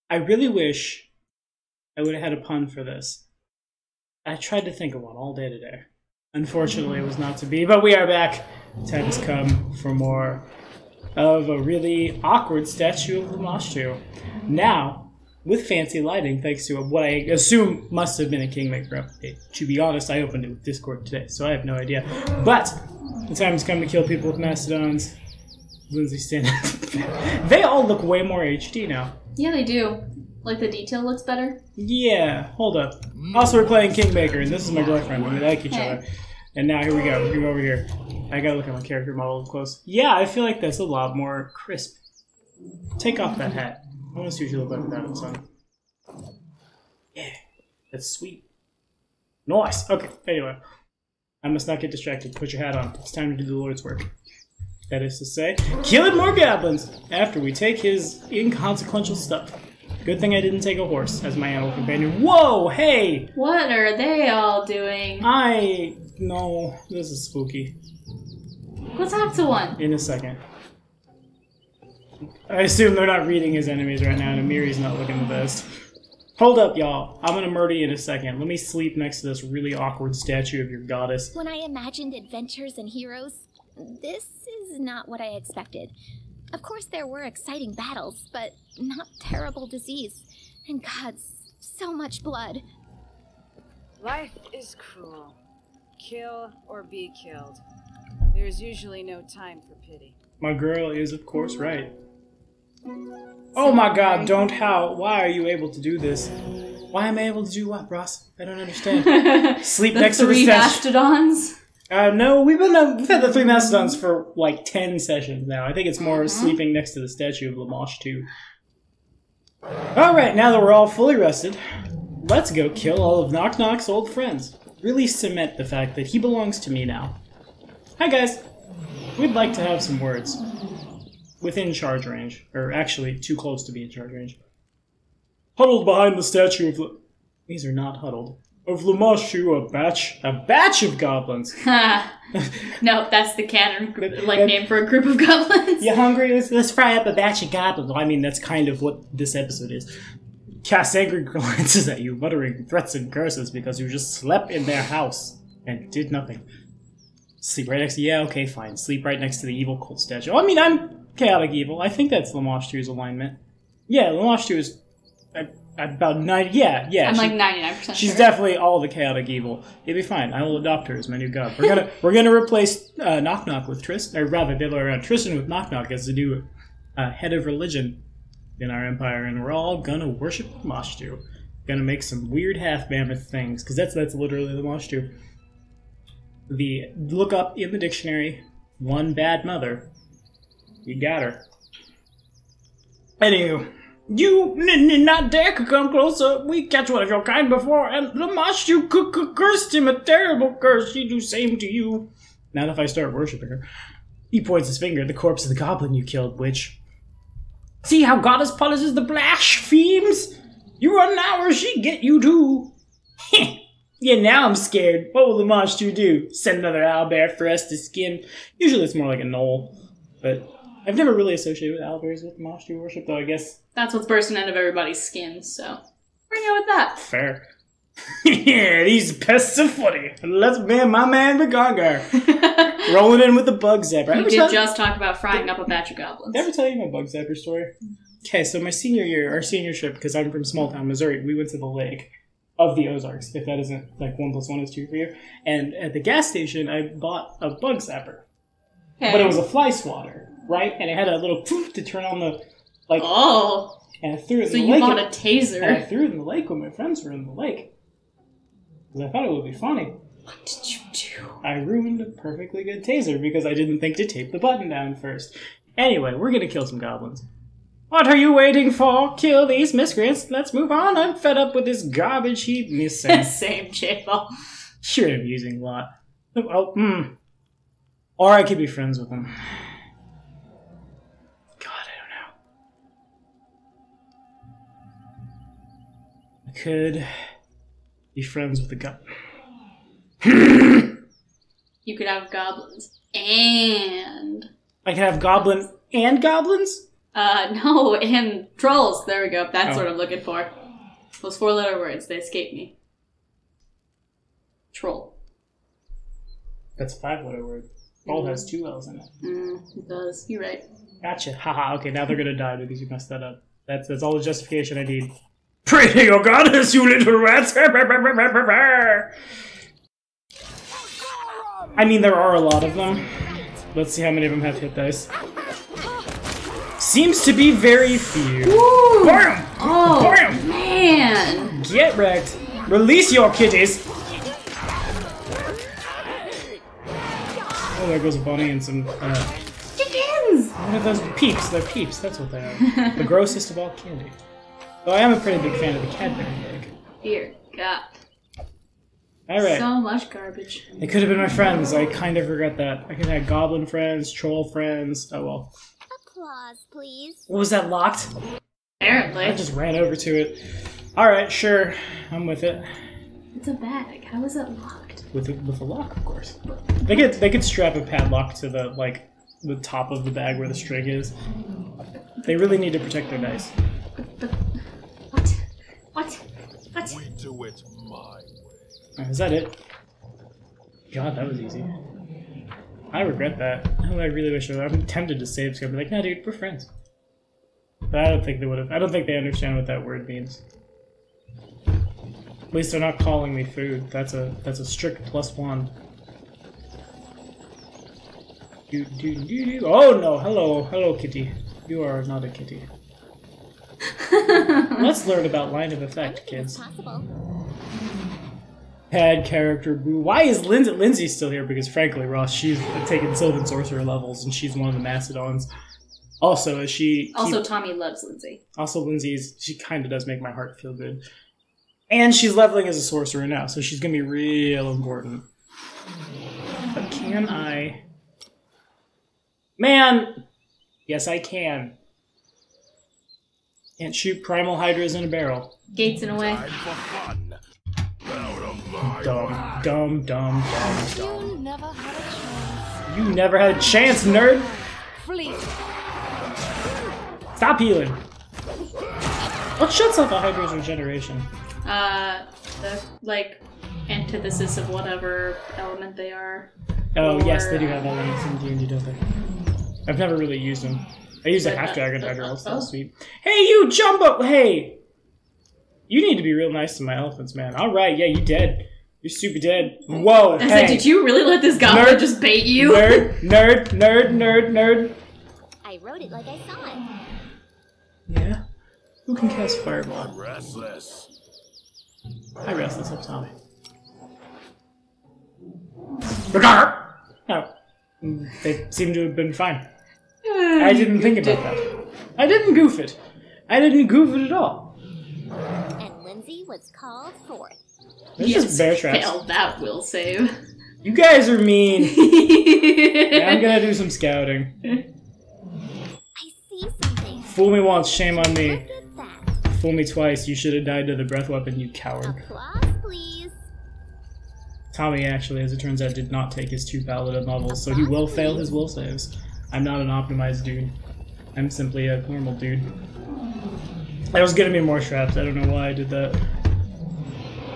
I really wish I would have had a pun for this. I tried to think of one all day today. Unfortunately, it was not to be, but we are back. Time has come for more of a really awkward statue of Lamashtu. Now, with fancy lighting, thanks to what I assume must have been a Kingmaker update. To be honest, I opened it with Discord today, so I have no idea. But the time has come to kill people with Mastodons. Lindsay stand up. They all look way more HD now. Yeah, they do. Like, the detail looks better? Yeah, hold up. Also, we're playing Kingmaker, and this is my girlfriend, and we like each other. And now, here we go. We go over here. I gotta look at my character model up close. Yeah, I feel like that's a lot more crisp. Take off that hat. I want to see what you look like without it, son. Yeah, that's sweet. Nice! Okay, anyway. I must not get distracted. Put your hat on. It's time to do the Lord's work. That is to say, killing more goblins after we take his inconsequential stuff. Good thing I didn't take a horse as my animal companion. Whoa, hey! What are they all doing? No, this is spooky. Go talk to one. In a second. I assume they're not reading his enemies right now, and Amiri's not looking the best. Hold up, y'all. I'm gonna murder you in a second. Let me sleep next to this really awkward statue of your goddess. When I imagined adventures and heroes, this is not what I expected. Of course there were exciting battles, but not terrible disease. And gods, so much blood. Life is cruel. Kill or be killed. There's usually no time for pity. My girl is, of course, right. Oh my god, don't howl. Why are you able to do this? Why am I able to do what, Ross? I don't understand. Sleep next to the three mastodons? No, we've had the 3 Mastodons for like 10 sessions now. I think it's more sleeping next to the statue of Lamashtu. Alright, now that we're all fully rested, let's go kill all of Nok-Nok's old friends. Really cement the fact that he belongs to me now. Hi guys! We'd like to have some words. Within charge range. Or actually, too close to be in charge range. Huddled behind the statue of These are not huddled. Of Lamashtu, a batch of goblins. No, that's the canon name for a group of goblins. You hungry? Let's fry up a batch of goblins. Well, I mean, that's kind of what this episode is. Cast angry glances at you, muttering threats and curses because you just slept in their house and did nothing. Sleep right next to... Yeah, okay, fine. Sleep right next to the evil cult statue. I mean, I'm chaotic evil. I think that's Lamashtu's alignment. Yeah, Lamashtu is... about 90... Yeah. I'm like 99% She's sure. definitely all the chaotic evil. It'll be fine. I will adopt her as my new god. We're gonna replace Nok-Nok with Tristan, or rather, the other way around. Tristan with Nok-Nok as the new head of religion in our empire, and we're all gonna worship Lamashtu. Gonna make some weird half-mammoth things, because that's literally Lamashtu. Look up in the dictionary, one bad mother. You got her. Anywho, you not dare come closer. We catch one of your kind before, and Lamashtu cursed him a terrible curse. She do same to you. Not if I start worshipping her. He points his finger at the corpse of the goblin you killed, which... See how goddess punishes the blasphemes? You run now or she get you too. Yeah, now I'm scared. What will Lamashtu do? Send another owlbear for us to skin? Usually it's more like a knoll, but I've never really associated with owlbears with Lamashtu worship, though I guess... That's what's bursting out of everybody's skin, so we're gonna go with that. Fair. Yeah, these pests are funny. Let's ban my man Begongar. Rolling in with the bug zapper. You did just talk about frying up a batch of goblins. Did I ever tell you my bug zapper story? Okay, so my senior year, our senior trip, because I'm from small town Missouri, we went to the lake of the Ozarks, if that isn't like 1 + 1 is 2 for you. And at the gas station, I bought a bug zapper. Okay. But it was a fly swatter, right? And it had a little poof to turn on the, like... Oh! And I threw it so in the lake. So you bought a taser. And I threw it in the lake when my friends were in the lake. Because I thought it would be funny. What did you do? I ruined a perfectly good taser because I didn't think to tape the button down first. Anyway, we're gonna kill some goblins. What are you waiting for? Kill these miscreants. Let's move on. I'm fed up with this garbage heap missing. Same channel. You're an amusing lot. Or I could be friends with them. God, I don't know. I could be friends with the You could have goblins and... I could have goblin and goblins? No, and trolls. There we go. That's what I'm looking for. Those 4-letter words, they escape me. Troll. That's a 5-letter word. Troll has 2 L's in it. It does. You're right. Gotcha. Haha, okay, now they're gonna die because you messed that up. That's all the justification I need. Pray to your goddess, you little rats! I mean, there are a lot of them. Let's see how many of them have hit dice. Seems to be very few. Woo! Bam! Oh, Bam! man! Get wrecked. Release your kitties. Oh, there goes a bunny and some, Chickens! what are those? Peeps. They're peeps. That's what they are. The grossest of all candy. Though I am a pretty big fan of the Cadbury egg. Dear God. Alright. So much garbage. They could have been my friends. I kind of regret that. I could have had goblin friends, troll friends. Oh well. Applause, please. What was that, locked? Apparently. I just ran over to it. Alright, sure. I'm with it. It's a bag. How is it locked? With a lock, of course. They could strap a padlock to the top of the bag where the string is. They really need to protect their dice. But what? We do it my way. Is that it? God, that was easy. I regret that. Oh, I really wish I'm tempted to save script. Be like, no, dude, we're friends. But I don't think they would have. I don't think they understand what that word means. At least they're not calling me food. That's a strict +1. Oh no! Hello, kitty. You are not a kitty. Let's learn about line of effect, kids. Pad character boo. Why is Lindsay still here? Because frankly, Ross, she's taken Sylvan Sorcerer levels, and she's one of the Mastodons. Also, as she... Tommy loves Lindsay. Also, she kind of does make my heart feel good. And she's leveling as a sorcerer now, so she's going to be real important. But can I... Man! Yes, I can. Can't shoot primal hydras in a barrel. Gates in a way. Time for fun. Out of my Dumb. You never had a chance. You never had a chance, nerd! Flee. Stop healing! What shuts off a hydra's regeneration? The, antithesis of whatever element they are. Oh, yes, they do have elements in D&D, don't they? I've never really used them. I used a half-dragon hydra, that's so sweet. Hey, you Jumbo! Hey! You need to be real nice to my elephants, man. Alright, yeah, you dead. You're super dead. Whoa, I said, did you really let this goblin just bait you? Nerd. I wrote it like I saw it. Yeah? Who can cast Fireball? restless. I restless up Tommy. No. They seem to have been fine. I didn't think about that. I didn't goof it. I didn't goof it at all. And Lindsay was called forth. There's just bear traps. Failed that will save. You guys are mean. Yeah, I'm gonna do some scouting. I see something. Fool me once, shame on me. Look at that. Fool me twice, you should have died to the breath weapon, you coward. Applause, please. Tommy actually, as it turns out, did not take his 2 paladin levels, so he will fail his will saves. I'm not an optimized dude. I'm simply a normal dude. I was getting me more traps, I don't know why I did that.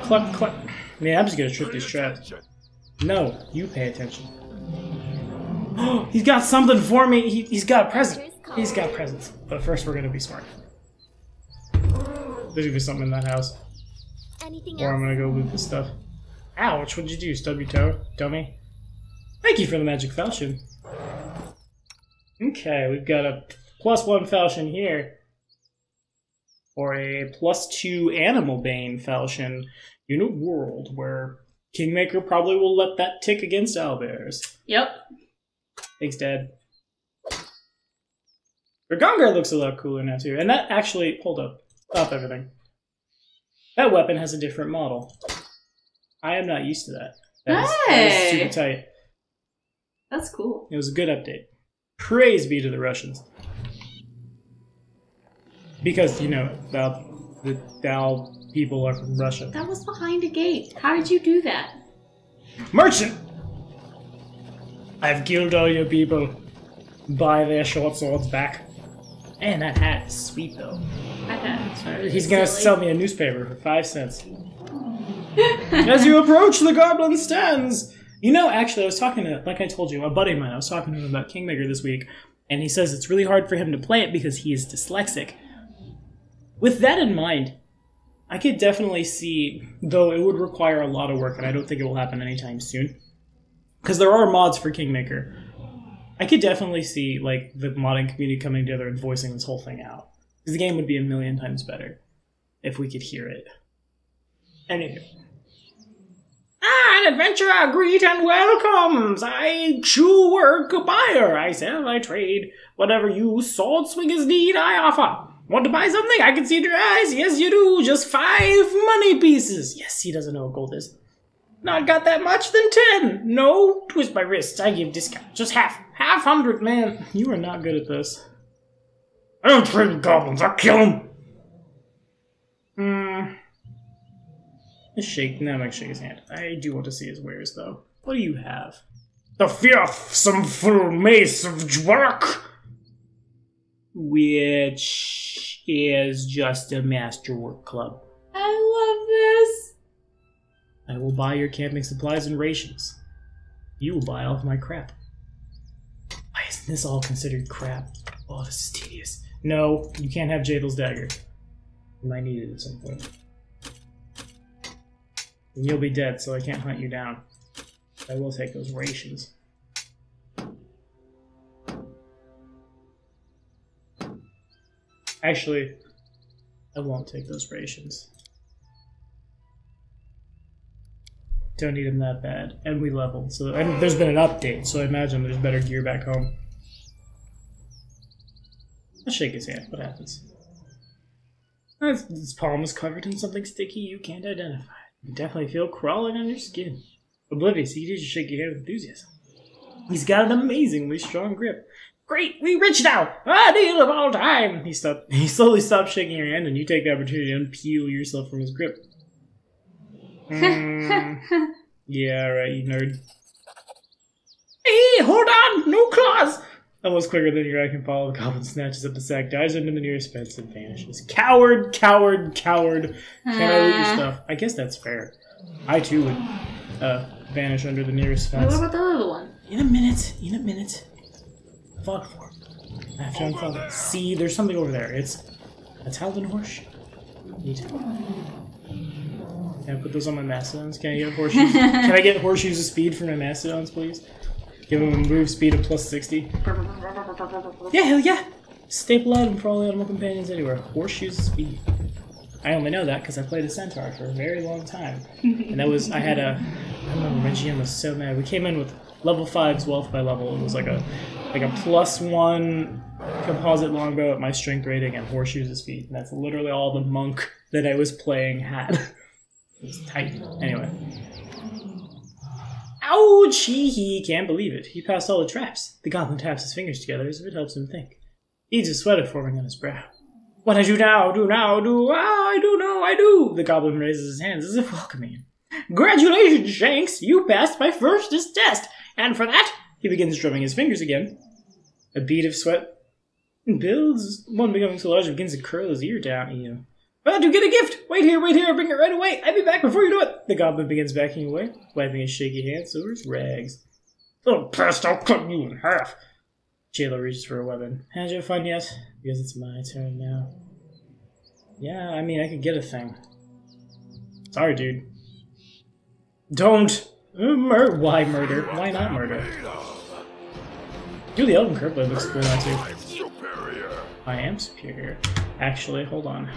Cluck. Man, I'm just gonna trip these traps. No, you pay attention. Oh, he's got something for me! He's got a present! He's got presents. But first we're gonna be smart. There's gonna be something in that house. Anything Or I'm else? gonna go loot this stuff. Ouch, what'd you do, stub your toe, dummy? Thank you for the magic falchion. Okay, we've got a +1 falchion here. Or a +2 animal bane falchion in a world where Kingmaker probably will let that tick against owlbears. Yep. Thanks, Dad. Ragongar looks a lot cooler now, too. And that actually... Hold up. Stop everything. That weapon has a different model. I am not used to that. That is super tight. That's cool. It was a good update. Praise be to the Russians. Because, you know, the Dal people are from Russia. That was behind a gate. How did you do that? Merchant! I've killed all your people. Buy their short swords back. Man, that hat is sweet though. That hat's really He's gonna silly. sell me a newspaper for 5 cents. As you approach the goblin stands. You know, actually, I was talking to, like I told you, a buddy of mine. I was talking to him about Kingmaker this week, and he says it's really hard for him to play it because he is dyslexic. With that in mind, I could definitely see, though it would require a lot of work, and I don't think it will happen anytime soon, because there are mods for Kingmaker. I could definitely see, like, the modding community coming together and voicing this whole thing out. Because the game would be a million times better if we could hear it. Anyway. An adventurer, greet and welcomes! I chew work buyer, I sell, I trade. Whatever you sword swingers need, I offer. Want to buy something? I can see it in your eyes. Yes, you do. Just 5 money pieces. Yes, he doesn't know what gold is. Not got that much? Then 10. No, twist my wrists. I give discount. Just half. 100, man. You are not good at this. I don't trade with goblins. I'll kill them. Shake. Now I'm gonna shake his hand. I do want to see his wares, though. What do you have? The fearsome full mace of Dwark, which is just a masterwork club. I love this. I will buy your camping supplies and rations. You will buy all of my crap. Why isn't this all considered crap? Oh, this is tedious. No, you can't have Jadal's dagger. You might need it at some point. And you'll be dead, so I can't hunt you down. I will take those rations. Actually, I won't take those rations. Don't need them that bad. And we leveled, so and there's been an update, so I imagine there's better gear back home. I'll shake his hand. What happens? His palm is covered in something sticky you can't identify. You definitely feel crawling on your skin. Oblivious, he did just shake your hand with enthusiasm. He's got an amazingly strong grip. Great, we rich now! Deal of all time! He slowly stops shaking your hand, and you take the opportunity to unpeel yourself from his grip. Yeah, right, you nerd. Hey, hold on! No claws! Almost quicker than your eye can follow, the goblin snatches up the sack, dives into the nearest fence, and vanishes. Coward, coward, coward! Can I loot your stuff? I guess that's fair. I too would vanish under the nearest fence. What about the other one? In a minute. Fuck for it. I have to unfollow it. See, there's something over there. It's a Talon horseshoe. Neat. Can I put those on my mastodons? Can I get horseshoes? Can I get horseshoes of speed for my mastodons, please? Give them a move speed of plus 60. Yeah, hell yeah! Staple out them for all the animal companions anywhere. Horseshoes of speed. I only know that because I played a centaur for a very long time. And that was, I remember my GM was so mad. We came in with level 5's wealth by level. It was like a +1 composite longbow at my strength rating and horseshoes of speed. And that's literally all the monk that I was playing had. It was tight. Anyway. Ouch! He can't believe it. He passed all the traps. The goblin taps his fingers together as if it helps him think. Beads of sweat are forming on his brow. What did you now do? I do know, I do. The goblin raises his hands as if welcoming him. Congratulations, Shanks! You passed my first test, and for that, he begins drumming his fingers again. A bead of sweat builds. One becoming so large it begins to curl his ear down. But you get a gift! Wait here, bring it right away! I'll be back before you do it! The goblin begins backing away, wiping his shaky hands over his rags. Little pest, I'll cut you in half! Jailer reaches for a weapon. Haven't you had fun yet? Because it's my turn now. Yeah, I mean, I could get a thing. Sorry, dude. Don't! Why murder? Why not murder? Dude, the Elven Curve Blade looks cool now, too. I am superior. Actually, hold on.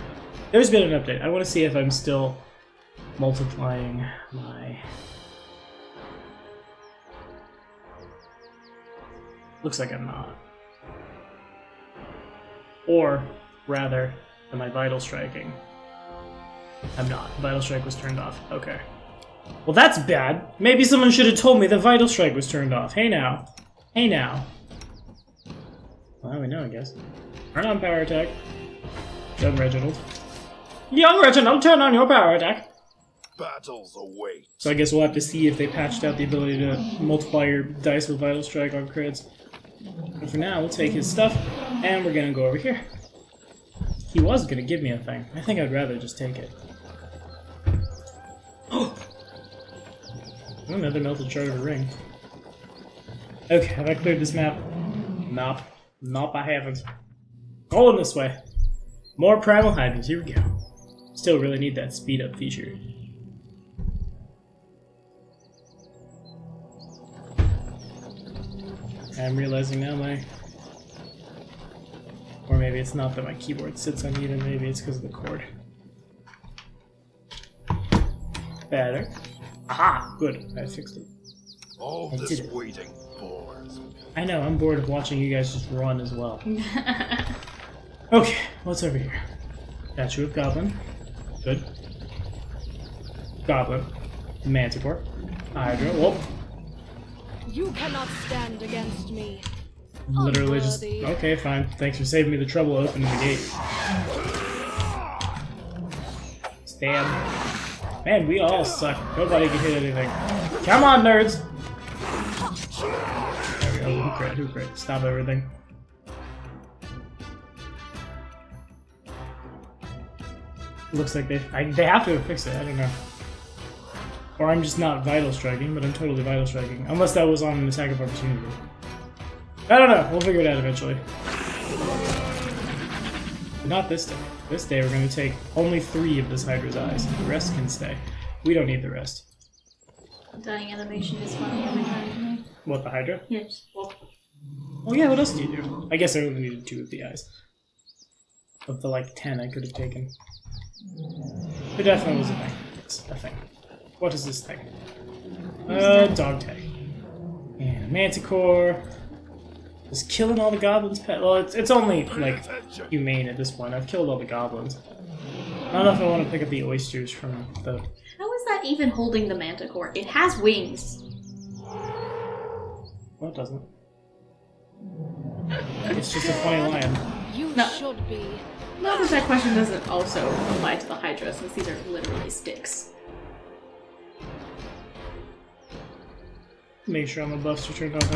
There's been an update. I want to see if I'm still multiplying my... Looks like I'm not. Or, rather, am I vital striking? I'm not. Vital strike was turned off. Okay. Well, that's bad. Maybe someone should have told me that vital strike was turned off. Hey now. Hey now. Well, we know, I guess. Turn on power attack. Young Reginald. Young Reginald, turn on your power attack. Battles await. So I guess we'll have to see if they patched out the ability to multiply your dice with vital strike on crits. But for now, we'll take his stuff, and we're gonna go over here. He was gonna give me a thing. I think I'd rather just take it. Oh! Another melted shard of a ring. Okay, have I cleared this map? Nope. Nope, I haven't. Going this way. More primal hydras, here we go. Still really need that speed up feature. I'm realizing now or maybe it's not that my keyboard sits uneven, maybe it's because of the cord. Better. Aha! Good, I fixed it. All this waiting bores me. I know, I'm bored of watching you guys just run as well. Okay, what's over here? Statue of Goblin. Good. Goblin. Manticore. Hydra. Whoop. You cannot stand against me. Literally just... Unworthy. Okay, fine. Thanks for saving me the trouble of opening the gate. Stab. Man, we all suck. Nobody can hit anything. Come on, nerds! There we go. Who crit? Who crit? Stop everything. Looks like they have to have fixed it. I don't know. Or I'm just not vital striking, but I'm totally vital striking. Unless that was on an attack of opportunity. I don't know. We'll figure it out eventually. But not this day. This day we're going to take only 3 of this Hydra's eyes. The rest can stay. We don't need the rest. Dying animation is funny every time to me. What, the Hydra? Yes. Well, Oh yeah, what else do you do? I guess I only needed 2 of the eyes. Of the, like, 10 I could have taken. It definitely was a thing. It's a thing. What is this thing? Dog tag. And Manticore. Is killing all the goblins pet? Well, it's only, like, humane at this point. I've killed all the goblins. I don't know if I want to pick up the oysters from the... how is that even holding the manticore? It has wings. Well, it doesn't. It's just a funny lion. You No. should be. Notice that question doesn't also apply to the Hydra, since these are literally sticks. Make sure all my buffs are turned off.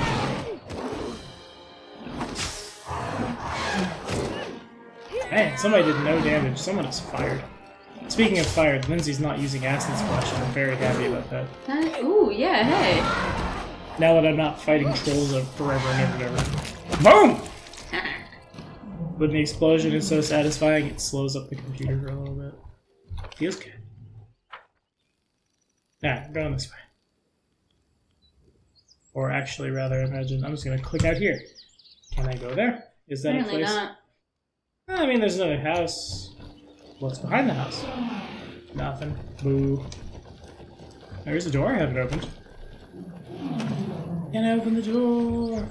Man, somebody did no damage. Someone is fired. Speaking of fired, Lindsay's not using acid splash, and I'm very happy about that. Ooh, yeah, hey. Now that I'm not fighting trolls of forever and ever and ever. Boom! When the explosion is so satisfying, it slows up the computer for a little bit. Feels good. Alright, going this way. Or actually, rather, imagine, I'm just gonna click out here. Can I go there? Is that Apparently a place? not. I mean, there's another house. What's behind the house? Nothing. Boo. There's a door I haven't opened. Can I open the door?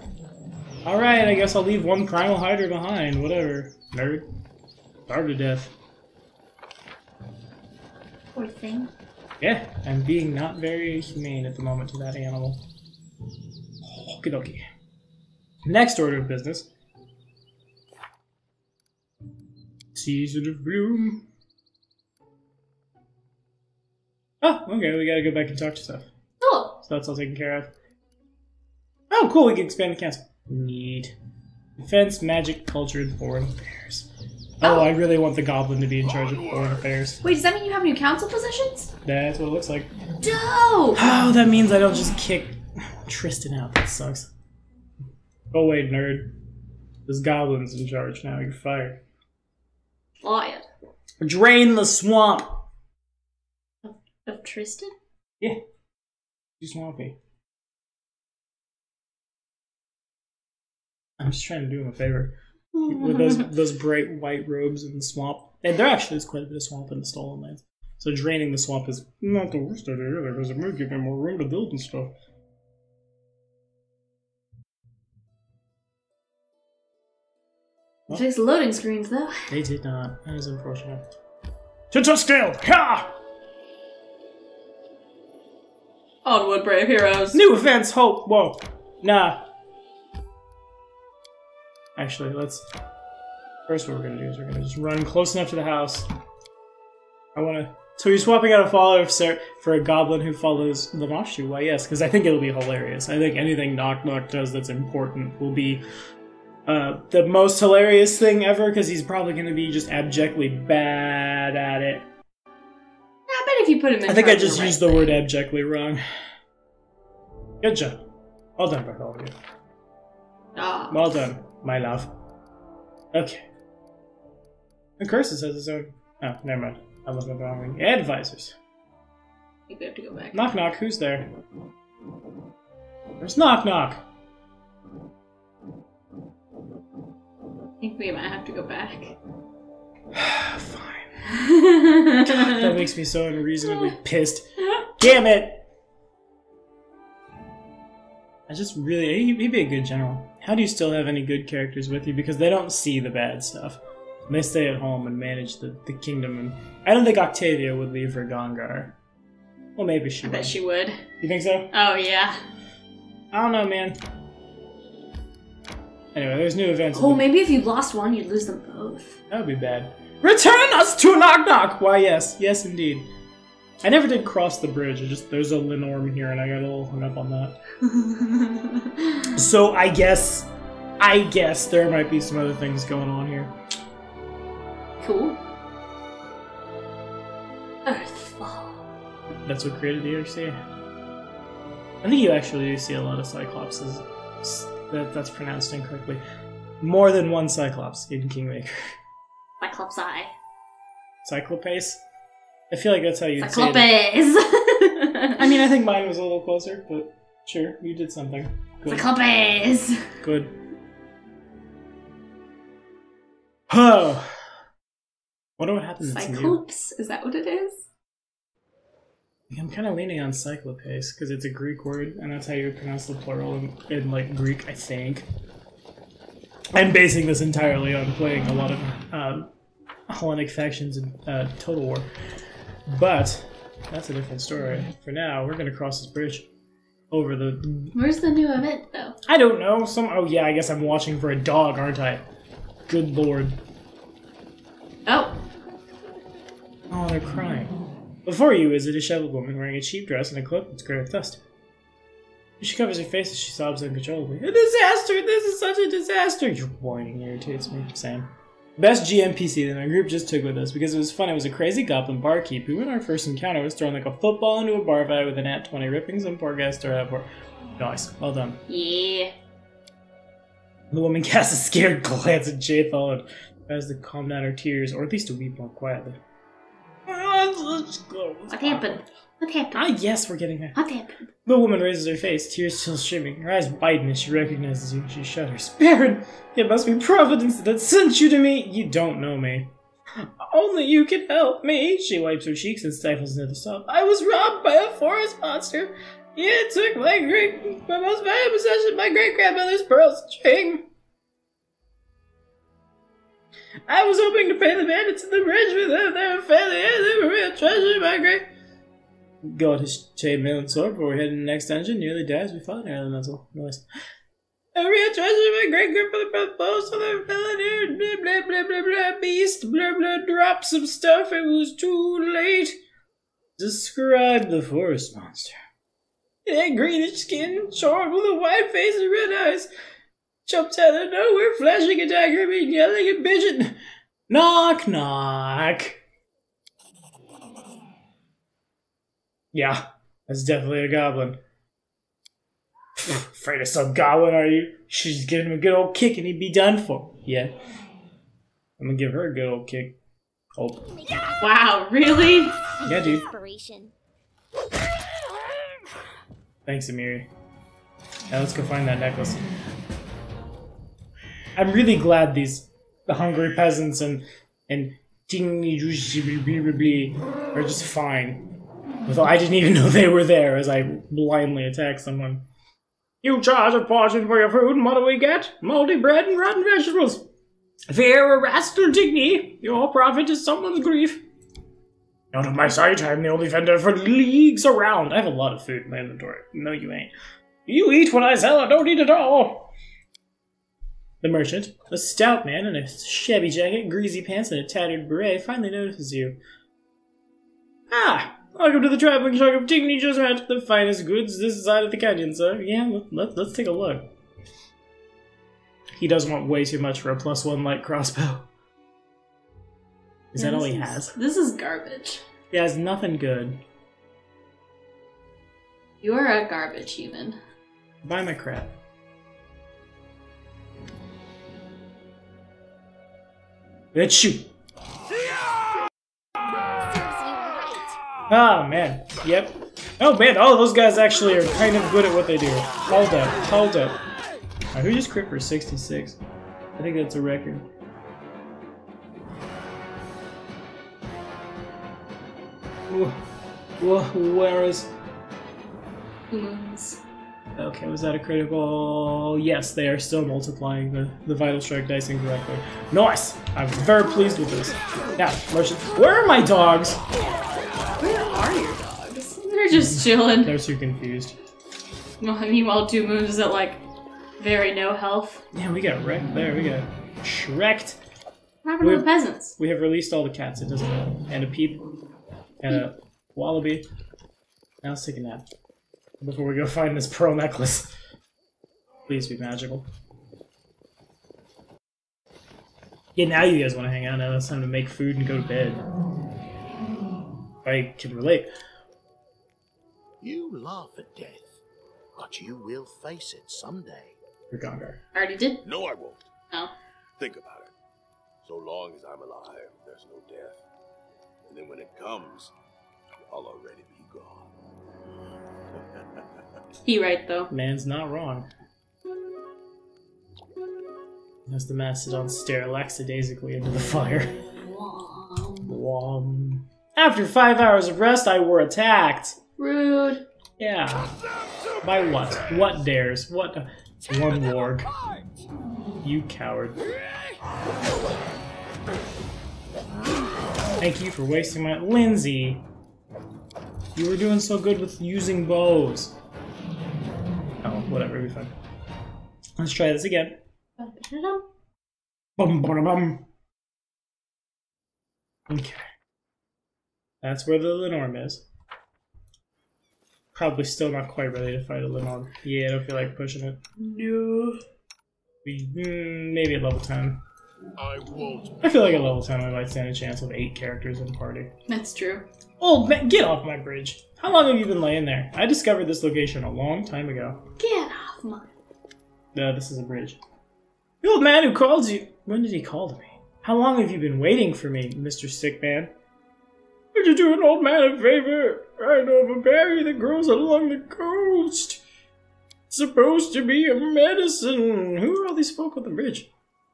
Alright, I guess I'll leave one Primal Hydra behind. Whatever. Nerd. Starved to death. Poor thing. Yeah, I'm being not very humane at the moment to that animal. Okie dokie. Next order of business. Season of Bloom. Oh, okay, we gotta go back and talk to stuff. Cool. So that's all taken care of. Oh, cool, we can expand the castle. Neat. Defense, magic, culture, and foreign affairs. Oh, I really want the goblin to be in charge of foreign affairs. Wait, does that mean you have new council positions? That's what it looks like. Dope! Oh, that means I don't just kick Tristan out. That sucks. Go away, nerd. This goblin's in charge now. You're fired. Fired. Drain the swamp! Of Tristan? Yeah. Too swampy. I'm just trying to do him a favor. With those bright white robes in the swamp. And there actually is quite a bit of swamp in the Stolen Lands. So draining the swamp is not the worst idea either, because it might give him more room to build and stuff. Well, fix the loading screens, though. They did not. That is unfortunate. To scale! Ha! Onward, brave heroes. New events, hope! Whoa. Nah. Actually, let's... First what we're gonna do is we're gonna just run close enough to the house. I wanna So you're swapping out a follower for a goblin who follows the Mashu? Why, yes, because I think it'll be hilarious. I think anything Nok-Nok does that's important will be the most hilarious thing ever, because he's probably going to be just abjectly bad at it. I bet if you put him in, I think I just used the word abjectly wrong. Good job. Well done, Bartholomew. Oh. Well done, my love. Okay. And Curses has his own. Oh, never mind. I was not wrong. Advisors. I think we have to go back. Nok-Nok, who's there? There's Nok-Nok. I think we might have to go back. Fine. God, that makes me so unreasonably pissed. Damn it! I just really... He'd be a good general. How do you still have any good characters with you? Because they don't see the bad stuff. They stay at home and manage the kingdom. And I don't think Octavia would leave for Gongar. Well, maybe she would. I bet she would. You think so? Oh, yeah. I don't know, man. Anyway, there's new events. Oh, maybe if you lost one, you'd lose them both. That would be bad. Return us to Nok-Nok! Why, yes. Yes, indeed. I never did cross the bridge. There's a Lenorm here, and I got a little hung up on that. So, I guess there might be some other things going on here. Cool. Earthfall. That's what created the ERC. I think you actually do see a lot of Cyclopses. That's pronounced incorrectly. More than one Cyclops in Kingmaker. Cyclops Eye. Cyclopace? I feel like that's how you'd Cyclopes! say it. I mean, I think mine was a little closer, but sure, you did something. Good. Cyclopes! Good. Oh! Wonder what happens to you. Cyclops? Is that what it is? I'm kind of leaning on Cyclopace, because it's a Greek word, and that's how you pronounce the plural in like, Greek, I think. I'm basing this entirely on playing a lot of Hellenic factions in Total War. But, that's a different story. For now, we're going to cross this bridge over the... Where's the new event, though? I don't know. Oh yeah, I guess I'm watching for a dog, aren't I? Good lord. Oh. Oh, they're crying. Before you is a disheveled woman wearing a cheap dress and a cloak that's gray with dust. She covers her face as she sobs uncontrollably. A disaster! This is such a disaster! Your whining irritates me. Same. Best GMPC that my group just took with us because it was fun. It was a crazy goblin barkeep who in our first encounter was throwing like a football into a bar fight with an at 20 ripping some poor guy started out for. Nice. Well done. Yeah. The woman casts a scared glance at Jathal and tries to calm down her tears, or at least to weep more quietly. What happened? What happened? Ah, yes, we're getting there. What happened? The woman raises her face, tears still streaming. Her eyes widen as she recognizes you. She shudders. Baron, it must be Providence that sent you to me. You don't know me. Only you can help me. She wipes her cheeks and stifles another sob. I was robbed by a forest monster. It took my most valuable possession, my great-grandmother's pearl string. I was hoping to pay the bandits at the bridge with them. They were failing. They were real treasure, my great... Got his chainmail and sword before we head in the next dungeon. Nearly dies. We fought an elemental. Nice. A real treasure, my great grandfather both so they fell in here. Blah, blah, blah, blah, blah. Beast, blah, blah, dropped some stuff. It was too late. Describe the forest monster. It had greenish skin, short with a white face and red eyes. Jumped out of nowhere, flashing a dagger, me yelling at Pigeon. Knock-Knock. Yeah, that's definitely a goblin. Afraid of some goblin, are you? She's giving him a good old kick and he'd be done for. Yeah. I'm gonna give her a good old kick. Oh. Wow, really? Yeah, dude. Inspiration. Thanks, Amiri. Now let's go find that necklace. I'm really glad the hungry peasants and are just fine. Although I didn't even know they were there as I blindly attacked someone. You charge a portion for your food, and what do we get? Moldy bread and rotten vegetables. Fear, arrest, or dignity, your profit is someone's grief. Out of my sight, I'm the only vendor for leagues around. I have a lot of food in my inventory. No, you ain't. You eat what I sell, I don't eat it all. The merchant, a stout man in a shabby jacket, greasy pants, and a tattered beret, finally notices you. Ah! Welcome to the traveling truck of Dignity Just Match, the finest goods this side of the canyon, sir. Yeah, let's take a look. He does want way too much for a +1 light crossbow. Is that all he has? This is garbage. He has nothing good. You are a garbage human. Buy my crap. Let's shoot. Ah, man. Yep. Oh, man. All of those guys actually are kind of good at what they do. Hold up. Hold up. Right, who just crit for 66? I think that's a record. Where is... Okay, was that a critical? Yes, they are still multiplying the Vital Strike dice incorrectly. Nice! I'm very pleased with this. Now, merchant. Where are my dogs? Where are your dogs? They're just chilling. They're too confused. Meanwhile, 2 Moons is at like very no health. Yeah, we got wrecked there. We got shreked. What happened to the peasants? We have released all the cats. It doesn't matter. And a peep. And a wallaby. Now let's take a nap. Before we go find this pearl necklace. Please be magical. Yeah, now you guys want to hang out. Now it's time to make food and go to bed. I can relate. You laugh at death, but you will face it someday. You're Gongar. Already did? No, I won't. Oh. Think about it. So long as I'm alive, there's no death. And then when it comes, I'll already be gone. He right, though. Man's not wrong. As the Mastodon stare lackadaisically into the fire. After 5 hours of rest, I were attacked. Rude. Yeah. By what? What dares? What? One warg. You coward. Thank you for wasting my... Lindsay! You were doing so good with using bows. Oh, whatever, it'll be fine. Let's try this again. Bum, bum, bum. Okay. That's where the Lenorm is. Probably still not quite ready to fight a Lenorm. Yeah, I don't feel like pushing it. No. Maybe at level 10. I won't. I feel like at level 10 I might stand a chance with 8 characters in the party. That's true. Oh, man, get off my bridge. How long have you been laying there? I discovered this location a long time ago. Get off my... No, this is a bridge. The old man who called you... When did he call to me? How long have you been waiting for me, Mr. Sickman? Would you do an old man a favor? I know of a berry that grows along the coast. It's supposed to be a medicine. Who are all these folk on the bridge?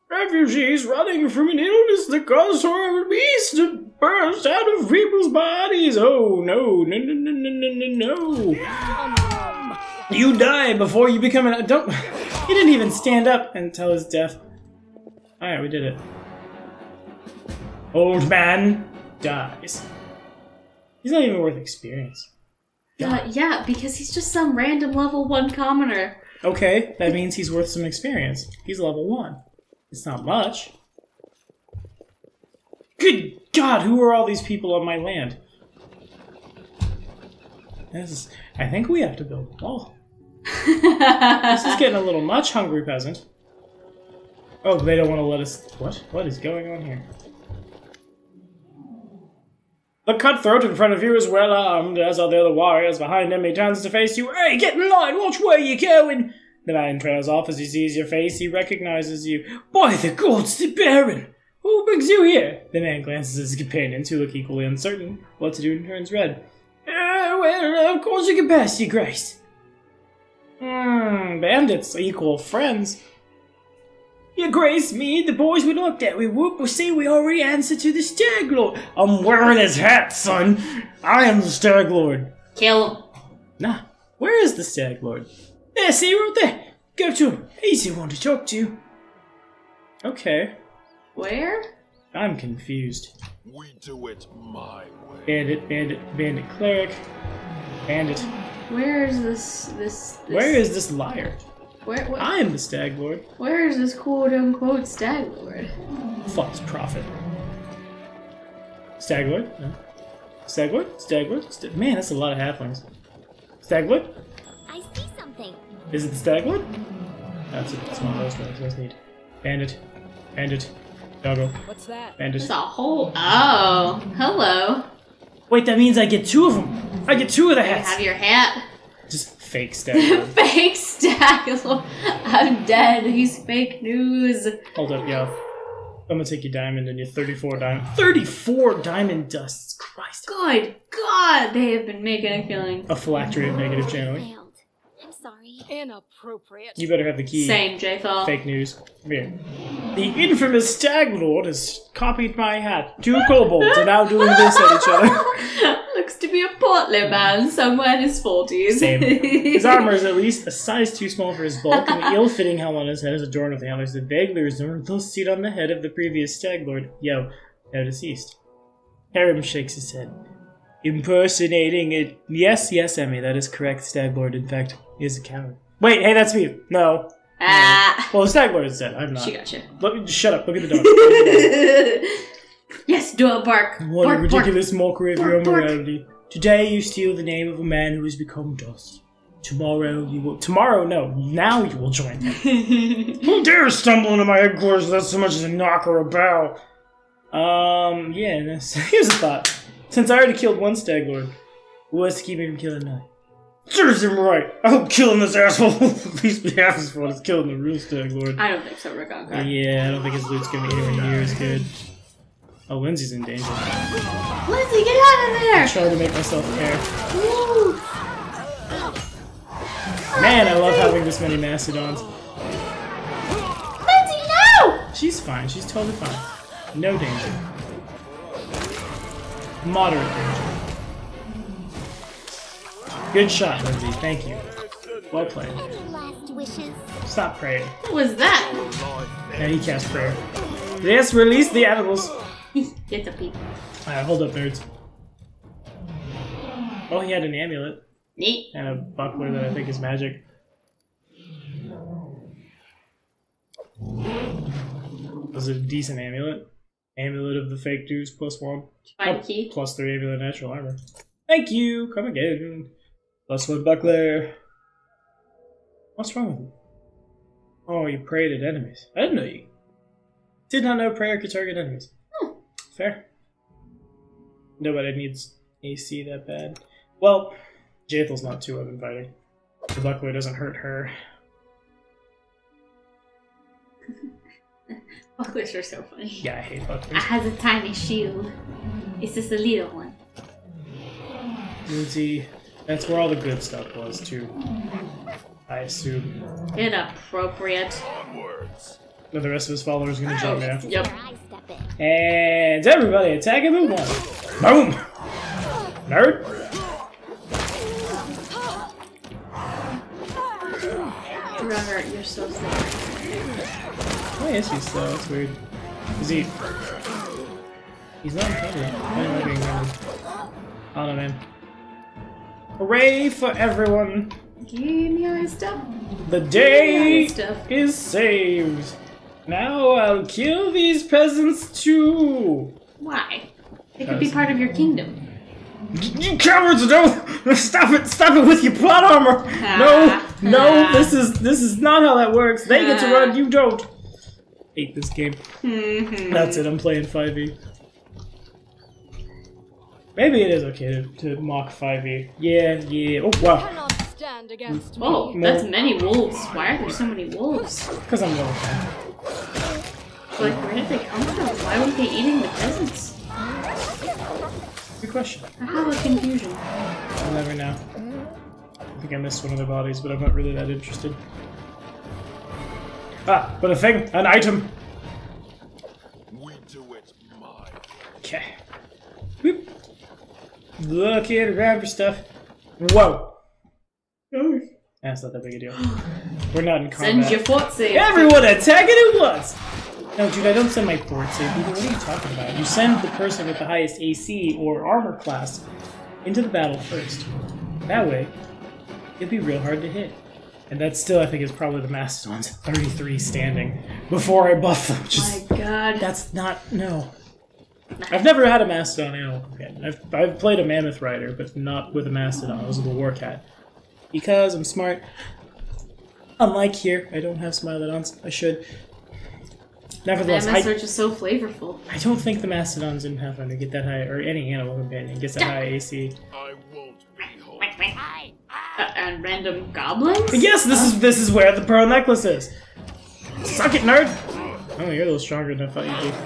Refugees running from an illness that caused horrible beasts to burst out of people's bodies. Oh, no, no, no, no, no, no, no. You die before you become an... Don't... He didn't even stand up until his death. Alright, we did it. Old man dies. He's not even worth experience. Yeah, because he's just some random level 1 commoner. Okay, that means he's worth some experience. He's level 1. It's not much. Good God, who are all these people on my land? I think we have to build a wall. This is getting a little much, hungry peasant. Oh, they don't want to let us... What? What is going on here? The cutthroat in front of you is well armed, as are the other warriors behind him. He turns to face you. Hey, get in line! Watch where you're going! The man trails off as he sees your face. He recognizes you. By the gods, the Baron! Who brings you here? The man glances at his companions, who look equally uncertain what to do, and turns red. Well, of course you can pass, your grace. Bandits, equal friends. Your grace, me and the boys we looked at, we say we already answer to the Stag Lord. I'm wearing his hat, son. I am the Stag Lord. Kill him. Nah, where is the Stag Lord? There, see, right there. Go to him. He's the one to talk to. Okay. Where? I'm confused. We do it my way. Bandit, bandit, bandit cleric. Bandit. Where is this... Where is this liar? Where? I am the Stag Lord. Where is this quote-unquote Stag Lord? False prophet. Stag Lord? No. Stagwood? Stagwood? Man, that's a lot of halflings. Stagwood? I see something. Is it the stagwood? That's one of those ones. That's neat. Bandit. Bandit. Doggo. What's that? Bandit. There's a whole. Oh, hello. Wait, that means I get 2 of them. I get 2 of the You hats. have your hat. Just fake stagwood. Fake Stagwood. I'm dead. He's fake news. Hold up, yo. I'm gonna take your diamond and your 34 diamond. 34 diamond dusts. Christ. Good God, they have been making a killing. A phylactery of negative channeling. Failed. I'm sorry. Inappropriate. You better have the key. Same, J-Fall. Fake news. Come here. The infamous Stag Lord has copied my hat. 2 kobolds are now doing this at each other. Looks to be a portly man somewhere in his 40s. Same. His armor is at least a size too small for his bulk, and the ill-fitting helmet on his head is adorned with antlers that vaguely resemble those seen on the head of the previous Stag Lord. Yo, now deceased. Harem shakes his head. Impersonating it. Yes, Emmy, that is correct. Stag Lord, in fact, is a coward. Wait, hey, that's me. No. Ah. Well, the Stag Lord is dead. I'm not. She got you. Look, shut up. Look at the dog. Yes, do a bark. What bark, a ridiculous mockery of your own bark. morality. Today you steal the name of a man who has become dust. Tomorrow you will. Tomorrow, no. Now you will join him. Who dares stumble into my headquarters without so much as a knock or a bow? Yeah, here's a thought. Since I already killed 1 Stag Lord, what's to keep me from killing 9? Serves him right. I hope killing this asshole will at least be half as fun as killing the real Stag Lord. I don't think so, Rickon. Yeah, I don't think his loot's gonna be anywhere near as good. Oh, Lindsay's in danger. Lindsay, get out of there! I'm trying to make myself care. Woo. Man, I love having this many Mastodons. Lindsay, no! She's fine. She's totally fine. No danger. Moderate danger. Good shot, Lindsay. Thank you. Well played. Any last wishes? Stop praying. What was that? Yeah, he cast prayer. Yes, release the animals. Get the people. Alright, hold up, nerds. Oh, he had an amulet. Neat. And a buckler that I think is magic. Was it a decent amulet? Amulet of the fake dudes +1. Find the key. +3 amulet natural armor. Thank you! Come again. +1 buckler. What's wrong with you? Oh, you prayed at enemies. I didn't know you. Did not know prayer could target enemies. Fair. Nobody needs AC that bad. Well, Jathel's not too uninviting. The buckler doesn't hurt her. Bucklers are so funny. Yeah, I hate I bucklers. has a tiny shield. It's just a little one. Lindsay, that's where all the good stuff was, too. I assume. Inappropriate. Onwards. No, the rest of his followers are gonna join now. Yep. Where I step in. And everybody attack him at once. Boom! Nerd! Robert, you're so slow. Oh, yes, he's slow. That's weird. Is he? He's not intended. I don't know being intended. I don't know, man. Hooray for everyone! Give me all your stuff. The day Stuff. is saved. Now I'll kill these peasants too. Why? They could be part of your kingdom. You cowards! No! Stop it! Stop it with your plot armor! No! This is not how that works. They get to run, you don't. Hate this game. That's it. I'm playing 5e. Maybe it is okay to mock 5e. Yeah. Oh wow. Cannot stand against me. Oh, that's many wolves. Why are there so many wolves? Because I'm level 10. Like, where did they come from? Why weren't they eating the peasants? Good question. I have a confusion. I'll never know. I think I missed one of their bodies, but I'm not really that interested. Ah, but a thing! An item! We do it mine. Okay. Whoop. Looking around for stuff. Whoa! That's not that big a deal. We're not in combat. Send your fort save. Everyone attacking at once! No, dude, I don't send my fort save. What are you talking about? You send the person with the highest AC or armor class into the battle first. That way, it'd be real hard to hit. And that still, I think, is probably the Mastodon's 33 standing before I buff them. Just, My god. that's not... No. I've never had a Mastodon animal companion. I've played a Mammoth Rider, but not with a Mastodon. I was with a Warcat. Because I'm smart. Unlike here, I don't have Smilodons. I should. Nevertheless, Mammoths are just so flavorful. I don't think the Mastodons in Pathfinder get that high, or any animal companion gets that high AC. I won't be home. And random goblins? Yes, this is where the pearl necklace is. Suck it, nerd! Oh, you're a little stronger than I thought you'd be.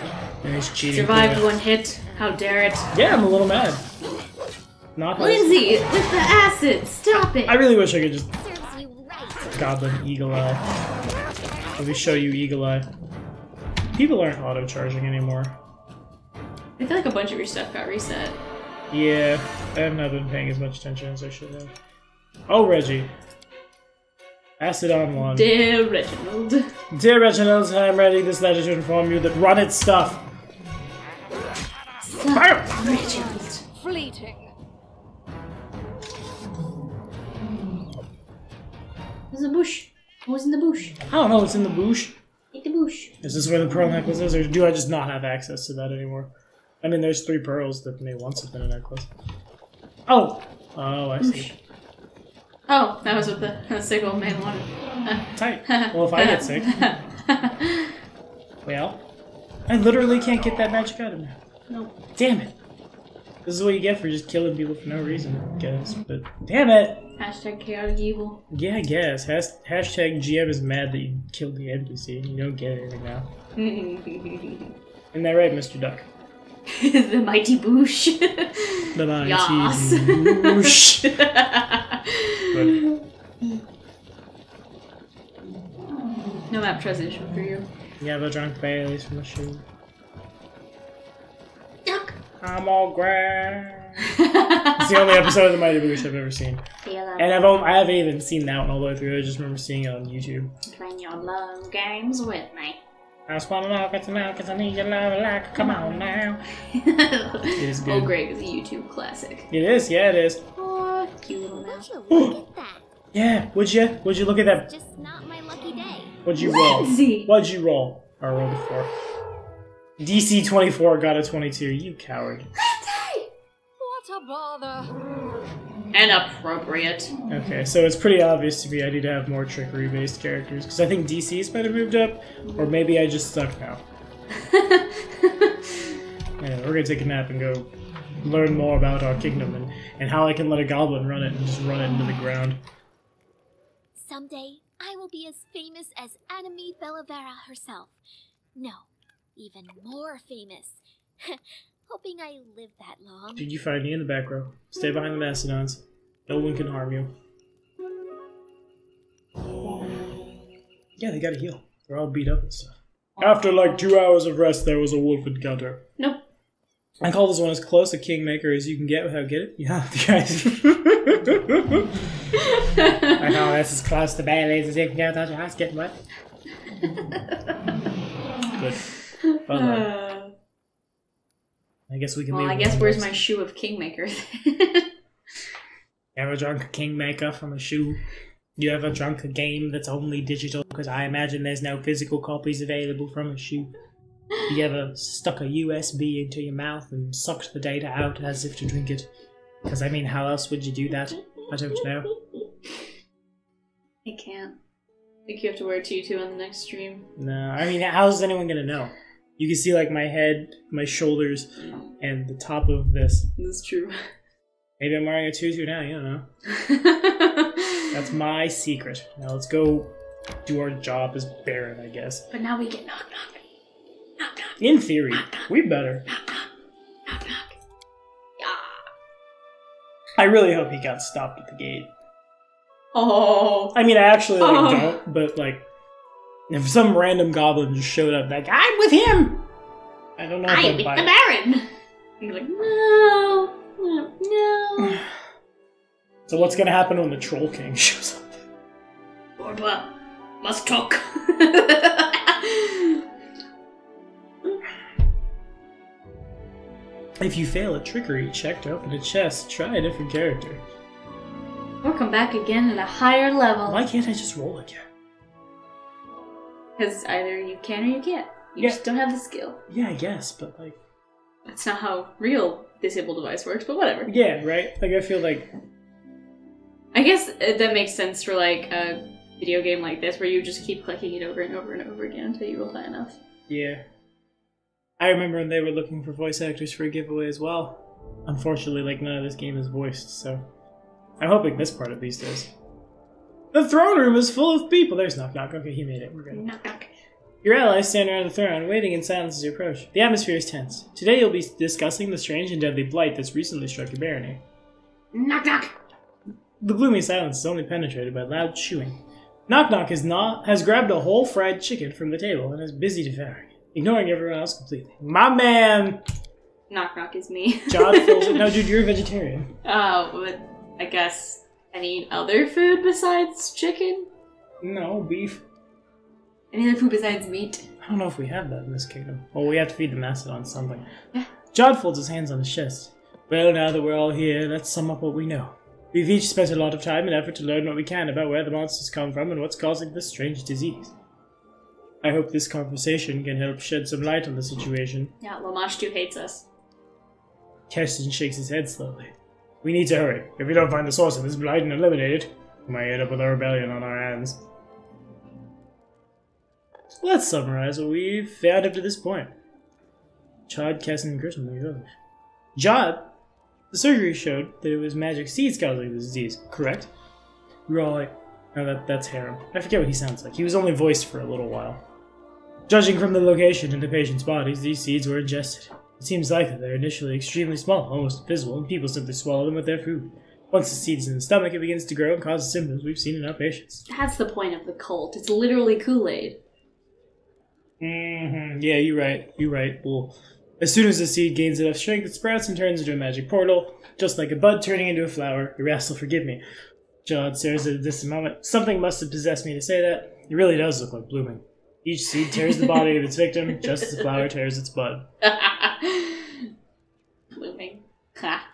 And he's cheating. Survived one hit. How dare it. Yeah, I'm a little mad. Not Lindsay, with the acid! Stop it! I really wish I could just Serves you right. Goblin Eagle Eye. Let me show you Eagle Eye. People aren't auto-charging anymore. I feel like a bunch of your stuff got reset. Yeah, I have not been paying as much attention as I should have. Oh, Reggie. Acid on one. Dear Reginald. Dear Reginald, I am ready this letter to inform you that run its stuff. Fire! Reginald. Fleeting. There's a bush. What was in the bush? I don't know what's in the bush. Eat the bush. Is this where the pearl necklace is, or do I just not have access to that anymore? I mean, there's 3 pearls that may once have been a necklace. Oh! Oh, I see. Oh, that was what the sick old man wanted. Tight. Well, if I get sick. Well, I literally can't get that magic item now. Nope. Damn it. This is what you get for just killing people for no reason, I guess. But damn it! Hashtag chaotic evil. Yeah, I guess. Hashtag GM is mad that you killed the NPC and you don't get anything now. Isn't that right, Mr. Duck? The mighty bush. The mighty Yas. bush. Good. No map transition for you. You have a drunk Bailey's from a shoe. Duck. I'm all grand. It's the only episode of the Mighty Boosh I've ever seen. And I haven't even seen that one all the way through. I just remember seeing it on YouTube. Playing your love games with me. I just wanna know if it's now because I need your love like, come on now. It is good. Oh, great. It's a YouTube classic. It is, yeah, it is. Oh, cute little mouse. Would you look at that? Yeah, would you? Would you look at that? Just not my lucky day. What'd you roll? Lindsay! What'd you roll? I rolled a 4. DC 24 got a 22. You coward. What a bother. Inappropriate. Okay, so it's pretty obvious to me I need to have more trickery-based characters, because I think DC's might have moved up, or maybe I just suck now. Anyway, we're gonna take a nap and go learn more about our kingdom and how I can let a goblin run it and just run it into the ground. Someday, I will be as famous as Anime Bellavera herself. No, even more famous. Hoping I live that long. Did you find me in the back row? Stay behind the Mastodons. No one can harm you. Yeah, they gotta heal. They're all beat up and stuff. After like 2 hours of rest, there was a wolf encounter. Nope. I call this one as close a Kingmaker as you can get without getting it. Yeah, guys. I know, that's as close to Bailey's as you can get without your house getting wet. Good. Well done. I guess we can Well, I guess where's my shoe of Kingmaker? Ever drunk a Kingmaker from a shoe? You ever drunk a game that's only digital? Because I imagine there's no physical copies available from a shoe. You ever stuck a USB into your mouth and sucked the data out as if to drink it? Because I mean, how else would you do that? I don't know. I can't. I think you have to wear a tutu on the next stream. No, I mean, how's anyone gonna know? You can see like my head, my shoulders, and the top of this. That's true. Maybe I'm wearing a tutu now, you don't know. That's my secret. Now let's go do our job as Baron, I guess. But now we get Nok-Nok. Nok-Nok. In theory, Knock-knock. we better. Knock-Knock. Knock-Knock. Yeah. I really hope he got stopped at the gate. Oh. I mean, I actually don't, but like, if some random goblin just showed up, like, I'm with him! I don't know if I I'd beat buy the it. Baron! You're like, no. No. So what's gonna happen when the Troll King shows up? Borba must talk. If you fail a trickery check to open a chest, try a different character. Or come back again at a higher level. Why can't I just roll again? Because either you can or you can't. You Yeah. just don't have the skill. Yeah, I guess, but like, That's not how real disable device works, but whatever. Yeah, right? Like, I feel like... I guess that makes sense for, like, a video game like this, where you just keep clicking it over and over and over again until you roll high enough. Yeah. I remember when they were looking for voice actors for a giveaway as well. Unfortunately, like, none of this game is voiced, so... I'm hoping this part at least is. The throne room is full of people! There's Nok-Nok. Okay, he made it. We're good. Knock-knock. Your allies stand around the throne, waiting in silence as you approach. The atmosphere is tense. Today you'll be discussing the strange and deadly blight that's recently struck your barony. Knock-knock! The gloomy silence is only penetrated by loud chewing. Nok-Nok has grabbed a whole fried chicken from the table and is busy devouring, ignoring everyone else completely. My man! Knock-knock is me. Jod fills it. No, dude, you're a vegetarian. Oh, but I guess any other food besides chicken? No, beef. Any other food besides meat? I don't know if we have that in this kingdom. Well, we have to feed the mastodon something. Yeah. Jod folds his hands on his chest. Well, now that we're all here, let's sum up what we know. We've each spent a lot of time and effort to learn what we can about where the monsters come from and what's causing this strange disease. I hope this conversation can help shed some light on the situation. Yeah, Lamashtu hates us. Keston shakes his head slowly. We need to hurry. If we don't find the source of this blight and eliminate it, we might end up with a rebellion on our hands. Let's summarize what we've found up to this point. Jod, Keston, and Grissom, these others. Jod, the surgery showed that it was magic seeds causing the disease, correct? We were all like, oh, that's harem. I forget what he sounds like. He was only voiced for a little while. Judging from the location in the patient's bodies, these seeds were ingested. It seems likely they're initially extremely small, almost invisible, and people simply swallow them with their food. Once the seed's in the stomach, it begins to grow and causes symptoms we've seen in our patients. That's the point of the cult. It's literally Kool-Aid. Mm-hmm. Yeah, you're right. You're right. Well, as soon as the seed gains enough strength, it sprouts and turns into a magic portal, just like a bud turning into a flower. Your ass will forgive me. Jod stares at this moment. Something must have possessed me to say that. It really does look like blooming. Each seed tears the body of its victim, just as the flower tears its bud. Blooming.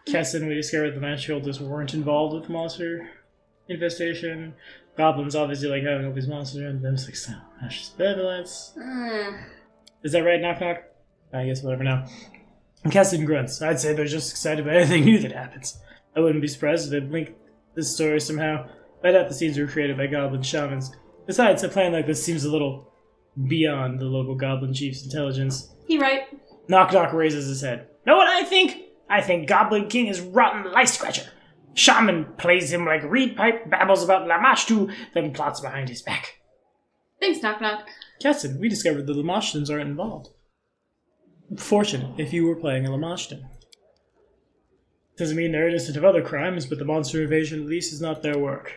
Keston, we discovered the Night Shoulders weren't involved with the monster infestation. Goblins obviously like having all these monsters around them. It's like, so, Ash's benevolence. Is that right, Nok-Nok? I guess whatever now. And Keston grunts. I'd say they're just excited about anything new that happens. I wouldn't be surprised if they'd link this story somehow. I doubt the seeds were created by goblin shamans. Besides, a plan like this seems a little beyond the local goblin chief's intelligence. He right. Nok-Nok raises his head. Know what I think? I think Goblin King is rotten lice scratcher. Shaman plays him like reed pipe, babbles about Lamashtu, then plots behind his back. Thanks, Nok-Nok. Keston, we discovered the Lamashtans aren't involved. Fortunate if you were playing a Lamashtan. Doesn't mean they're innocent of other crimes, but the monster invasion at least is not their work.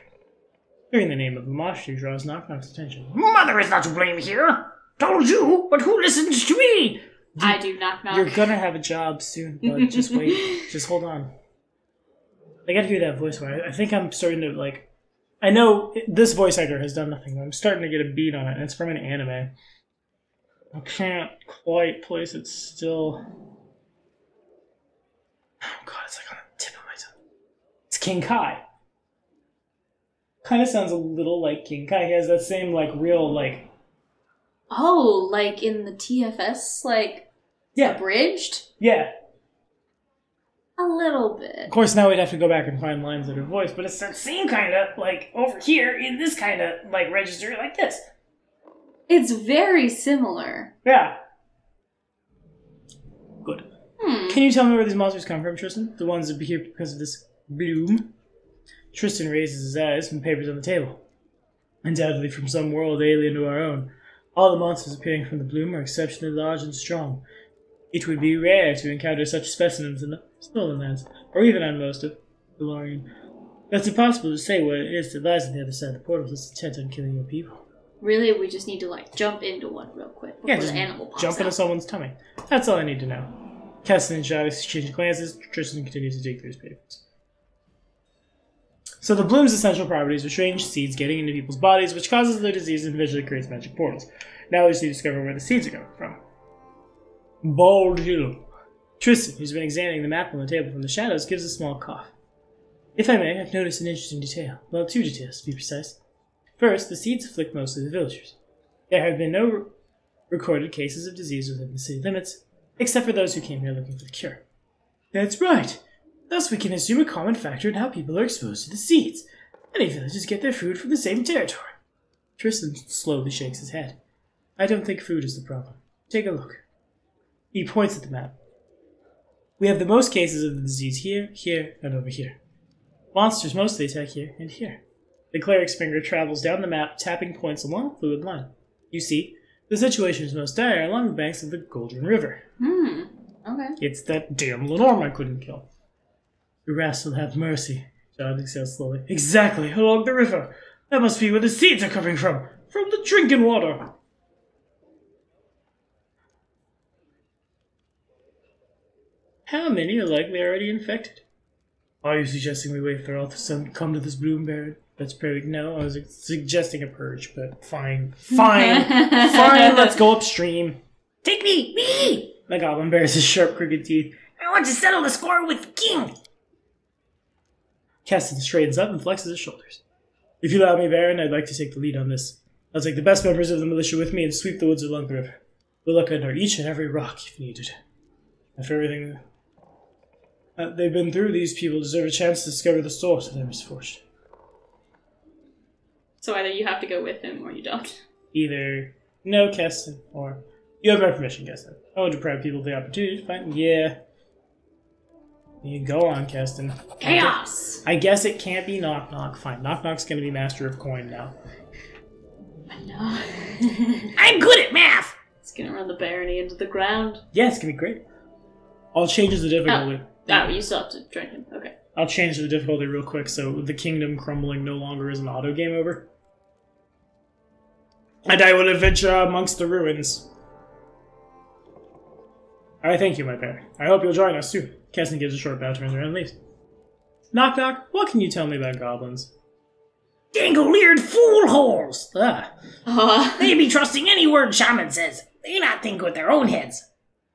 Hearing the name of Lamashtu draws Nok-Nok's attention. Mother is not to blame here! Told you, but who listens to me? I do, Nok-Nok. You're gonna have a job soon, bud. Just wait. Just hold on. I gotta do that voice. I think I'm starting to, like... I know this voice actor has done nothing, but I'm starting to get a beat on it, and it's from an anime. I can't quite place it still. Oh god, it's like on the tip of my tongue. It's King Kai. Kind of sounds a little like King Kai. He has that same, like, real, like... Oh, like in the TFS, like, yeah. Abridged? Yeah. A little bit. Of course, now we'd have to go back and find lines that are voiced, but it's that same kind of, like, over here in this kind of, like, register, like this. It's very similar. Yeah. Good. Can you tell me where these monsters come from, Tristan? The ones that be here because of this bloom? Tristan raises his eyes from papers on the table. Undoubtedly from some world alien to our own. All the monsters appearing from the bloom are exceptionally large and strong. It would be rare to encounter such specimens in the stolen lands, or even on most of Valorian. It's impossible to say what it is that lies on the other side of the portal that's intent on killing your people. Really, we just need to, like, jump into one real quick before just the animal pops jump into out. someone's tummy. That's all I need to know. Keston and Jod exchange glances. Tristan continues to dig through his papers. So the bloom's essential properties are strange seeds getting into people's bodies, which causes their disease and eventually creates magic portals. Now we just need to discover where the seeds are coming from. Bald Hill. Tristan, who's been examining the map on the table from the shadows, gives a small cough. If I may, I've noticed an interesting detail. Well, two details, to be precise. First, the seeds afflict mostly the villagers. There have been no recorded cases of disease within the city limits, Except for those who came here looking for the cure. That's right. Thus we can assume a common factor in how people are exposed to the seeds. Many villages get their food from the same territory. Tristan slowly shakes his head. I don't think food is the problem. Take a look. He points at the map. We have the most cases of the disease here, here, and over here. Monsters mostly attack here and here. The cleric's finger travels down the map, tapping points along a fluid line. You see, the situation is most dire along the banks of the Golden River. Okay. It's that damn Lenormand I couldn't kill. Rast will have mercy, John exhales slowly. Exactly, along the river. That must be where the seeds are coming from. From the drinking water. How many are likely already infected? Are you suggesting we wait for all the sun to come to this bloom, Baron? That's perfect. No, I was suggesting a purge, but fine. Fine, let's go upstream. Take me! The goblin bares his sharp, crooked teeth. I want to settle the score with the king! Keston straightens up and flexes his shoulders. If you allow me, Baron, I'd like to take the lead on this. I'll take the best members of the militia with me and sweep the woods along the river. We'll look under each and every rock if needed. After everything they've been through, these people deserve a chance to discover the source of their misfortune. So either you have to go with him or you don't. Either no, Keston, or you have my permission, Keston. I won't deprive people of the opportunity to find. Yeah. You go on, Keston. Chaos! I guess it can't be Nok-Nok. Fine, Nok-Nok's gonna be master of coin now. I know. I'm good at math! It's gonna run the barony into the ground. Yeah, it's gonna be great. I'll change the difficulty. Oh, you still have to join him. Okay. I'll change the difficulty real quick so the kingdom crumbling no longer is an auto game over. And I will adventure amongst the ruins. I thank you, my bear. I hope you'll join us soon. Keston gives a short bow, turns around and leaves. Knock-Knock, what can you tell me about goblins? Dangle-eared fool holes! They be trusting any word shaman says. They not think with their own heads.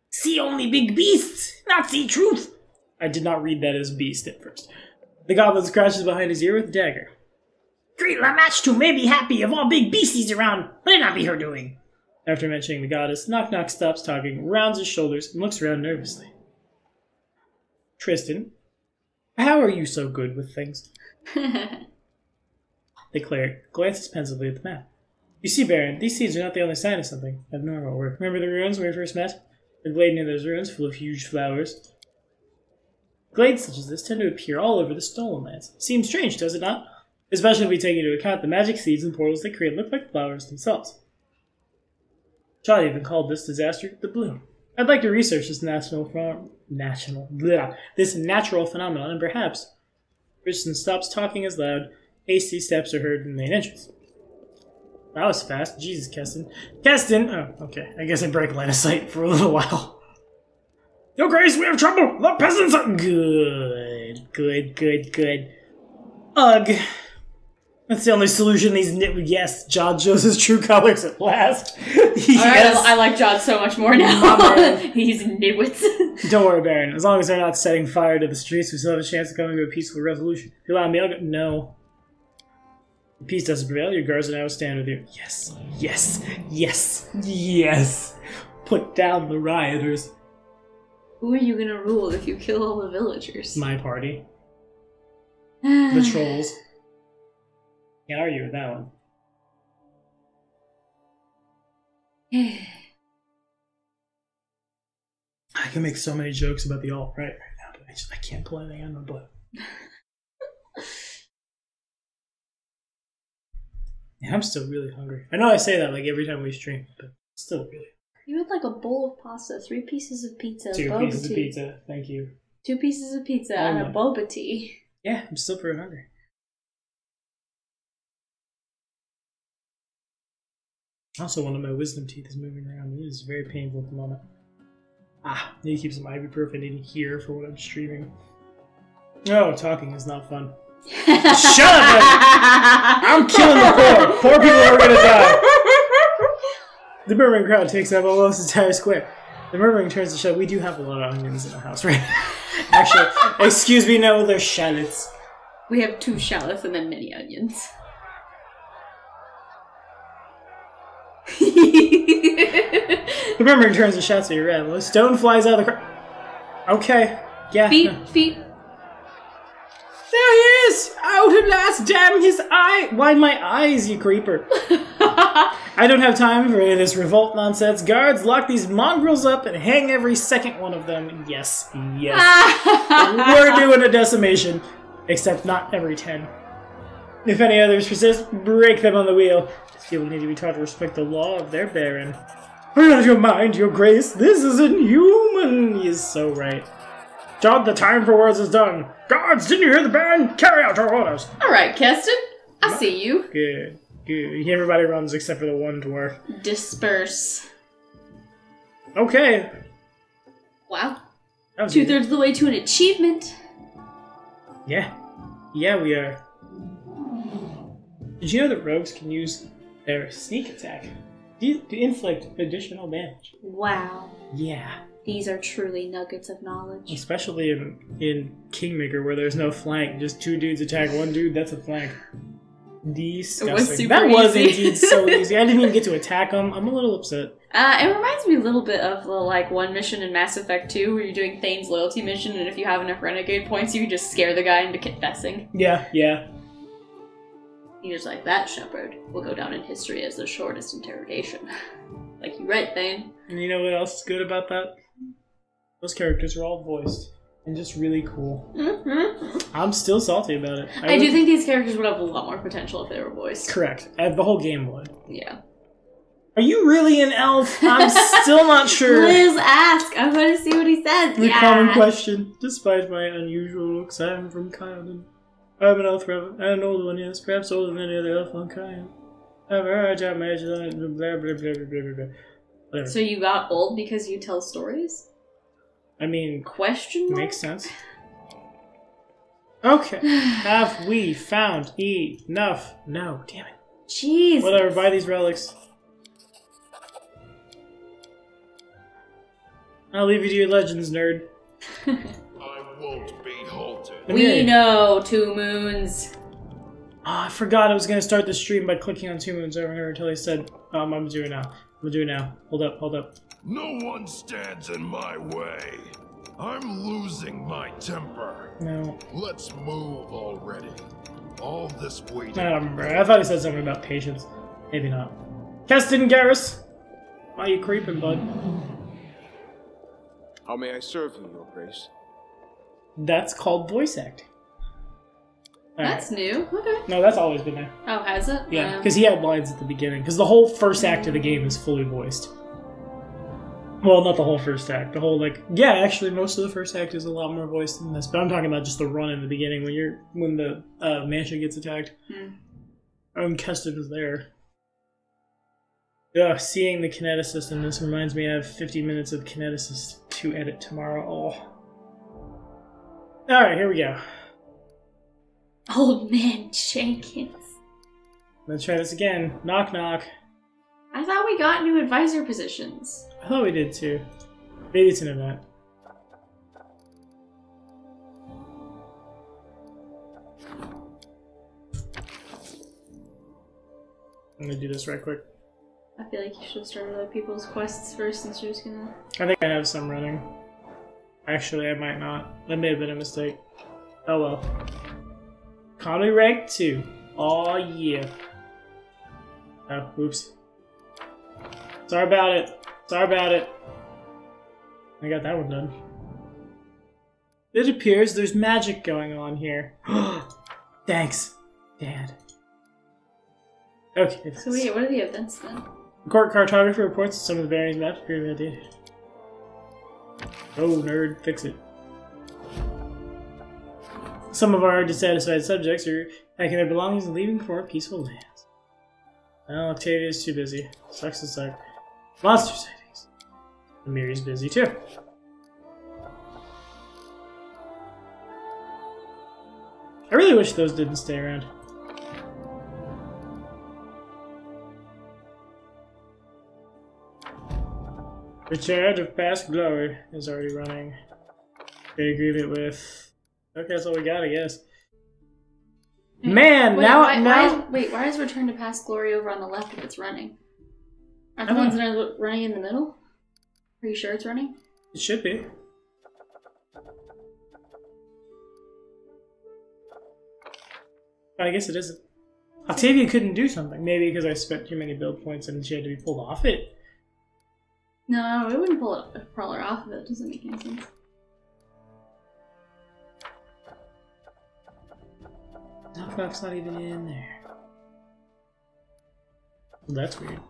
See only big beasts, not see truth. I did not read that as beast at first. The goblin scratches behind his ear with a dagger. Great Lamachtu may be happy of all big beasties around, but it not be her doing. After mentioning the goddess, Knock-Knock stops talking, rounds his shoulders, and looks around nervously. Tristan, how are you so good with things? The cleric glances pensively at the map. You see, Baron, these seeds are not the only sign of something abnormal. Remember the ruins when we first met? The glade near those ruins, full of huge flowers. Glades such as this tend to appear all over the Stolen Lands. Seems strange, does it not? Especially if we take into account the magic seeds and portals they create look like flowers themselves. John even called this disaster the bloom. I'd like to research this natural phenomenon, and perhaps... Tristan stops talking as loud. Hasty steps are heard in the main entrance. That was fast. Jesus, Keston. Keston! Oh, okay. I guess I break line of sight for a little while. Your Grace, we have trouble! The peasants are... Good. Ugh. That's the only solution these Yes, John shows his true colors at last. Yes. I like John so much more now. He's nitwits. Don't worry, Baron. As long as they're not setting fire to the streets, we still have a chance of coming to a peaceful resolution. If you allow me, I'll go... No. If peace doesn't prevail, your guards and I will stand with you. Yes. Put down the rioters. Who are you gonna rule if you kill all the villagers? My party. The trolls. Can't argue with that one. I can make so many jokes about the alt-right right now, but I can't pull anything out of my butt. Yeah, I'm still really hungry. I know I say that like every time we stream, but still really hungry. You had like a bowl of pasta, 3 pieces of pizza, 2 boba pieces tea. of pizza, thank you. 2 pieces of pizza and a boba tea. Yeah, I'm still pretty hungry. Also, one of my wisdom teeth is moving around. It is very painful at the moment. I need to keep some ibuprofen in here for when I'm streaming. Oh, talking is not fun. Shut up, buddy! I'm killing the poor! Poor people are gonna die! The murmuring crowd takes up almost the entire square. The murmuring turns to show we do have a lot of onions in the house, right? Actually, excuse me, no, they're shallots. We have 2 shallots and then many onions. The memory turns and shouts at your red. A stone flies out of the Okay. Yeah. Feet. There he is! Out at last! Damn his eye! Why my eyes, you creeper? I don't have time for any of this revolt nonsense. Guards, lock these mongrels up and hang every second one of them. Yes. We're doing a decimation. Except not every 10. If any others persist, break them on the wheel. These people need to be taught to respect the law of their baron. Are out of your mind, your grace? This is inhuman! He is so right. John, the time for words is done. Guards, didn't you hear the baron? Carry out your orders. Alright, Keston. I see you. Good. Everybody runs except for the one dwarf. Disperse. Okay. Wow. 2/3 of the way to an achievement. Yeah, we are. Did you know that rogues can use their sneak attack to inflict additional damage? Wow. Yeah. These are truly nuggets of knowledge. Especially in Kingmaker, where there's no flank. Just 2 dudes attack 1 dude, that's a flank. Disgusting. That was indeed so easy. I didn't even get to attack them. I'm a little upset. It reminds me a little bit of the one mission in Mass Effect 2 where you're doing Thane's loyalty mission, and if you have enough renegade points, you can just scare the guy into confessing. Yeah. You're just like, that shepherd will go down in history as the shortest interrogation. Like, you right, Thane. And you know what else is good about that? Those characters are all voiced. And just really cool. I'm still salty about it. I do think these characters would have a lot more potential if they were voiced. Correct. The whole game would. Yeah. Are you really an elf? I'm still not sure. Liz, ask. I want to see what he says. The common question. Despite my unusual looks, I am from Kylan. I'm an elf, and an old one, yes. Perhaps older than any other elf on Kylan. I've heard my age, blah, blah, blah, blah, blah. Whatever. So you got old because you tell stories? I mean... Question mark? Makes sense. Okay. Have we found enough? No, damn it. Jeez. Whatever, buy these relics. I'll leave you to your legends, nerd. I won't be halted. We know 2 moons. Oh, I forgot I was going to start the stream by clicking on 2 moons over here until I said, I'm going to do it now. I'm going to do it now. Hold up. No one stands in my way. I'm losing my temper. No. Let's move already. All this waiting. I don't remember. I thought he said something about patience. Maybe not. Keston Garrus! Why are you creeping, bud? How may I serve you, Your Grace? That's called voice acting. That's new. Okay. No, that's always been there. Oh, has it? Yeah, because he had lines at the beginning. Because the whole first act of the game is fully voiced. Well, not the whole first act. The whole, yeah, actually, most of the first act is a lot more voiced than this. But I'm talking about just the run in the beginning when the mansion gets attacked. Keston is there. Ugh, seeing the kineticist in this reminds me I have 50 minutes of kineticist to edit tomorrow. Oh. Alright, here we go. Old man Jenkins. Let's try this again. Knock-Nok. I thought we got new advisor positions. I thought we did too. Maybe it's an event. I'm gonna do this right quick. I feel like you should have started other people's quests first since you're just gonna... I think I have some running. Actually, I might not. That may have been a mistake. Oh well. Comedy rank 2. Aw, yeah. Oh, oops. Sorry about it. I got that one done. It appears there's magic going on here. Thanks, Dad. Okay. So wait, what are the events then? Court cartography reports that some of the bearings maps appear to be outdated. Oh, nerd, fix it. Some of our dissatisfied subjects are packing their belongings and leaving for peaceful lands. Well, Octavia's too busy. Sucks to suck. Monster sightings. Amiri's busy too. I really wish those didn't stay around. Return of Past Glory is already running. They agreement with... Okay, that's all we got, I guess. Man, wait, now... Why is Return to Past Glory over on the left if it's running? Are the ones that are running in the middle? Are you sure it's running? It should be. I guess it isn't. Octavia couldn't do something. Maybe because I spent too many build points and she had to be pulled off it. No, it wouldn't pull her off of it. It doesn't make any sense. Nok-Nok's not even in there. Well, that's weird.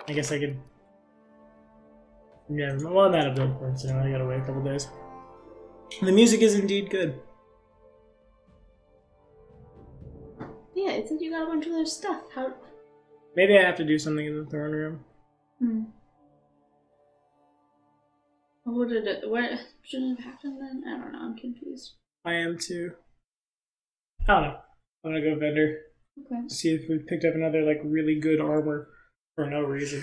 I guess I could... Yeah, well, I'm out of build points anyway. I gotta wait a couple days. The music is indeed good. Yeah, it said you got a bunch of other stuff. How? Maybe I have to do something in the throne room. What did it? What shouldn't have happened then? I don't know. I'm confused. I am too. I don't know. I'm gonna go vendor. Okay. See if we picked up another like really good armor for no reason.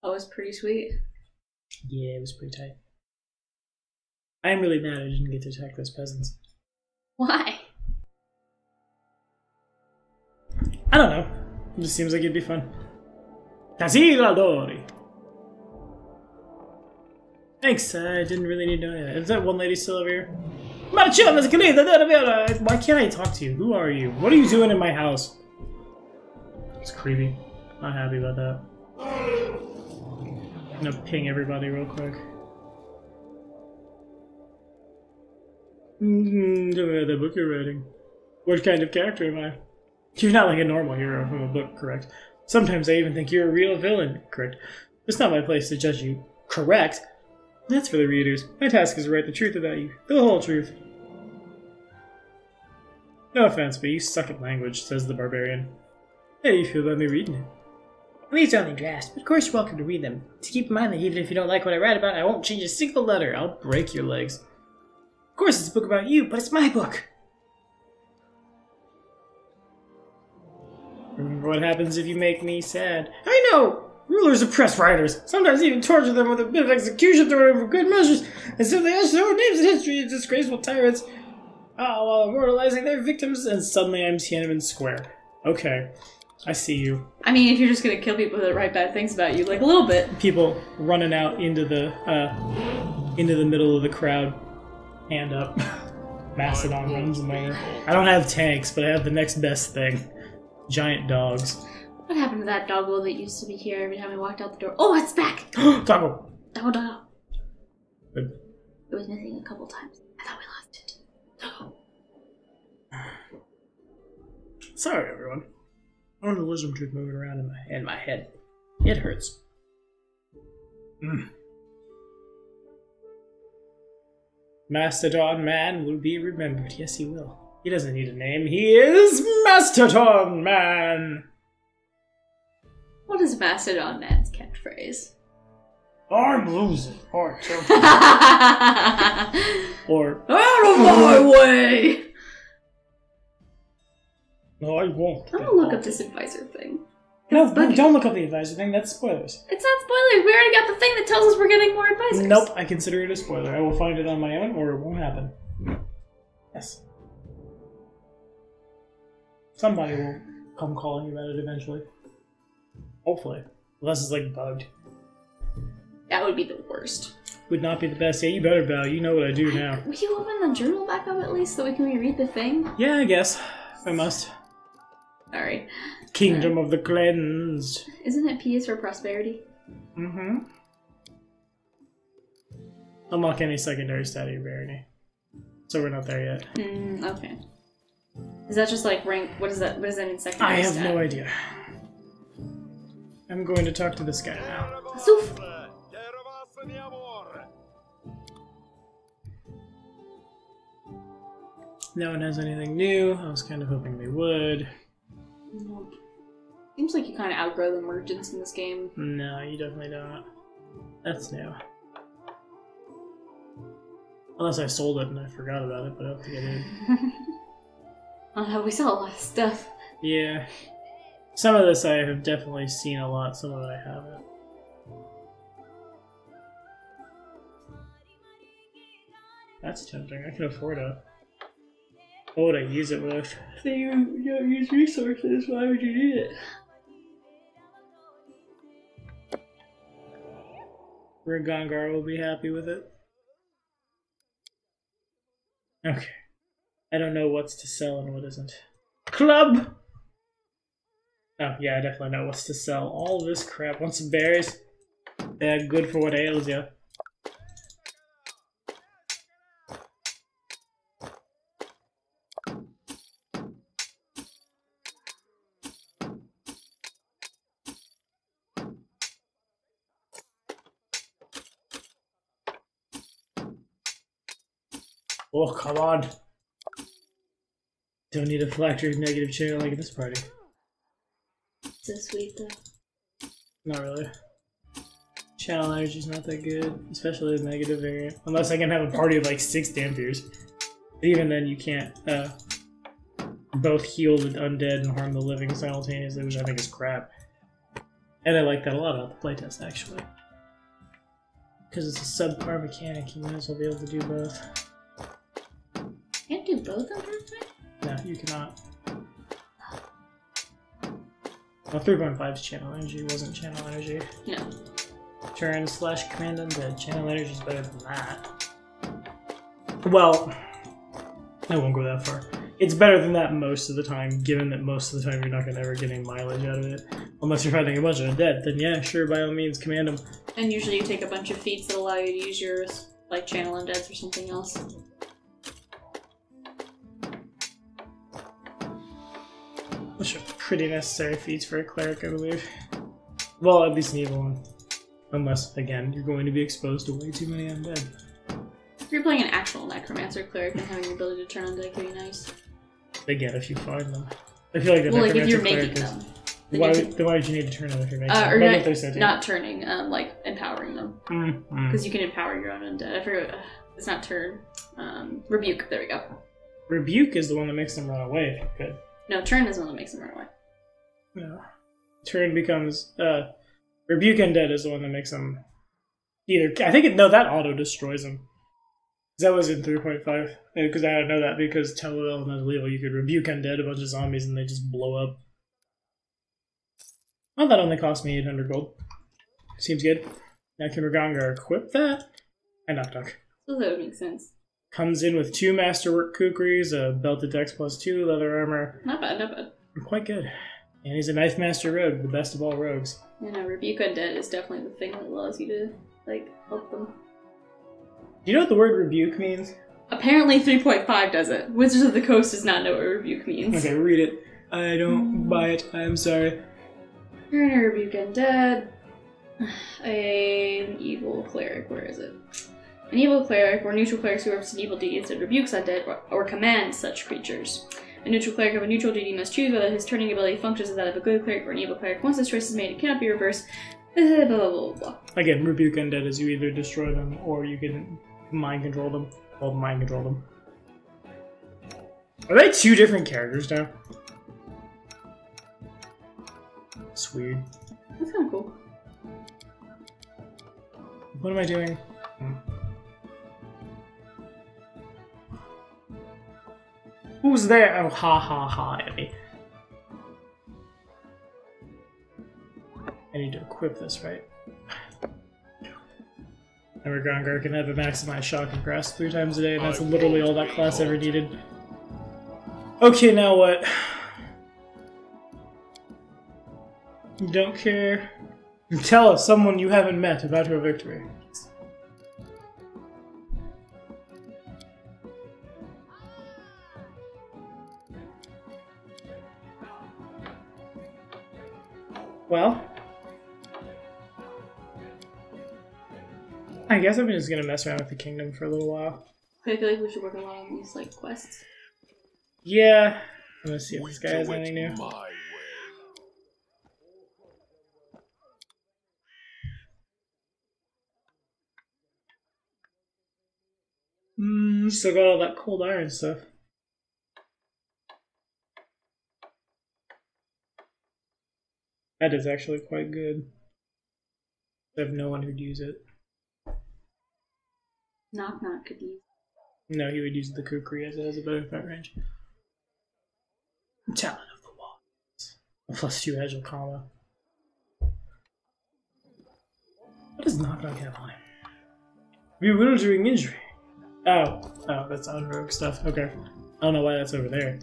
That was pretty sweet. Yeah, it was pretty tight. I am really mad I didn't get to attack those peasants. Why? I don't know. It just seems like it'd be fun. Casiladori! Thanks, I didn't really need to know that. Is that one lady still over here? Why can't I talk to you? Who are you? What are you doing in my house? It's creepy. Not happy about that. I'm gonna ping everybody real quick. Tell me about that book you're writing. What kind of character am I? You're not like a normal hero from a book, correct? Sometimes I even think you're a real villain, correct? It's not my place to judge you, correct? That's for the readers. My task is to write the truth about you. The whole truth. No offense, but you suck at language, says the barbarian. How do you feel about me reading it? These are only drafts, but of course you're welcome to read them. To keep in mind that even if you don't like what I write about, I won't change a single letter. I'll break your legs. Of course it's a book about you, but it's my book. Remember what happens if you make me sad. I know! Rulers oppress writers, sometimes even torture them with a bit of execution thrown over good measures, and so they usher their own names in history as disgraceful tyrants, while immortalizing their victims, and suddenly I'm Tiananmen Square. Okay, I see you. I mean, if you're just gonna kill people that write bad things about you, like a little bit. People running out into the middle of the crowd, hand up. Mastodon runs in there. I don't have tanks, but I have the next best thing. Giant dogs. What happened to that doggo that used to be here every time we walked out the door? Oh, it's back! Doggo! Doggo. Good. It was missing a couple times. I thought we lost it. Doggo. Sorry, everyone. I want the wisdom tooth moving around in my head. It hurts. Mastodon Man will be remembered. Yes, he will. He doesn't need a name. He is Mastodon Man! What is Mastodon Man's catchphrase? I'm losing. Or or out of my way! no, I won't. I'm gonna look up this advisor thing. No, don't look up the advisor thing. That's spoilers. It's not spoilers. We already got the thing that tells us we're getting more advisors. Nope, I consider it a spoiler. I will find it on my own, or it won't happen. Yes. Somebody will come calling you about it eventually. Hopefully. Unless it's like bugged. That would be the worst. Would not be the best. Yeah, you better bow. You know what I do now. Will you open the journal back up at least so we can reread the thing? Yeah, I guess. I must. Sorry. Kingdom of the Cleansed. Isn't it P is for prosperity? Mm-hmm. Unlock any secondary stat of your barony. So we're not there yet. Okay. Is that just like rank? What is that? What does that mean? Secondary I have stat? no idea. I'm going to talk to this guy now. Soof. No one has anything new. I was kind of hoping they would. Nope. Seems like you kind of outgrow the merchants in this game. No, you definitely don't. That's new. Unless I sold it and I forgot about it, but I don't think I did. We saw a lot of stuff. Yeah. Some of this I have definitely seen a lot, some of it I haven't. That's tempting. I can afford it. What would I use it with? So you don't use resources, why would you need it? Ragangar will be happy with it. Okay. I don't know what's to sell and what isn't. Club! Oh, yeah, I definitely know what's to sell. All this crap. Want some berries? They're good for what ails you. Oh, come on. Don't need a factory negative channel like in this party. So sweet though. Not really. Channel energy's not that good, especially the negative variant. Unless I can have a party of like 6 Dampiers. But even then you can't both heal the undead and harm the living simultaneously, which I think is crap. And I like that a lot about the playtest actually. Because it's a subpar mechanic, you might as well be able to do both. Can't do both on Pathfinder? No, you cannot. Well, 3.5's channel energy wasn't channel energy. No. Turn / command undead. Channel energy is better than that. Well, I won't go that far. It's better than that most of the time, given that most of the time you're not going to ever get any mileage out of it. Unless you're fighting a bunch of undead, then yeah, sure, by all means, command them. And usually you take a bunch of feats that allow you to use your, like, channel undeads or something else. Which are pretty necessary feats for a cleric, I believe. Well, at least an evil one. Unless, again, you're going to be exposed to way too many undead. If you're playing an actual necromancer cleric, then having the ability to turn undead could be nice. Again, if you find them. I feel like the Well, like if necromancer you're cleric making is... them. Then why would you need to turn them if you're making them? Or not turning, like empowering them. Mm-hmm. Because you can empower your own undead. I forget, it's not turn. Rebuke, there we go. Rebuke is the one that makes them run away, if you could. No, turn is the one that makes them run away. No. Turn becomes, Rebuke undead is the one that makes them either, that auto destroys them. That was in 3.5. Because I don't know that because Total Elemental Evil, you could Rebuke undead, a bunch of zombies, and they just blow up. Well, that only cost me 800 gold. Seems good. Now can Ragangar equip that? And Nok-Nok. So that would make sense. Comes in with 2 Masterwork Kukris, a belted dex +2, leather armor. Not bad, not bad. Quite good. And he's a Knife Master Rogue, the best of all rogues. You know, Rebuke Undead is definitely the thing that allows you to, like, help them. Do you know what the word rebuke means? Apparently 3.5 does it. Wizards of the Coast does not know what rebuke means. Okay, read it. I don't buy it. I'm sorry. Turn a Rebuke Undead. An evil cleric. Where is it? An evil cleric or neutral cleric who works an evil deity that rebukes undead or commands such creatures. A neutral cleric of a neutral deity must choose whether his turning ability functions as that of a good cleric or an evil cleric. Once this choice is made, it cannot be reversed. Blah, blah, blah, blah. Again, rebuke undead is you either destroy them or you can mind control them. Well, mind control them. Are they 2 different characters now? It's weird. That's kind of cool. What am I doing? Who's there? Oh, ha ha ha, Eddie. I need to equip this, right? And Ragangar can have a maximized shock and grasp 3 times a day, and that's literally all that class ever needed. Okay, now what? You don't care? Tell us someone you haven't met about her victory. Well, I guess I'm just gonna mess around with the kingdom for a little while. I feel like we should work a lot on these, like, quests. Yeah. I'm gonna see if this guy has anything new. Still got all that cold iron stuff. That is actually quite good. I have no one who'd use it. Nok-Nok could use. No, he would use the Kukri as it has a better fight range. Talent of the Wands. +2 agile combo. What does Nok-Nok have on him? Bewildering injury. Oh, that's on-rogue stuff. Okay. I don't know why that's over there.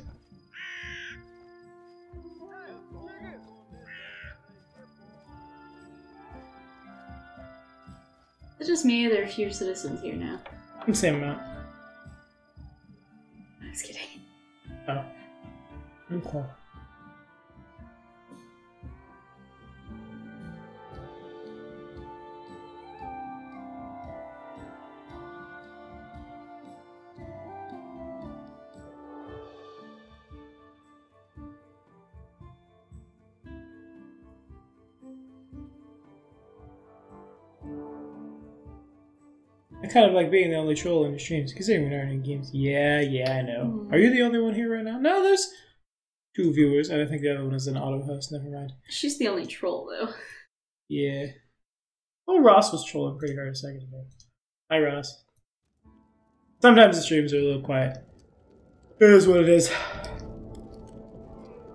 It's just me, there are fewer citizens here now. Same amount. I was kidding. Oh. Okay. I kind of like being the only troll in the streams, considering we aren't in games. Yeah, I know. Are you the only one here right now? No, there's 2 viewers. I don't think the other one is an auto host. Never mind. She's the only troll, though. Yeah. Oh, Ross was trolling pretty hard a second ago. Hi, Ross. Sometimes the streams are a little quiet. It is what it is.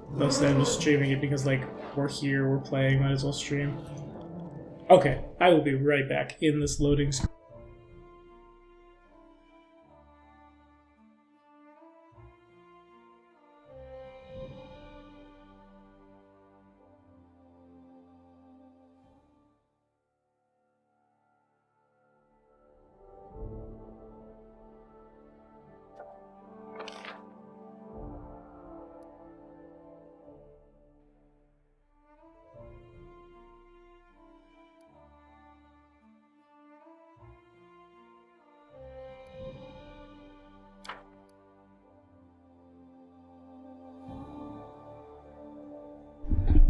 Mostly I'm just streaming it because, like, we're here, we're playing, might as well stream. Okay, I will be right back in this loading screen.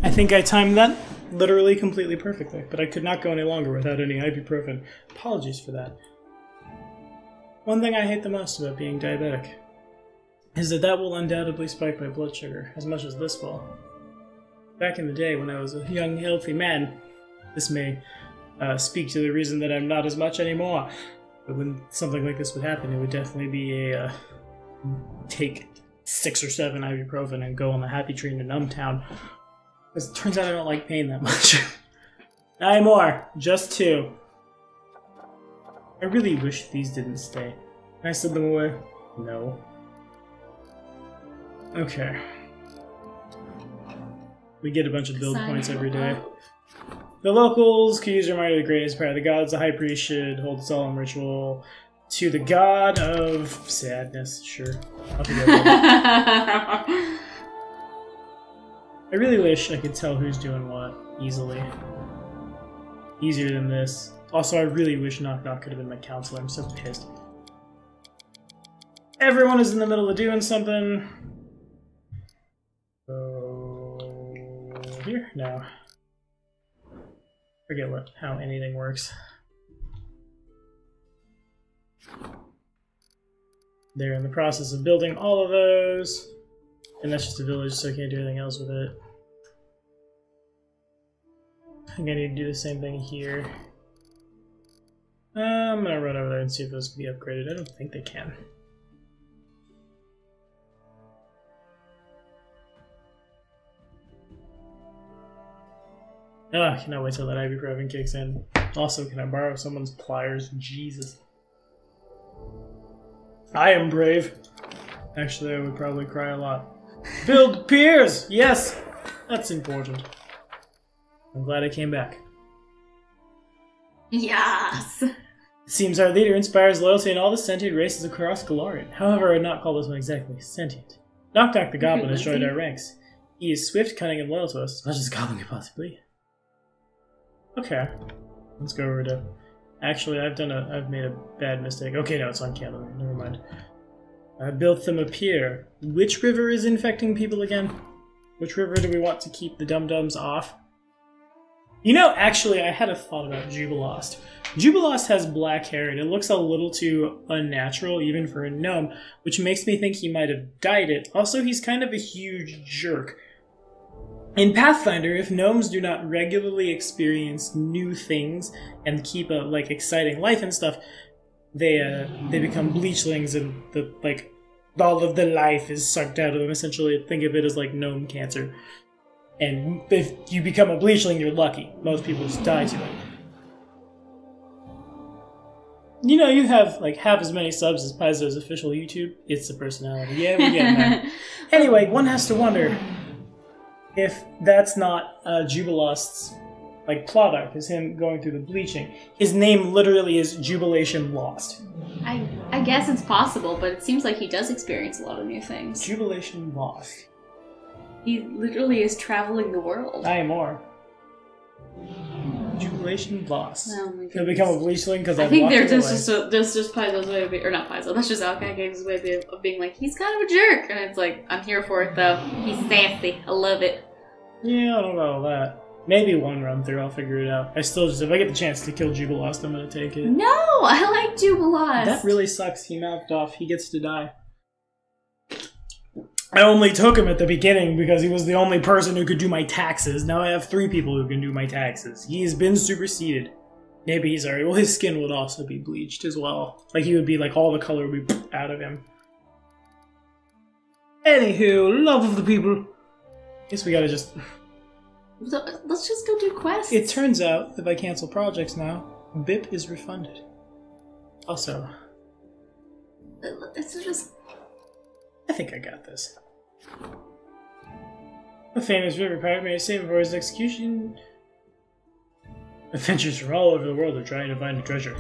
I think I timed that literally completely perfectly, but I could not go any longer without any ibuprofen. Apologies for that. One thing I hate the most about being diabetic is that will undoubtedly spike my blood sugar, as much as this will. Back in the day when I was a young, healthy man, this may speak to the reason that I'm not as much anymore. But when something like this would happen, it would definitely be a take 6 or 7 ibuprofen and go on the happy train to Numbtown. Because it turns out I don't like pain that much. 9 more. Just 2. I really wish these didn't stay. Can I send them away? No. Okay. We get a bunch of build points every day. The locals can use reminder of the greatest power of the gods. The high priest should hold a solemn ritual to the god of sadness. Sure. I'll forget that. I really wish I could tell who's doing what easily. Easier than this. Also, I really wish Nok-Nok could have been my counselor. I'm so pissed. Everyone is in the middle of doing something. So here? No. Forget how anything works. They're in the process of building all of those. And that's just a village, so I can't do anything else with it. I think I need to do the same thing here. I'm gonna run over there and see if those can be upgraded. I don't think they can. I cannot wait till that ibuprofen kicks in. Also, can I borrow someone's pliers? Jesus. I am brave. Actually, I would probably cry a lot. Build piers! Yes! That's important. I'm glad I came back. Yes! It seems our leader inspires loyalty in all the sentient races across Galarian. However, I would not call this one exactly sentient. Nok-Nok the Goblin has joined our ranks. He is swift, cunning, and loyal to us, as much as a goblin could possibly be. Okay. Let's go over to... Actually, I've made a bad mistake. Okay, no, it's on camera. Never mind. I built them a pier. Which river is infecting people again? Which river do we want to keep the dum-dums off? You know, actually, I had a thought about Jubilost. Jubilost has black hair, and it looks a little too unnatural, even for a gnome, which makes me think he might have dyed it. Also, he's kind of a huge jerk. In Pathfinder, if gnomes do not regularly experience new things and keep a exciting life and stuff, they become bleachlings, and the all of the life is sucked out of them. Essentially, think of it as like gnome cancer. And if you become a bleachling, you're lucky. Most people just die to it. You know, you have like half as many subs as Paizo's official YouTube. It's the personality. Yeah, we're getting there. Anyway, one has to wonder if that's not Jubilost's like plot arc, is him going through the bleaching. His name literally is Jubilation Lost. I guess it's possible, but it seems like he does experience a lot of new things. Jubilation Lost. He literally is traveling the world. I am more. Jubilation Lost. Oh my He'll become a bleachling because I think that's just Paizo's way of being, or not Paizo, that's just Alkagame's way of being like, he's kind of a jerk. And it's like, I'm here for it though. He's sassy. I love it. Yeah, I don't know all that. Maybe one run through, I'll figure it out. I still just, if I get the chance to kill Jubilost, I'm gonna take it. No, I like Jubilost. That really sucks. He mouthed off. He gets to die. I only took him at the beginning because he was the only person who could do my taxes. Now I have 3 people who can do my taxes. He's been superseded. Maybe he's already... Well, his skin would also be bleached as well. Like, he would be, like, all the color would be out of him. Anywho, love of the people. Guess we gotta just... Let's just go do quests. It turns out, if I cancel projects now, BIP is refunded. Also... It's just... I think I got this. A famous river pirate made a statement before his execution. Adventurers from all over the world are trying to find a treasure.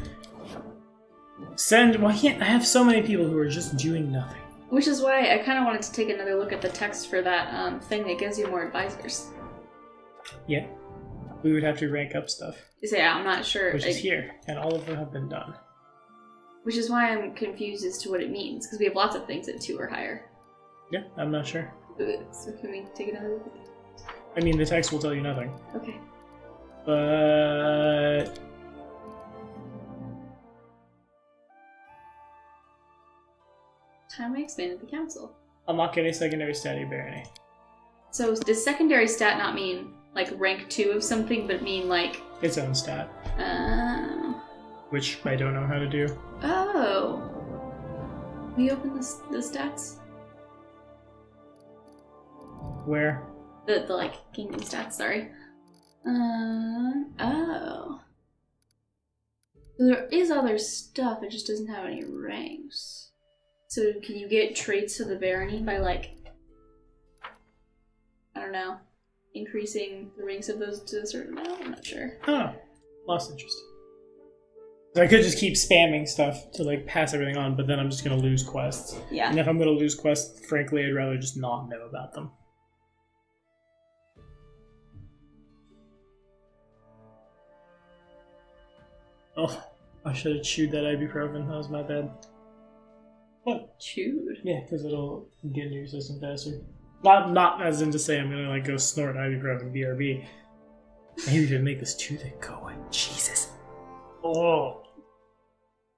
Why can't I have so many people who are just doing nothing? Which is why I kind of wanted to take another look at the text for that thing that gives you more advisors. Yeah. We would have to rank up stuff. Yeah, I'm not sure. Which is here, and all of them have been done. Which is why I'm confused as to what it means, because we have lots of things at 2 or higher. Yeah, I'm not sure. So can we take another look at that? I mean, the text will tell you nothing. Okay. But... Time I expanded the council. Unlock any secondary stat you barony. So does secondary stat not mean, like, rank 2 of something, but mean, like... Its own stat. Which I don't know how to do. Oh. We open the stats? Where? The like, kingdom stats, sorry. Oh. There is other stuff, it just doesn't have any ranks. So can you get traits to the barony by, like, I don't know, increasing the ranks of those to a certain amount? I'm not sure. Oh, lost interest. So I could just keep spamming stuff to like pass everything on, but then I'm just gonna lose quests. Yeah. And if I'm gonna lose quests, frankly, I'd rather just not know about them. Oh, I should have chewed that ibuprofen. That was my bad. What? Chewed? Yeah, because it'll get into your system faster. Not as in to say I'm gonna like go snort ibuprofen BRB. Maybe if I make this toothache go away. Jesus. Oh.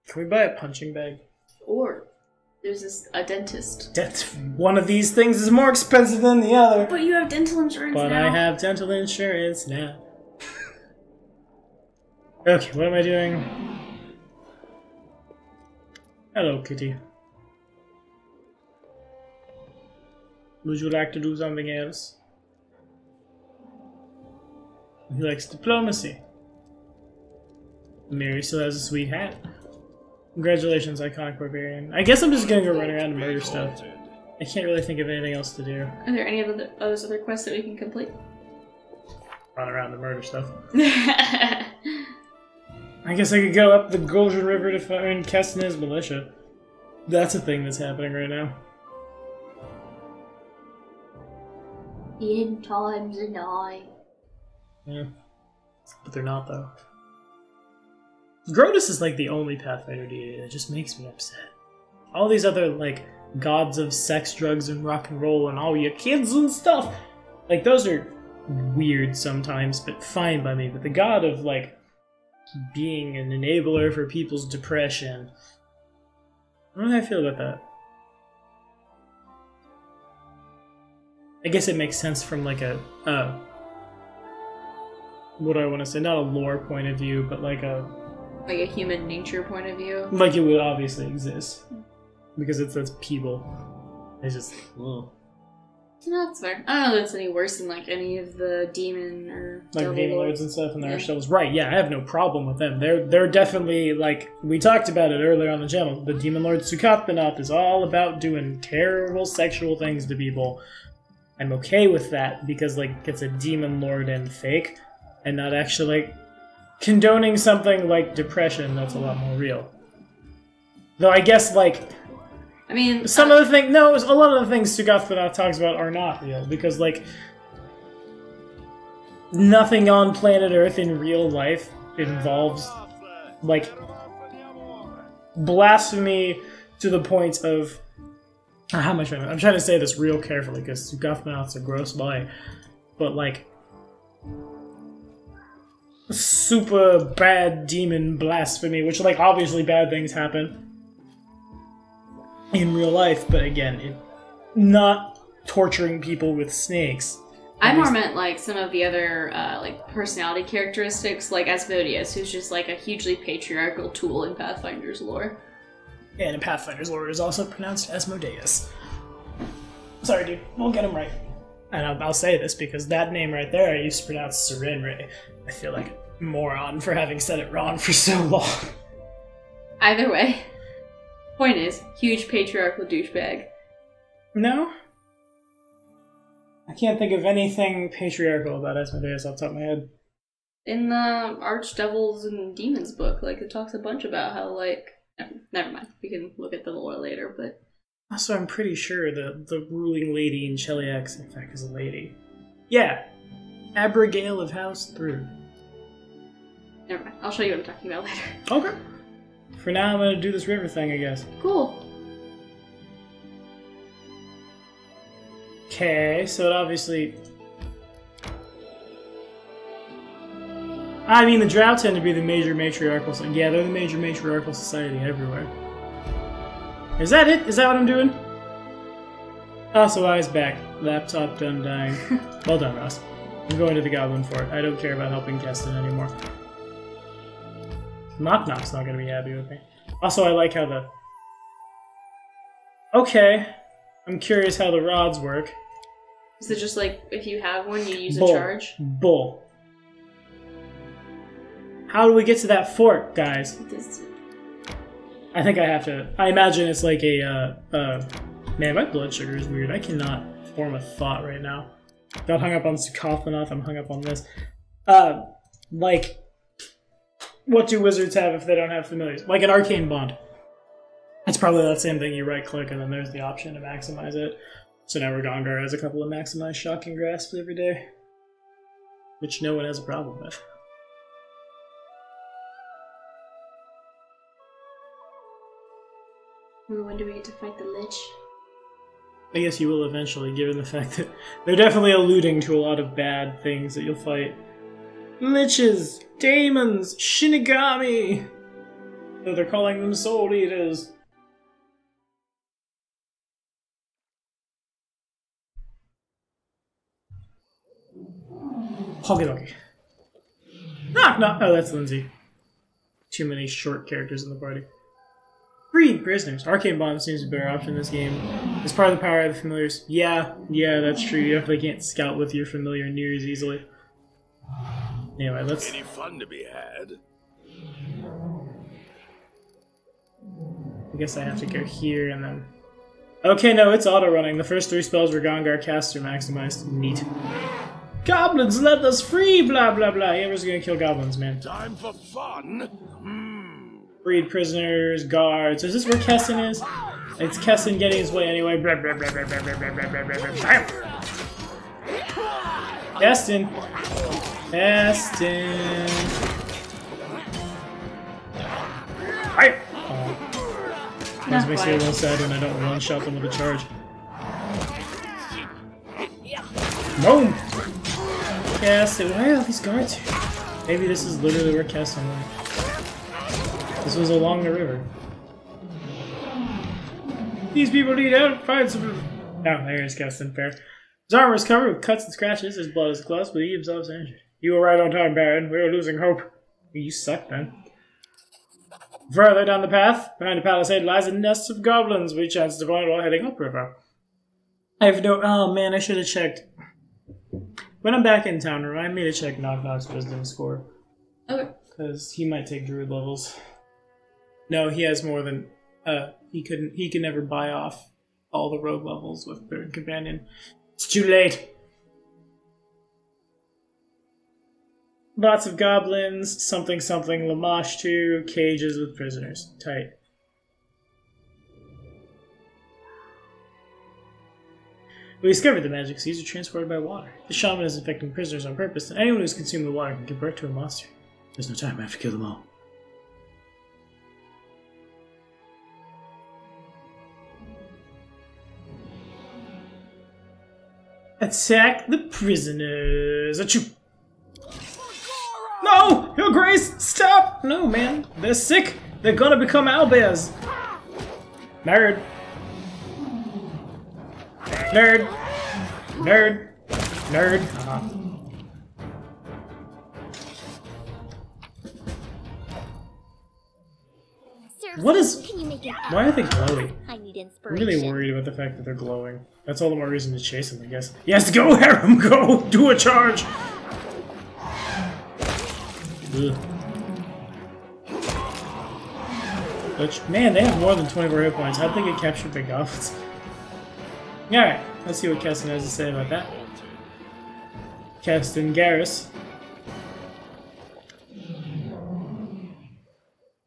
Can we buy a punching bag? Or there's a dentist. One of these things is more expensive than the other. But you have dental insurance now. But I have dental insurance now. Okay, what am I doing? Hello, kitty. Would you like to do something else? He likes diplomacy. Mary still has a sweet hat. Congratulations, iconic barbarian. I guess I'm just gonna go run around and murder stuff. I can't really think of anything else to do. Are there any of those other quests that we can complete? Run around and murder stuff. I guess I could go up the Golden River to find Keston's militia. That's a thing that's happening right now. In times and I. Yeah. But they're not, though. Grotus is like the only Pathfinder deity that just makes me upset. All these other, like, gods of sex, drugs, and rock and roll and all your kids and stuff, like, those are weird sometimes, but fine by me. But the god of, like, being an enabler for people's depression, I don't know how I feel about that. I guess it makes sense from, like, a, what do I want to say? Not a lore point of view, but like a... Like a human nature point of view? Like it would obviously exist. because it says people. It's just, ugh. No, that's fair. I don't know that it's any worse than like any of the demon or Like devil Demon lords. Lords and stuff in their shows. Right, yeah, I have no problem with them. They're definitely, like, we talked about it earlier on the channel. The Demon Lord Sukathanath is all about doing terrible sexual things to people. I'm okay with that because, like, it's a Demon Lord and fake, and not actually, like, condoning something like depression that's a lot more real. Though I guess, like, I mean, some of the things, no, a lot of the things Sukathanath talks about are not real, because, like, nothing on planet Earth in real life involves, like, blasphemy to the point of... How am I trying to... I'm trying to say this real carefully, because Sukathanath's a gross boy, but, like, super bad demon blasphemy, which, like, obviously bad things happen in real life, but again, not torturing people with snakes. I more meant like some of the other like personality characteristics, like Asmodeus, who's just like a hugely patriarchal tool in Pathfinder's lore. And in Pathfinder's lore, it is also pronounced Asmodeus. Sorry, dude, we'll get him right. And I'll say this because that name right there I used to pronounce Serenre. I feel like a moron for having said it wrong for so long. Either way. Point is, huge patriarchal douchebag. No? I can't think of anything patriarchal about Asmodeus off the top of my head. In the Archdevils and Demons book, like, it talks a bunch about how, like... Never mind, we can look at the lore later, but... Also, I'm pretty sure the ruling lady in Cheliax, in fact, is a lady. Yeah! Abigail of House Through. Never mind, I'll show you what I'm talking about later. Okay. For now, I'm gonna do this river thing, I guess. Cool. Okay, so it obviously... I mean, the Drow tend to be the major matriarchal... Yeah, they're the major matriarchal society everywhere. Is that it? Is that what I'm doing? Also, eyes back. Laptop done dying. Well done, Ross. I'm going to the Goblin Fort. I don't care about helping Keston anymore. Nok-Nok's not going to be happy with me. Also, I like how the... Okay. I'm curious how the rods work. Is it just like, if you have one, you use Bull. a charge? Bull. How do we get to that fort, guys? I think I have to... I imagine it's like a... Man, my blood sugar is weird. I cannot form a thought right now. Got hung up on Sukathanath, I'm hung up on this. Like... What do wizards have if they don't have familiars? Like an arcane bond. It's probably that same thing. You right-click and then there's the option to maximize it. So now Ragongar has a couple of maximized shock and grasp every day. Which no one has a problem with. When do we get to fight the Lich? I guess you will eventually, given the fact that they're definitely alluding to a lot of bad things that you'll fight. Liches! Daemons! Shinigami! Though they're calling them Soul Eaters. Hoggy. Nok-Nok! Oh, that's Lindsay. Too many short characters in the party. Freed prisoners. Arcane Bomb seems to be a better option in this game. It's part of the power of the familiars. Yeah, that's true. You definitely can't scout with your familiar near as easily. Anyway, let's... Any fun to be had? I guess I have to go here and then... Okay, no, it's auto-running. The first 3 spells Ragongar casts are maximized. Neat. Goblins, let us free! Blah, blah, blah. Yeah, we're just gonna kill goblins, man. Time for fun? Freed prisoners, guards. Is this where Keston is? It's Keston getting his way anyway. Blah, blah, blah, blah, blah, blah, blah, blah, blah, blah. Keston! Keston! Hi! Oh. This makes me a little sad when I don't one-shot them with a charge. Boom! Keston, why are all these guards here? Maybe this is literally where Keston went. This was along the river. These people need help. Find some... Oh, there's Keston. Fair. His armor is covered with cuts and scratches. His blood is close, but he himself is injured. You were right on time, Baron. We were losing hope. You suck, then. Further down the path, behind the palisade, lies a nest of goblins we chanced to find while heading upriver. I have no... Oh man, I should have checked. When I'm back in town, remind me to check Nok-Nok's wisdom score. Okay. Because he might take druid levels. No, he has more than... He can never buy off all the rogue levels with third companion. It's too late. Lots of goblins, something Lamash 2, cages with prisoners. Tight. We discovered the magic seeds are transported by water. The shaman is infecting prisoners on purpose, and anyone who's consumed the water can convert to a monster. There's no time, I have to kill them all. Attack the prisoners! Achoo! No! Your Grace! Stop! No, man. They're sick. They're gonna become owlbears. Nerd. Nerd. Nerd. Nerd. What is... Why are they glowing? I need I'm inspiration. really worried about the fact that they're glowing. That's all the more reason to chase them, I guess. Yes, go, Harem! Go! Do a charge! Ugh. Which, man, they have more than 24 hit points. How'd they get captured by goblins? Alright, let's see what Keston has to say about that. Keston Garrus.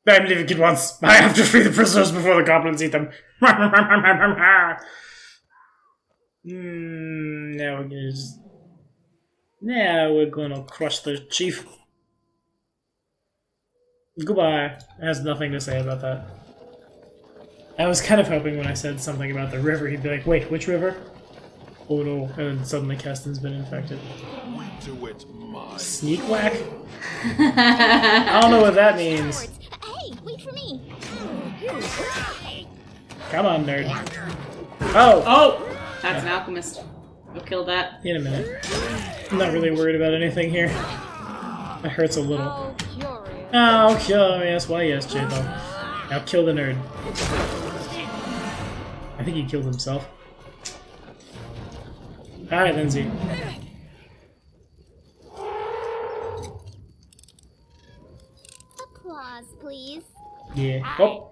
I'm leaving at once. I have to free the prisoners before the goblins eat them. Now we're gonna just... Now we're gonna crush the chief. Goodbye. It has nothing to say about that. I was kind of hoping when I said something about the river, he'd be like, wait, which river? Oh no, and then suddenly Keston's been infected. Sneak whack? I don't know what that means. Hey, wait for me. Come on, nerd. Oh! Oh! That's an alchemist. We'll kill that. In a minute. I'm not really worried about anything here. That hurts a little. How curious. Oh, kill me. Yes, why yes, J-Bo. Now kill the nerd. I think he killed himself. Alright, Lindsay. Applause, please. Yeah. Oh!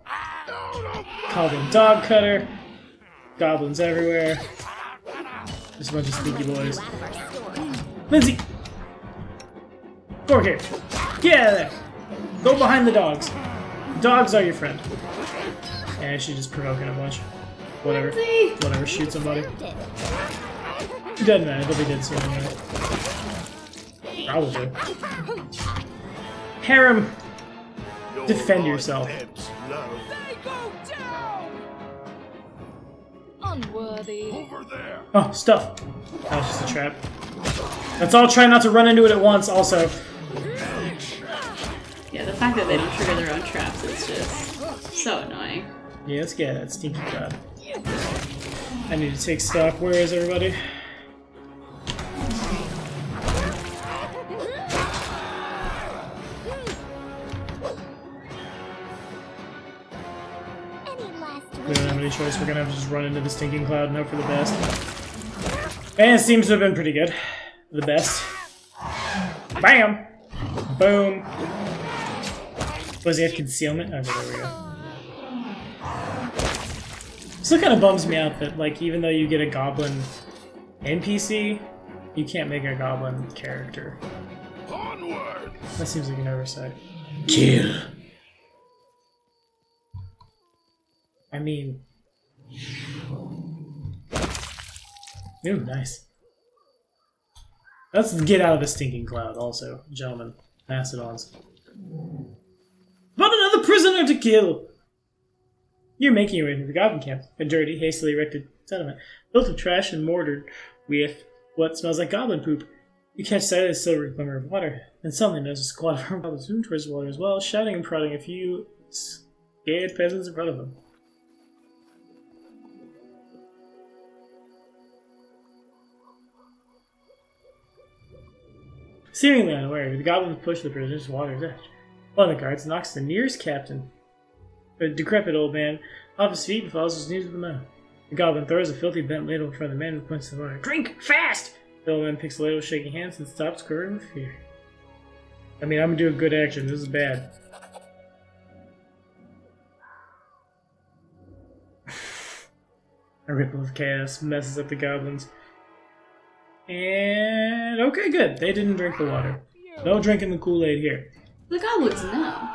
Called him Dog Cutter. Goblins everywhere. Just a bunch of sneaky boys. Lindsay! Go over here. Get out of there! Go behind the dogs. Dogs are your friend. Yeah, she's just provoking a bunch. Whatever. Whatever, shoot somebody. It doesn't matter, they'll be dead soon anyway. Probably. Harem! Defend yourself. Unworthy. Oh, stuff. That was just a trap. Let's all try not to run into it at once, also. Yeah, the fact that they don't trigger their own traps is just so annoying. Yeah, let's get that stinky crab. I need to take stock. Where is everybody? We don't have any choice. We're gonna have to just run into the stinking cloud and hope for the best. And it seems to have been pretty good. The best. Bam! Boom! Does he have concealment? Okay, there we go. Still kind of bums me out that, like, even though you get a goblin NPC, you can't make a goblin character. Onward! That seems like an oversight. Kill! I mean... Ooh, nice. Let's get out of the stinking cloud also, gentlemen. Mastodons. But another prisoner to kill! You're making your way through the goblin camp, a dirty, hastily erected settlement, built of trash and mortared with what smells like goblin poop. You catch sight of the silvery glimmer of water, and suddenly there's a squad of goblins zoom towards the water as well, shouting and prodding a few scared peasants in front of them. Seemingly unaware, the goblins push the prisoners to the water's edge. One of the guards knocks the nearest captain A decrepit old man. Off his feet and follows his knees with the mouth. The goblin throws a filthy bent ladle in front of the man and points to the water. Drink! Fast! The old man picks the ladle with shaking hands and stops quivering with fear. I mean, I'm gonna do a good action. This is bad. A ripple of chaos messes up the goblins. And... okay, good. They didn't drink the water. No drinking the Kool-Aid here. The goblins know.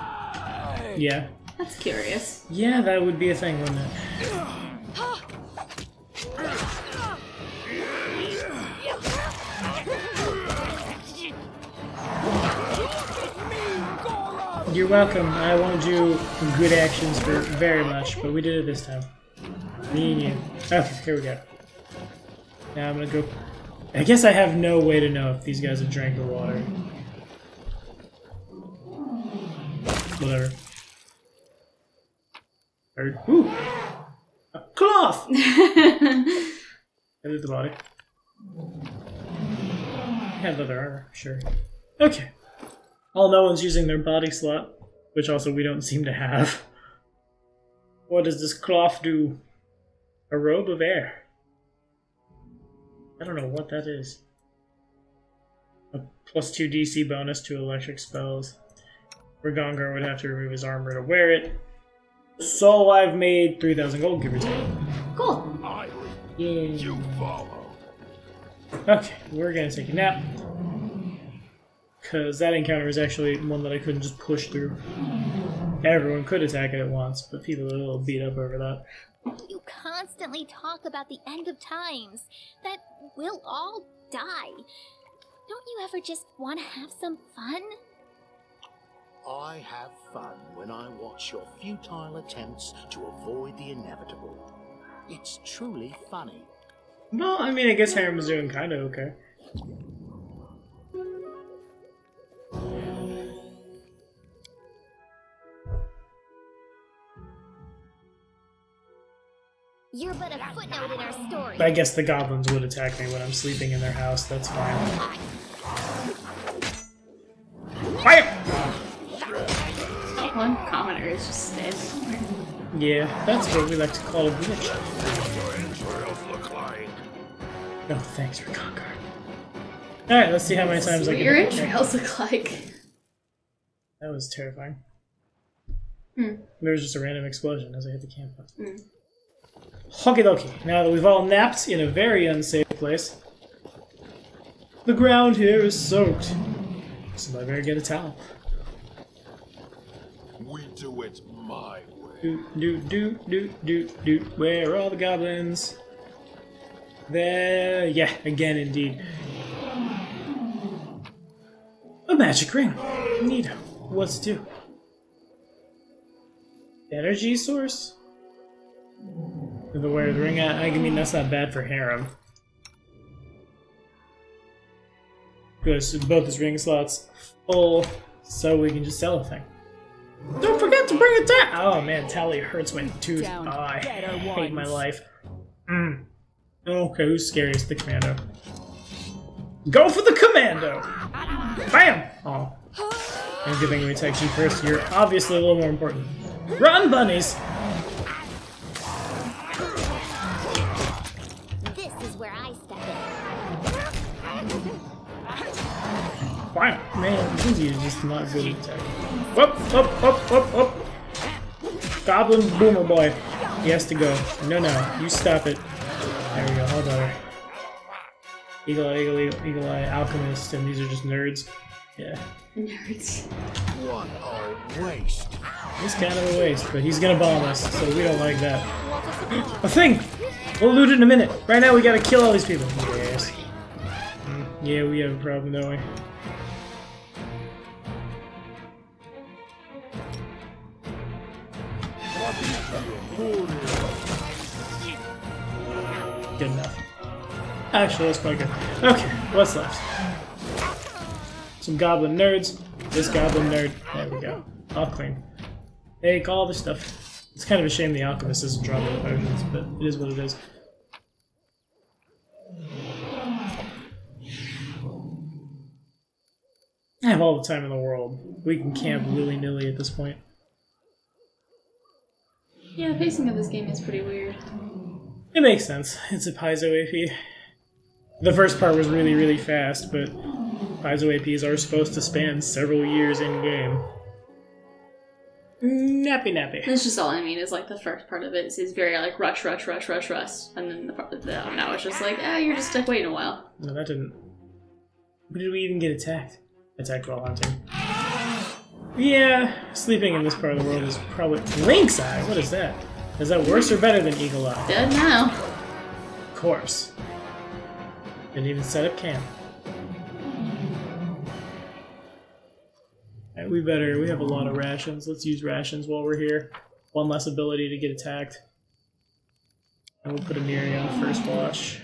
Yeah. That's curious. Yeah, that would be a thing, wouldn't it? You're welcome. I won't do good actions for very much, but we did it this time. Me and you. Okay, here we go. Now I'm gonna go... I guess I have no way to know if these guys have drank the water. Whatever. Ooh! A cloth! I did the body. Had leather armor, sure. Okay. All no one's using their body slot, which also we don't seem to have. What does this cloth do? A robe of air. I don't know what that is. A +2 DC bonus to electric spells. Ragongar would have to remove his armor to wear it. So I've made 3,000 gold, give or take. Cool. Yeah. You follow. Okay, we're gonna take a nap. Because that encounter is actually one that I couldn't just push through. Everyone could attack it at once, but people are a little beat up over that. You constantly talk about the end of times, that we'll all die. Don't you ever just want to have some fun? I have fun when I watch your futile attempts to avoid the inevitable. It's truly funny. Well, I mean, I guess Harem was doing kind of okay. You're but a footnote in our story. I guess the goblins would attack me when I'm sleeping in their house, that's fine. Fire! One commoner is just standing there. Yeah, that's what we like to call a glitch. No, thanks for Conquer. Alright, let's see how many times I What can... your entrails look like. That was terrifying. Hmm. There was just a random explosion as I hit the campfire. Hmm. Okie dokie. Now that we've all napped in a very unsafe place, the ground here is soaked. So I better get a towel. We do it my way. Do. Where are all the goblins? There. Yeah, again, indeed. A magic ring. Neato. What's it do? Energy source? The wear the ring. I mean, that's not bad for Harem. Because both his ring slots full, so we can just sell a thing. Don't forget to bring it down! Oh man, Tally hurts my tooth. Oh, I hate my life. Okay, who's scariest? The commando. Go for the commando! Bam! Oh. I'm giving you protection first. You're obviously a little more important. Run, bunnies! This is where I step in. Wow, man, Lindsay is just not good at attacking. Whoop! Goblin Boomer Boy. He has to go. No, you stop it. There we go, all better. Eagle Eye, Alchemist, and these are just nerds. Yeah. Nerds. What a waste. He's kind of a waste, but he's gonna bomb us, so we don't like that. A thing! We'll loot it in a minute. Right now we gotta kill all these people. Yes. Yeah, we have a problem, don't we? Good enough. Actually, that's quite good. Okay, what's left? Some goblin nerds. This goblin nerd. There we go. All clean. Take all the stuff. It's kind of a shame the alchemist isn't drawing the potions, but it is what it is. I have all the time in the world. We can camp willy-nilly at this point. Yeah, the pacing of this game is pretty weird. It makes sense. It's a Paizo AP. The first part was really, really fast, but Paizo APs are supposed to span several years in-game. Nappy. That's just all I mean, is like the first part of it is very like rush. And then the part now it's just like, you're just like waiting a while. No, that didn't. When did we even get attacked? Attacked while hunting. Yeah, sleeping in this part of the world is probably... Lynx Eye? What is that? Is that worse or better than Eagle Eye? Dead now. Of course. Didn't even set up camp. Alright, we have a lot of rations. Let's use rations while we're here. One less ability to get attacked. And we'll put a Miri on the first watch.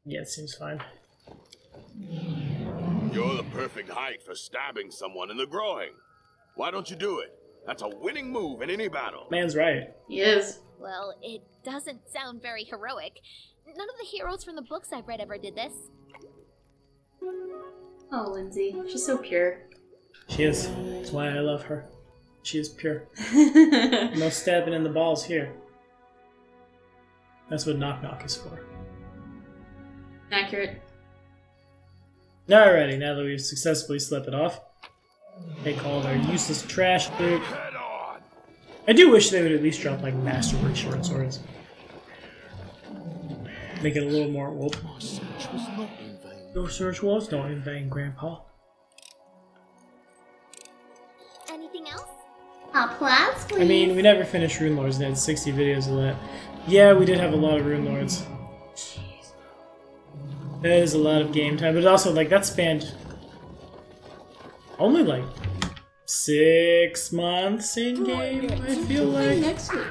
Yeah, it seems fine. You're the perfect height for stabbing someone in the groin. Why don't you do it? That's a winning move in any battle. Man's right. He is. Well, it doesn't sound very heroic. None of the heroes from the books I've read ever did this. Oh, Lindsay. She's so pure. She is. That's why I love her. She is pure. No stabbing in the balls here. That's what Nok-Nok is for. Accurate. Alrighty, now that we've successfully slept it off, take all their useless trash loot. I do wish they would at least drop like masterwork short swords. Make it a little more whoop. Your search was not in vain, Grandpa. Anything else? Applause, please. I mean, we never finished Rune Lords and had 60 videos of that. Yeah, we did have a lot of Rune Lords. That is a lot of game time, but also, like, that spanned only, like, 6 months in-game, I feel like. Next week,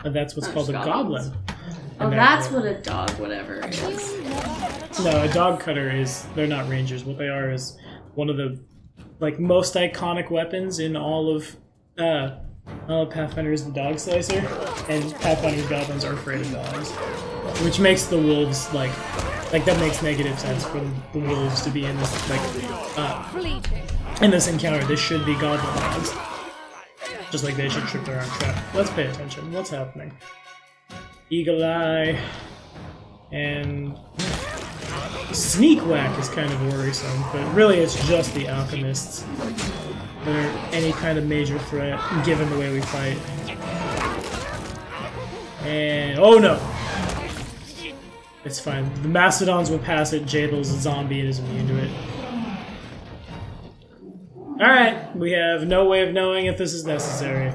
And that's what's called a goblin. Oh, that's what a dog whatever is. No, a dog cutter is... They're not rangers. What they are is one of the, like, most iconic weapons in all of Pathfinder is the dog slicer, and Pathfinder's goblins are afraid of dogs. Which makes the wolves, like that makes negative sense for the wolves to be in this, like, in this encounter. This should be goblin dogs. Just like they should trip their own trap. Let's pay attention. What's happening? Eagle Eye and Sneak Whack is kind of worrisome, but really it's just the alchemists that are any kind of major threat given the way we fight. And oh no! It's fine. The Mastodons will pass it. Jadel's a zombie and is immune to it. Alright, we have no way of knowing if this is necessary.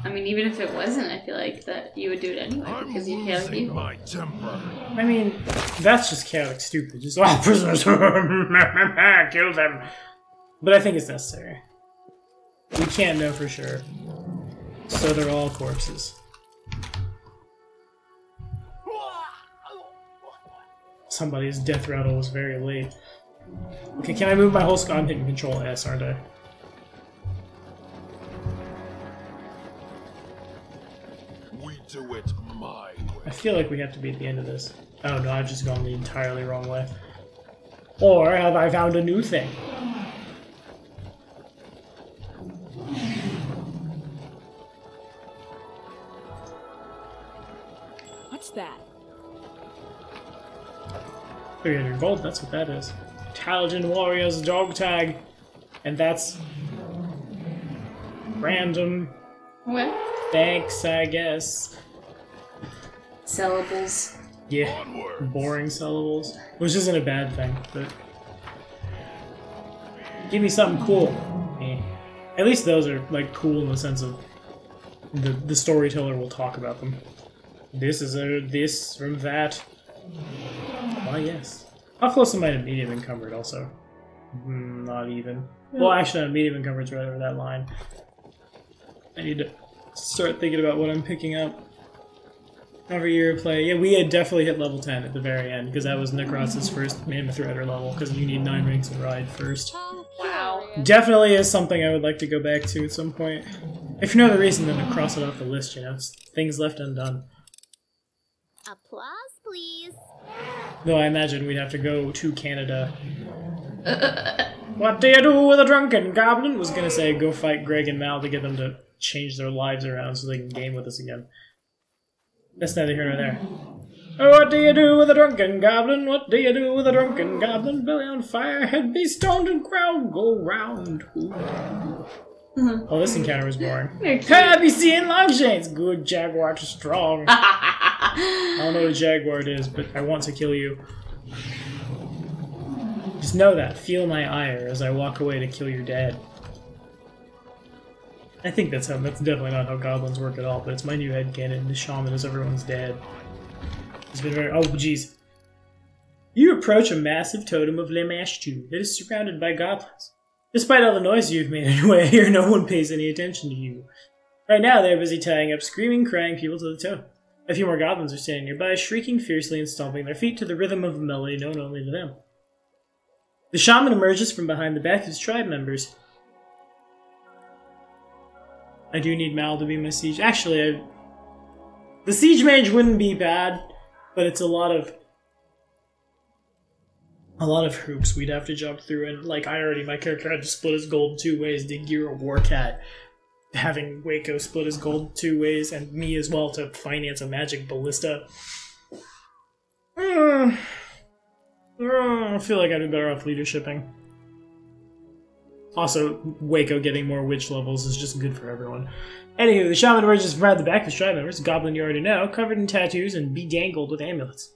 I mean, even if it wasn't, I feel like that you would do it anyway because you chaotic evil. I mean, that's just chaotic stupid. Just all prisoners, kill them. But I think it's necessary. We can't know for sure, so they're all corpses. Somebody's death rattle was very late. Okay, can I move my whole squad? I'm hitting Control S, aren't I? We do it my way. I feel like we have to be at the end of this. Oh no, I've just gone the entirely wrong way. Or have I found a new thing? What's that? 300 gold, that's what that is. Talented Warriors dog tag. And that's random. What? Thanks, I guess. Syllables. Yeah, boring syllables. Which isn't a bad thing, but... Give me something cool. Eh. At least those are, like, cool in the sense of the storyteller will talk about them. This is this from that. Why, yes. How close am I to medium encumbered, also? Not even. Well, actually, medium encumbered's right over that line. I need to start thinking about what I'm picking up. Every year I play. Yeah, we had definitely hit level 10 at the very end, because that was Necros's first Mammoth Rider level, because you need 9 ranks of ride first. Wow. Definitely is something I would like to go back to at some point. If no other reason than to cross it off the list, you know? It's things left undone. Applause, please. Though I imagine we'd have to go to Canada What do you do with a drunken goblin? Was gonna say go fight Greg and Mal to get them to change their lives around so they can game with us again. That's neither here nor there. Oh, what do you do with a drunken goblin? What do you do with a drunken goblin? Belly on fire, head be stoned and crowd go round. Oh, this encounter was boring. Happy seeing Longshanks! Good jaguar to strong. I don't know what a jaguar it is, but I want to kill you. Just know that. Feel my ire as I walk away to kill your dad. I think that's definitely not how goblins work at all, but it's my new headcanon. The shaman is everyone's dad. It's been very... Oh, jeez. You approach a massive totem of Lemashtu that is surrounded by goblins. Despite all the noise you've made anyway, here no one pays any attention to you. Right now they're busy tying up screaming, crying people to the totem. A few more goblins are standing nearby, shrieking fiercely and stomping their feet to the rhythm of a melody known only to them. The shaman emerges from behind the back of his tribe members. I do need Mal to be my siege. Actually, the siege mage wouldn't be bad, but it's a lot of hoops we'd have to jump through, and like my character had to split his gold 2 ways to gear a warcat, having Waco split his gold 2 ways, and me as well to finance a magic ballista. I feel like I'd be better off leadershiping. Also, Waco getting more witch levels is just good for everyone. Anywho, the shaman emerges from the back of his tribe members, a goblin you already know, covered in tattoos and bedangled with amulets.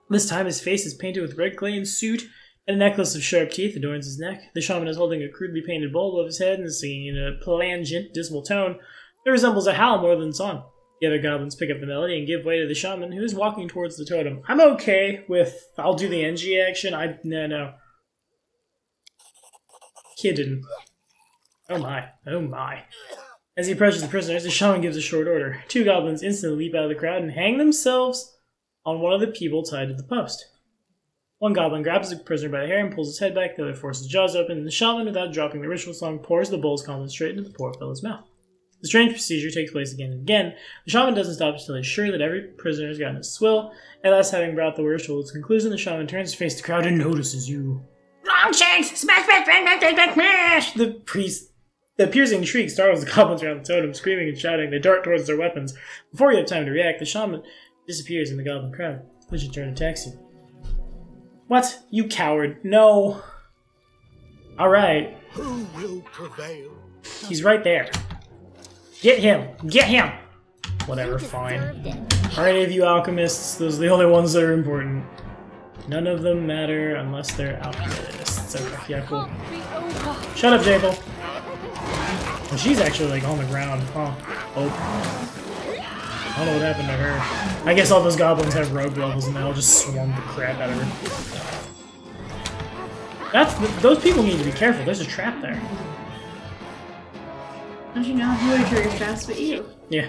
This time his face is painted with red clay and soot, and a necklace of sharp teeth adorns his neck. The shaman is holding a crudely painted bowl above his head and is singing in a plangent, dismal tone that resembles a howl more than song. The other goblins pick up the melody and give way to the shaman, who is walking towards the totem. I'm okay with... I'll do the NG action. No. Kidding. Oh my. Oh my. As he approaches the prisoners, the shaman gives a short order. 2 goblins instantly leap out of the crowd and hang themselves on one of the people tied to the post. One goblin grabs the prisoner by the hair and pulls his head back, the other forces his jaws open, and the shaman, without dropping the ritual song, pours the bowl's contents straight into the poor fellow's mouth. The strange procedure takes place again and again. The shaman doesn't stop until he's sure that every prisoner has gotten his swill, and thus, having brought the ritual to its conclusion, the shaman turns to face the crowd and notices you. Longshanks! Smash, smash, smash, smash, smash! The piercing shriek startles the goblins around the totem, screaming and shouting. They dart towards their weapons. Before you have time to react, the shaman disappears in the goblin crowd, which in turn attacks you. What? You coward. No. Alright. Who will prevail? He's right there. Get him! Get him! Whatever, fine. Are any of you alchemists? Those are the only ones that are important. None of them matter unless they're alchemists. Okay, yeah, cool. Shut up, Javel. Well, she's actually like on the ground, huh? Oh. I don't know what happened to her. I guess all those goblins have rogue levels and they'll just swarm the crap out of her. Those people need to be careful. There's a trap there. Don't you know who would trigger traps but you? Yeah.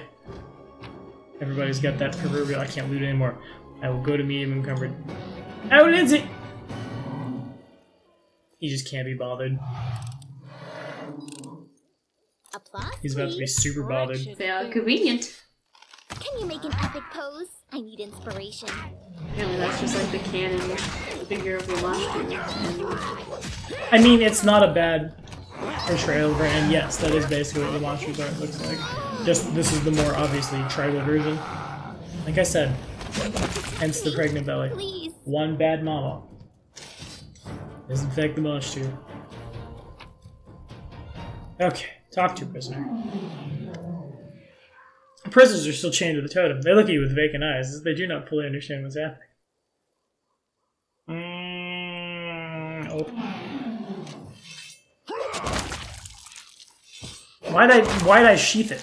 Everybody's got that proverbial I can't loot anymore. I will go to medium encumbered. Oh, Lindsay! He just can't be bothered. Applause, He's about to be super bothered. Yeah, convenient. Can you make an epic pose? I need inspiration. Apparently that's just like the canon, the figure of the Lamashtu. I mean, it's not a bad portrayal of her, and yes, that is basically what the Lamashtu's art looks like. Just, this is the more obviously tribal version. Like I said, hence the pregnant belly. Please. One bad mama is in fact the Lamashtu. Okay, talk to prisoner. The prisoners are still chained to the totem. They look at you with vacant eyes, as they do not fully understand what's happening. Why'd I sheath it?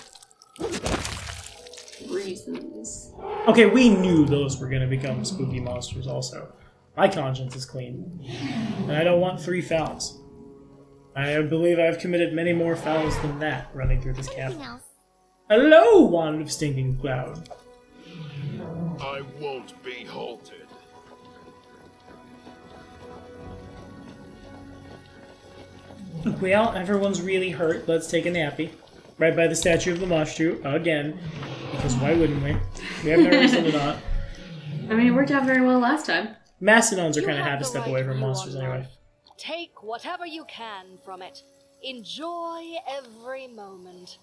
Reasons. Okay, we knew those were gonna become spooky monsters also. My conscience is clean. And I don't want 3 fouls. I believe I've committed many more fouls than that running through this camp. Hello, wand of stinking cloud. I won't be halted. Well, everyone's really hurt. Let's take a nappy. Right by the statue of Lamashtu, again. Because why wouldn't we? We have no reason to not. I mean, it worked out very well last time. Mastodons are kind of happy to step away from monsters anyway. take whatever you can from it. Enjoy every moment.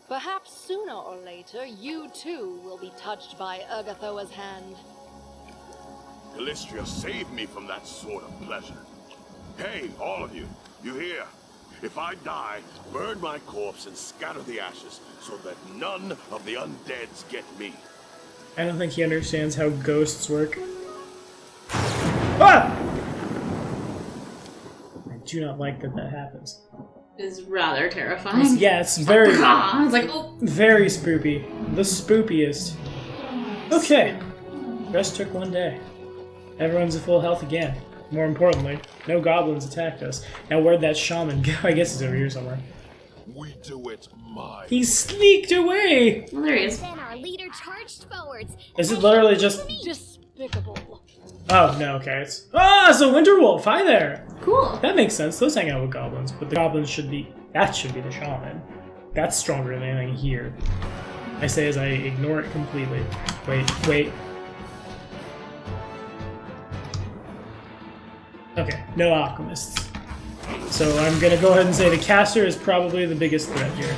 Perhaps sooner or later, you too will be touched by Urgathoa's hand. Calistria saved me from that sort of pleasure. Hey, all of you, you hear? If I die, burn my corpse and scatter the ashes so that none of the undeads get me. I don't think he understands how ghosts work. Ah! I do not like that that happens. Is rather terrifying. Yeah, it's very... I was like, oh. Very spoopy. The spoopiest. Okay. Just took one day. Everyone's at full health again. More importantly, no goblins attacked us. Now where'd that shaman go? I guess he's over here somewhere. We do it my He sneaked away! Well, there he is. Then our leader charged forwards. Is it literally just... Despicable. Oh, no, okay. It's... Ah, it's a Winterwolf! Hi there! Cool. That makes sense. Those hang out with goblins, but the goblins should be... That should be the shaman. That's stronger than anything here. I say as I ignore it completely. Wait. Okay, no alchemists. So I'm gonna go ahead and say the caster is probably the biggest threat here.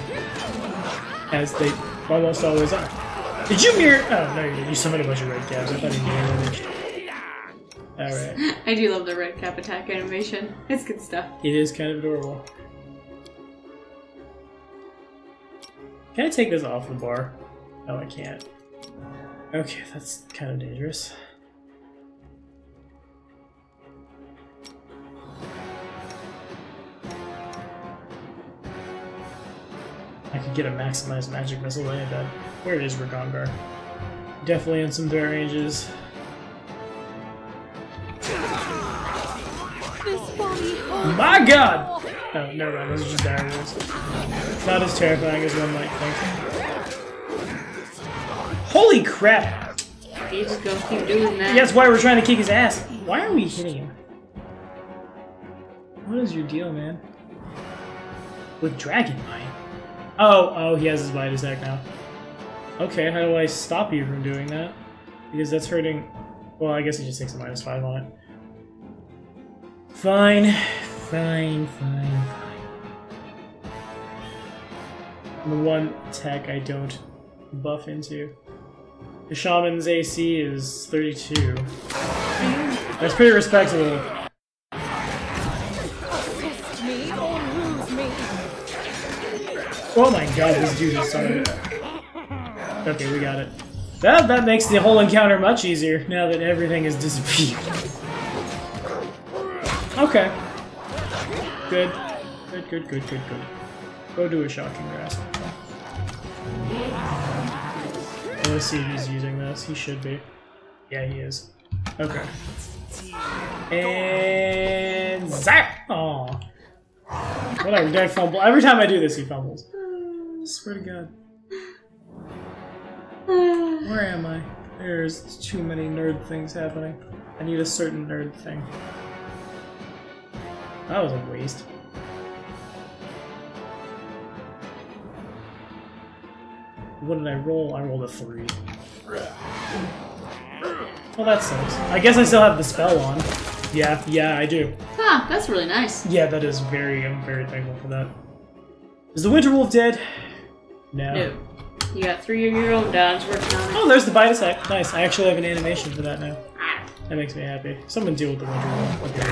As they almost always are. Did you mirror? Oh, no, you didn't. You summoned a bunch of red caps. I thought you mirror imaged. Alright. I do love the red cap attack animation. It's good stuff. It is kind of adorable. Can I take this off the bar? No, I can't. Okay, that's kind of dangerous. I could get a maximized magic missile any bed. Where is Ragongar? Definitely in some threat ranges. My god! Oh, never mind, those are just dire wolves. Not as terrifying as one might think. Holy crap! He's just gonna keep doing that. That's why we're trying to kick his ass. Why are we hitting him? What is your deal, man? With Dragon Bite? Oh, he has his bite attack now. Okay, how do I stop you from doing that? Because that's hurting... Well, I guess he just takes a -5 on it. Fine. The one attack I don't buff into. The Shaman's AC is 32. That's pretty respectable. Oh my god, this dude is sorry. Okay, we got it. That makes the whole encounter much easier now that everything has disappeared. Okay. Good. Go do a shocking grasp. Let's see if he's using this. He should be. Yeah, he is. Okay. And zap! Aw. Whatever, did I fumble? Every time I do this, he fumbles. I swear to God. Where am I? There's too many nerd things happening. I need a certain nerd thing. That was a waste. What did I roll? I rolled a 3. Well, that sucks. I guess I still have the spell on. Yeah, I do. Ah, that's really nice. Yeah, that is I'm very thankful for that. Is the Winterwolf dead? No. You got 3 of your own dogs working on it. Oh, there's the bite attack. Nice. I actually have an animation for that now. That makes me happy. Someone deal with the Winterwolf. Okay,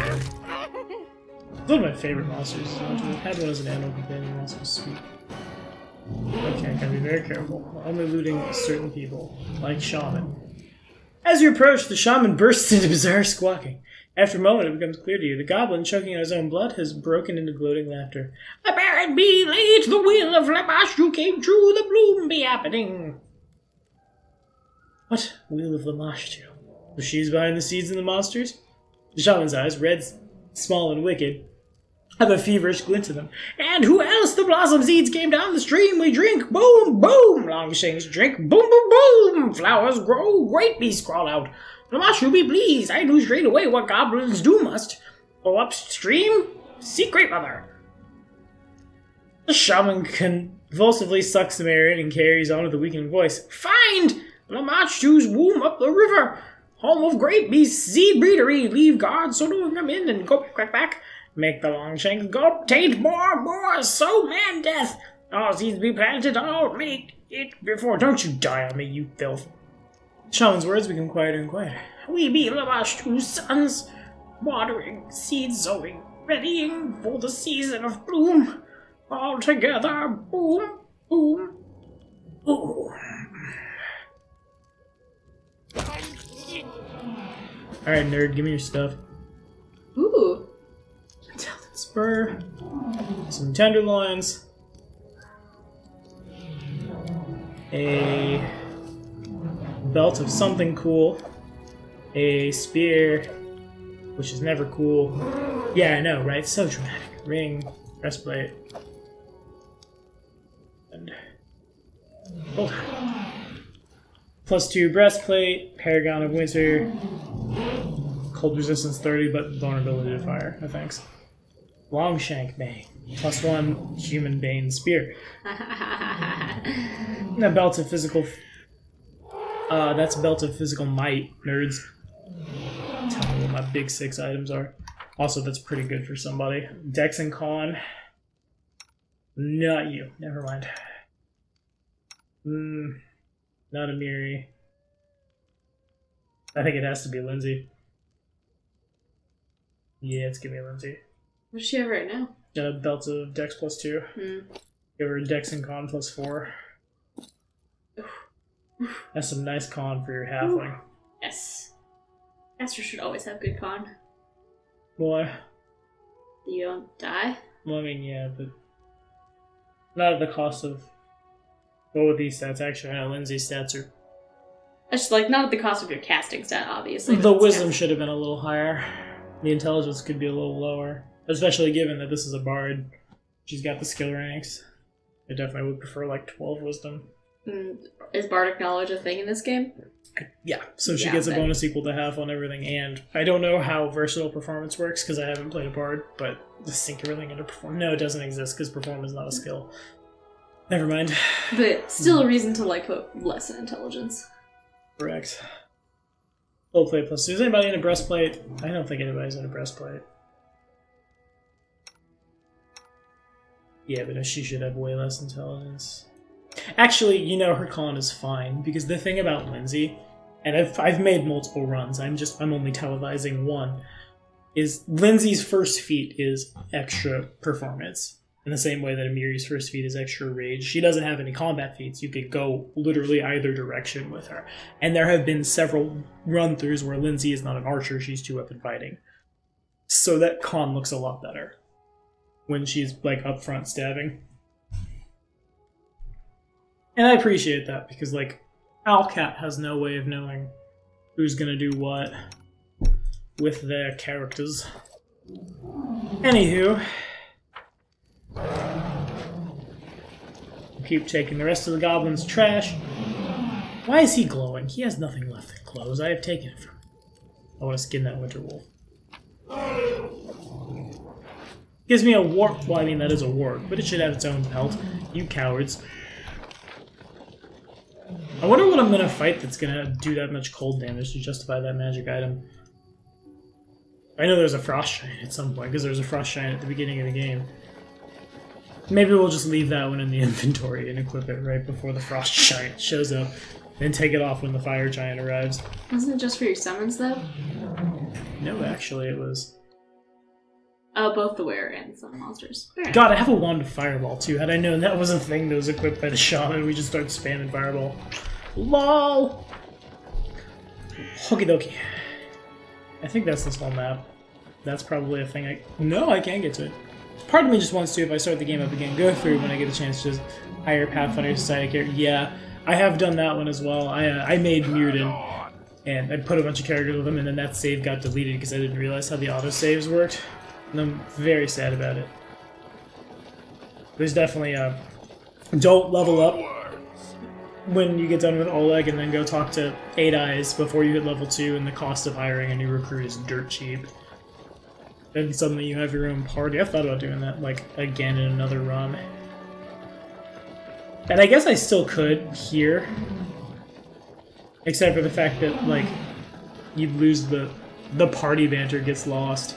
it's one of my favorite monsters. I had one as an animal companion once. It was sweet. Okay, gotta be very careful. Only looting certain people, like Shaman. As you approach, the Shaman bursts into bizarre squawking. After a moment, it becomes clear to you. The goblin, choking on his own blood, has broken into gloating laughter. The Baron be late, the will of Lamashu came true, the bloom be happening. What? Wheel of Lamashu? Was she's behind the seeds and the monsters? The Shaman's eyes, red, small, and wicked, have a feverish glint to them. And who else? The blossom seeds came down the stream. We drink. Boom, boom. Long things drink. Boom, boom, boom. Flowers grow. Great beasts crawl out. Lamashu be pleased. I knew straight away what goblins do must. Go upstream. Seek Great Mother. The shaman convulsively sucks the air in and carries on with a weakened voice. Find Lamashu's womb up the river. Home of great beasts. Seed breedery. Leave guards so no one come in and go back. Make the long shank go. Tate more, so man death. All seeds be planted, all make it before. Don't you die on me, you filth. Shaman's words become quieter and quieter. We be Lavash 2 sons, watering, seed sowing, readying for the season of bloom. All together, boom, boom, boom. Alright, nerd, give me your stuff. Ooh. Spur, some tenderloins, a belt of something cool, a spear, which is never cool. Yeah, I know, right? So dramatic. Ring, breastplate, and hold on. +2 breastplate, Paragon of Winter, cold resistance 30, but vulnerability to fire. No thanks. Longshank Bane, +1 human Bane spear. That belt of physical. That's a belt of physical might, nerds. Tell me what my big 6 items are. Also, that's pretty good for somebody. Dex and Con. Not you. Never mind. Not a Miri. I think it has to be Lindsay. Yeah, it's gonna be Lindsay. What does she have right now? Got a belt of Dex +2. Give her Dex and Con +4. That's some nice con for your halfling. Yes. Esther should always have good con. Why? You don't die? Well, I mean, yeah, but not at the cost of. What would these stats actually? I know Lindsay's stats are. It's like not at the cost of your casting stat, obviously. The wisdom should have been a little higher. The intelligence could be a little lower, especially given that this is a bard. She's got the skill ranks. I definitely would prefer like 12 wisdom. Is bardic knowledge a thing in this game? Yeah, so she gets a bonus equal to half on everything, and I don't know how versatile performance works because I haven't played a bard, but the sink everything into performance. No, it doesn't exist because performance is not a skill. Never mind. But still a reason to like put less in intelligence. Correct. Full plate +2. Is anybody in a breastplate? I don't think anybody's in a breastplate. Yeah, but she should have way less intelligence. Actually, you know, her con is fine, because the thing about Lindsay, and I've made multiple runs, I'm only televising one, is Lindsay's first feat is extra performance. In the same way that Amiri's first feat is extra rage. She doesn't have any combat feats. You could go literally either direction with her. And there have been several run-throughs where Lindsay is not an archer, she's 2-weapon fighting. So that con looks a lot better when she's, like, up front stabbing. And I appreciate that, because, like, Alcat has no way of knowing who's gonna do what with their characters. Anywho, keep taking the rest of the goblin's trash. Why is he glowing? He has nothing left that glows. I have taken it from him. I want to skin that winter wolf. Gives me a warp. Well, I mean, that is a warp, but it should have its own pelt. You cowards. I wonder what I'm going to fight that's going to do that much cold damage to justify that magic item. I know there's a frost giant at some point, because there's a frost giant at the beginning of the game. Maybe we'll just leave that one in the inventory and equip it right before the frost giant shows up, and take it off when the fire giant arrives. Wasn't it just for your summons, though? No, actually, it was. Oh, both the wearer and the summon monsters. Fair God, I have a wand of fireball too. Had I known that was a thing that was equipped by the shaman, we just start spamming fireball. LOL! Okie dokie. I think that's this whole map. That's probably a thing No, I can't get to it. Part of me just wants to, if I start the game up again, go through when I get a chance to just hire Pathfinder Society character. Yeah, I have done that one as well. I made Muirden, and I put a bunch of characters with them, and then that save got deleted because I didn't realize how the autosaves worked. And I'm very sad about it. There's definitely a... Don't level up when you get done with Oleg, and then go talk to 8 Eyes before you hit level 2, and the cost of hiring a new recruit is dirt cheap. Then suddenly you have your own party. I've thought about doing that, like, again in another run. And I guess I still could here. Except for the fact that, like, you'd lose the party banter gets lost.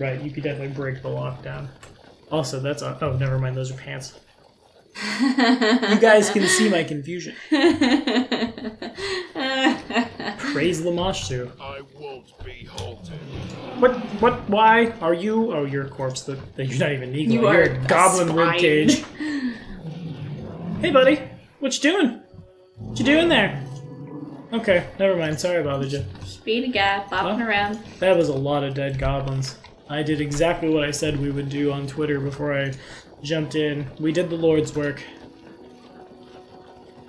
Right, you could definitely break the lockdown. Also, that's a... Oh, never mind, those are pants. You guys can see my confusion. Praise Lamashtu. I won't be halted. What, why are you... Oh, you're a corpse. You're not even Negro. You You're are a goblin swine. ribcage. Hey, buddy. What you doing? What you doing there? Okay, never mind. Sorry I bothered you. Just being a guy, bopping around. That was a lot of dead goblins. I did exactly what I said we would do on Twitter before I jumped in. We did the Lord's work.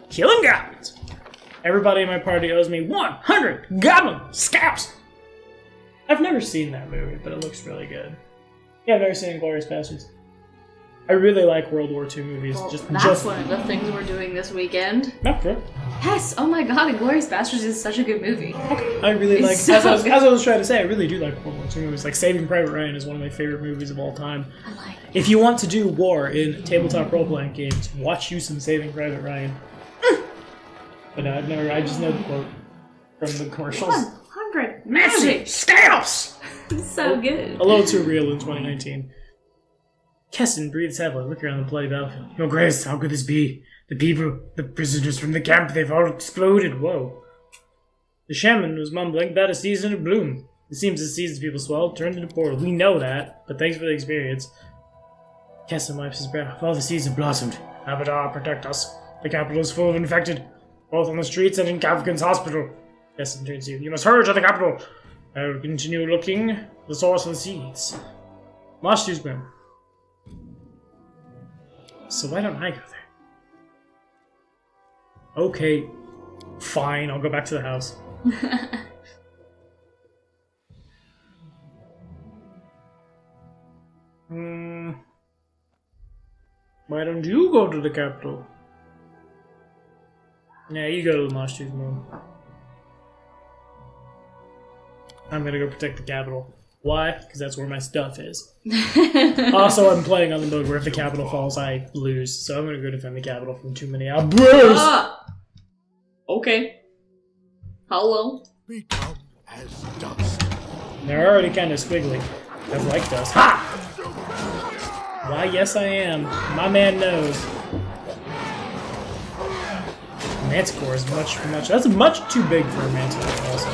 Killing goblins! Everybody in my party owes me 100 goblin scalps! I've never seen that movie, but it looks really good. Yeah, I've never seen Inglourious Basterds. I really like World War II movies. Well, that's one of the things we're doing this weekend. Not true. Yes! Oh my god, Inglourious Basterds is such a good movie. I really It's like, so as I good. was trying to say, I really do like World War II movies. Like Saving Private Ryan is one of my favorite movies of all time. I like it. If you want to do war in tabletop role-playing games, watch you some Saving Private Ryan. But no, I just know the quote from the commercials. 100 Massive scalps! It's so good. A little too real in 2019. Keston breathes heavily, looking around the bloody battlefield. Your Grace, how could this be? The people, the prisoners from the camp, they've all exploded. Whoa. The shaman was mumbling about a season of bloom. It seems the seeds people swallowed turned into portals. We know that, but thanks for the experience. Keston wipes his brow. All the seeds have blossomed. Abadar, protect us. The capital is full of infected, both on the streets and in Kavkin's hospital. Keston turns to you. You must hurry to the capital. I will continue looking for the source of the seeds. Mashtu's boom. So why don't I go there? Okay, fine, I'll go back to the house. Why don't you go to the capital? Yeah, you go to the Mashtu's room. I'm gonna go protect the capital. Why? Because that's where my stuff is. Also, I'm playing on the mode where if the capital falls, I lose. So I'm gonna go defend the capital from too many outbursts. Ah! Okay. Hello. Become as dust. They're already kind of squiggly. I've liked us. Ha! Why, yes I am. My man knows. Manticore is much. That's much too big for a Manticore also.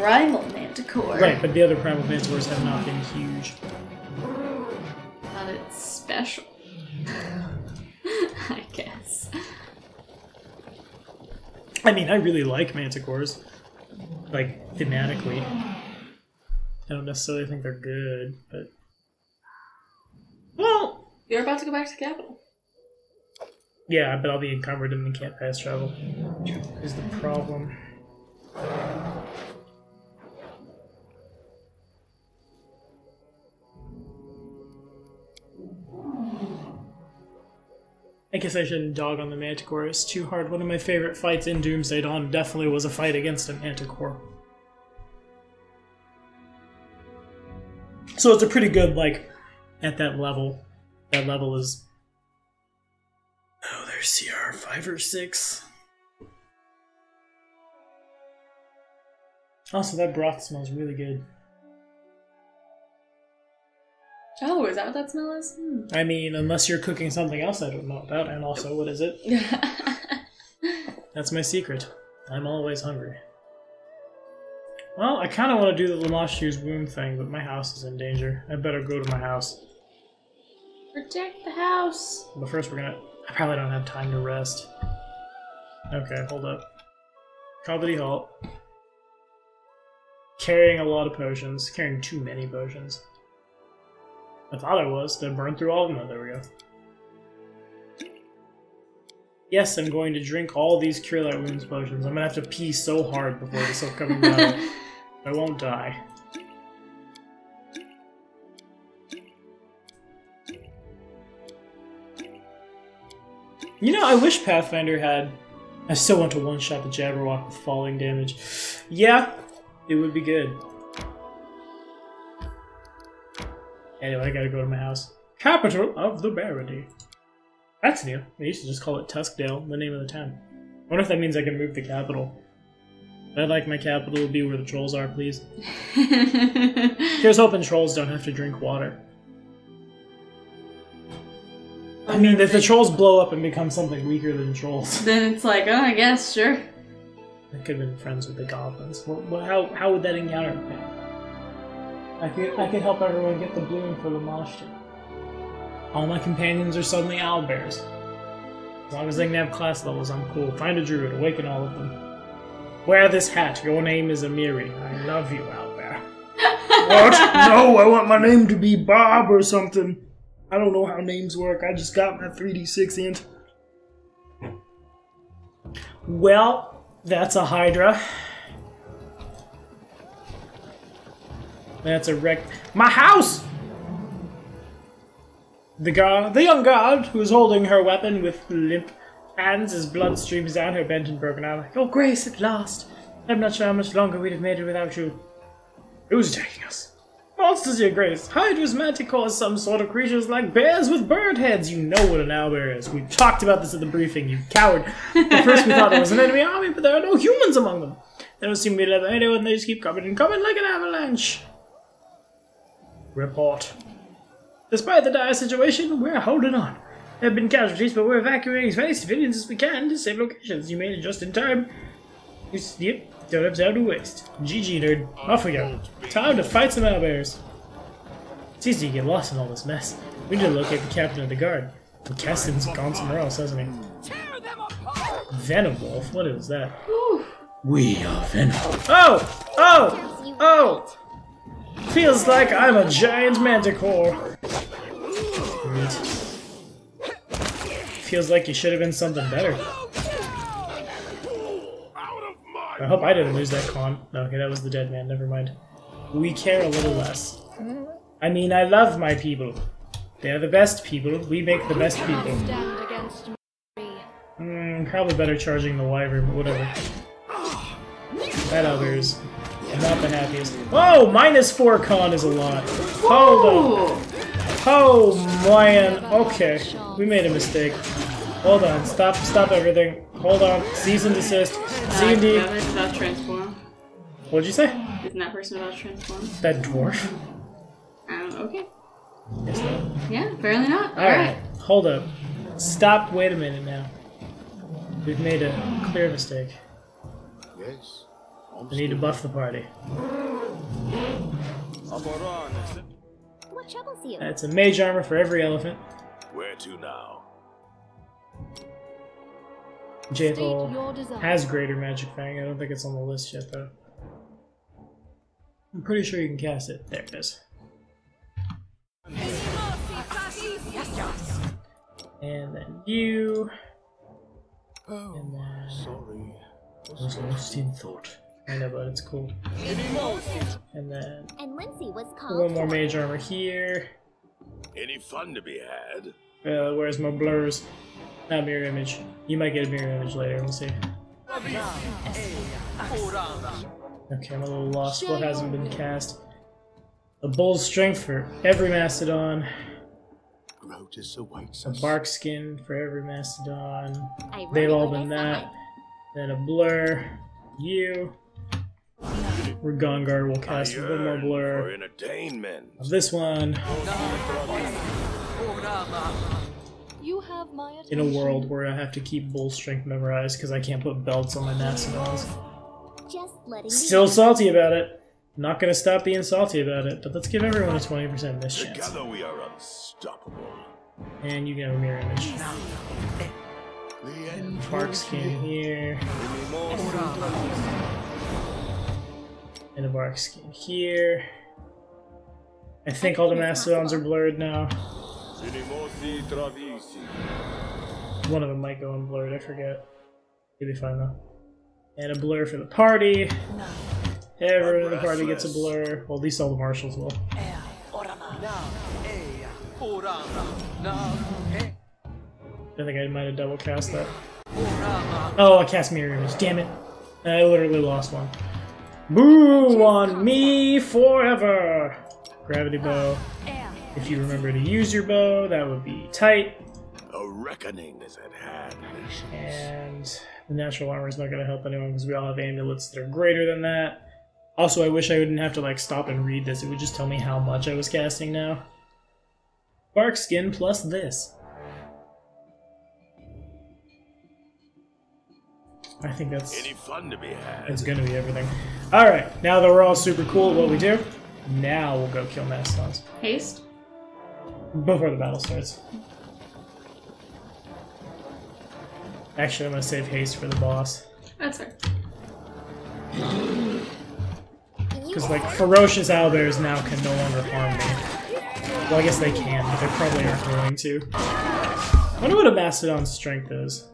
Primal Manticore. Right, but the other Primal Manticores have not been huge. But it's special. I guess. I mean, I really like Manticores. Like, thematically. I don't necessarily think they're good, but... Well... You're about to go back to the capital. Yeah, but I'll be encumbered and can't fast travel. Is the problem. I guess I shouldn't dog on the Manticore. It's too hard. One of my favorite fights in Doomsday Dawn definitely was a fight against a Manticore. So it's a pretty good, like, at that level. That level is... Oh, there's CR 5 or 6. Also, that broth smells really good. Oh, is that what that smell is? I mean, unless you're cooking something else I don't know about. And also, what is it? That's my secret. I'm always hungry. Well, I kind of want to do the Lamashtu's wound thing, but my house is in danger. I better go to my house. Protect the house. But first we're gonna... I probably don't have time to rest. Okay, hold up. Comedy halt. Carrying a lot of potions. Carrying too many potions. I thought I was, then burned through all of them. Oh, there we go. Yes, I'm going to drink all these Cure Light Wounds potions. I'm gonna have to pee so hard before this upcoming battle. I won't die. You know, I wish Pathfinder had... I still want to one-shot the Jabberwock with falling damage. Yeah, it would be good. Anyway, I gotta go to my house. Capital of the Barony. That's new. They used to just call it Tuskdale, the name of the town. I wonder if that means I can move the capital. I'd like my capital to be where the trolls are, please. Here's hoping trolls don't have to drink water. I mean, if the trolls blow up and become something weaker than trolls, then it's like, oh, I guess, sure. I could have been friends with the goblins. How would that encounter me? I could help everyone get the bloom for the mosh pit. All my companions are suddenly owlbears. As long as they can have class levels, I'm cool. Find a druid, awaken all of them. Wear this hat. Your name is Amiri. I love you, owlbear. What? No, I want my name to be Bob or something. I don't know how names work. I just got my 3d6 int. Well, that's a Hydra. That's a wreck. My house! The young guard, who is holding her weapon with limp hands as blood streams down her bent and broken eye. Your grace, at last. I'm not sure how much longer we'd have made it without you. Who's taking us? Monsters, your grace. Hydras, manticores, some sort of creatures like bears with bird heads. You know what an owlbear is. We talked about this at the briefing, you coward. At first we thought it was an enemy army, but there are no humans among them. They don't seem to be led by anyone, they just keep coming and coming like an avalanche. Report. Despite the dire situation, we're holding on. There have been casualties, but we're evacuating as many civilians as we can to save locations. You made it just in time. Yep, don't have time to waste. GG, nerd. Off we go. Time to fight some owlbears. It's easy to get lost in all this mess. We need to locate the captain of the guard. The Keston's gone somewhere else, hasn't he? Venom Wolf? What is that? Ooh. We are Venom. Oh! Oh! Oh! Feels like I'm a giant manticore. Neat. Feels like you should have been something better. I hope I didn't lose that con. No, okay, that was the dead man. Never mind. We care a little less. I mean, I love my people. They're the best people. We make the best people. Probably better charging the wyvern, but whatever. That other's not the happiest. Oh, -4 con is a lot. Hold on. Oh man. Okay, we made a mistake. Hold on. Stop everything. Hold on. Cease and desist. C&D. About to transform. What'd you say? Isn't that person about to transform? That dwarf? Okay. Yes, no. Yeah, apparently not. Alright. Hold up. Stop. Wait a minute now. We've made a clear mistake. Yes. We need to buff the party. What troubles you? That's a mage armor for every elephant. Where to now? Jaethal has greater magic fang. I don't think it's on the list yet, though. I'm pretty sure you can cast it. There it is. And then you. And then. Sorry. Was lost in thought. I know, but it's cool. And then. And Lindsay was called. One more mage armor here. Any fun to be had? Where's my blurs? Not mirror image. You might get a mirror image later. We'll see. Okay, I'm a little lost. What hasn't been cast? A bull's strength for every mastodon. A bark skin for every mastodon. They've all been that. Then a blur. You. Ragongar will cast one more blur. For entertainment. This one. You have my In a world where I have to keep bull strength memorized because I can't put belts on my mastodons. Just letting Still salty about it. Not gonna stop being salty about it, but let's give everyone a 20% miss chance. Together we are unstoppable. And you can have a mirror image. Bark skin here. And a bark skin here. I think all the mastodons are blurred now. One of them might go unblurred, I forget. You'll be fine though. And a blur for the party. Everyone in the party gets a blur. Well, at least all the marshals will. I think I might have double cast that. Oh, I cast mirror image. Damn it. I literally lost one. Boo on me forever. Gravity bow. If you remember to use your bow, that would be tight. A reckoning is at hand. And the natural armor is not going to help anyone because we all have amulets that are greater than that. Also, I wish I wouldn't have to like stop and read this. It would just tell me how much I was casting now. Bark skin plus this. I think that's... Any fun to be had? It's going to be everything. Alright, now that we're all super cool at what we do, now we'll go kill Mastodons. Haste? Before the battle starts. Actually, I'm going to save haste for the boss. That's fair. Because, like, ferocious owlbears now can no longer harm me. Well, I guess they can, but they probably aren't going to. I wonder what a Mastodon's strength is.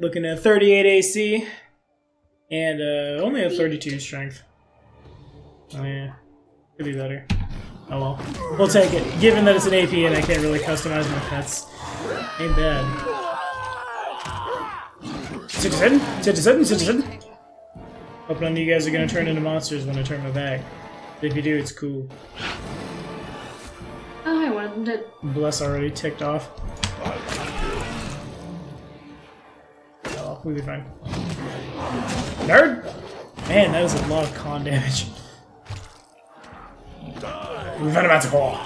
Looking at 38 AC, and only a 32 strength. Oh yeah, could be better. Oh well, we'll take it. Given that it's an AP and I can't really customize my pets, ain't bad. Citizen. Hope none of you guys are gonna turn into monsters when I turn my back. If you do, it's cool. Oh, I wanted them dead. Bless already ticked off. Oh, we'll be fine. Nerd! Man, that is a lot of con damage. Venomanticore!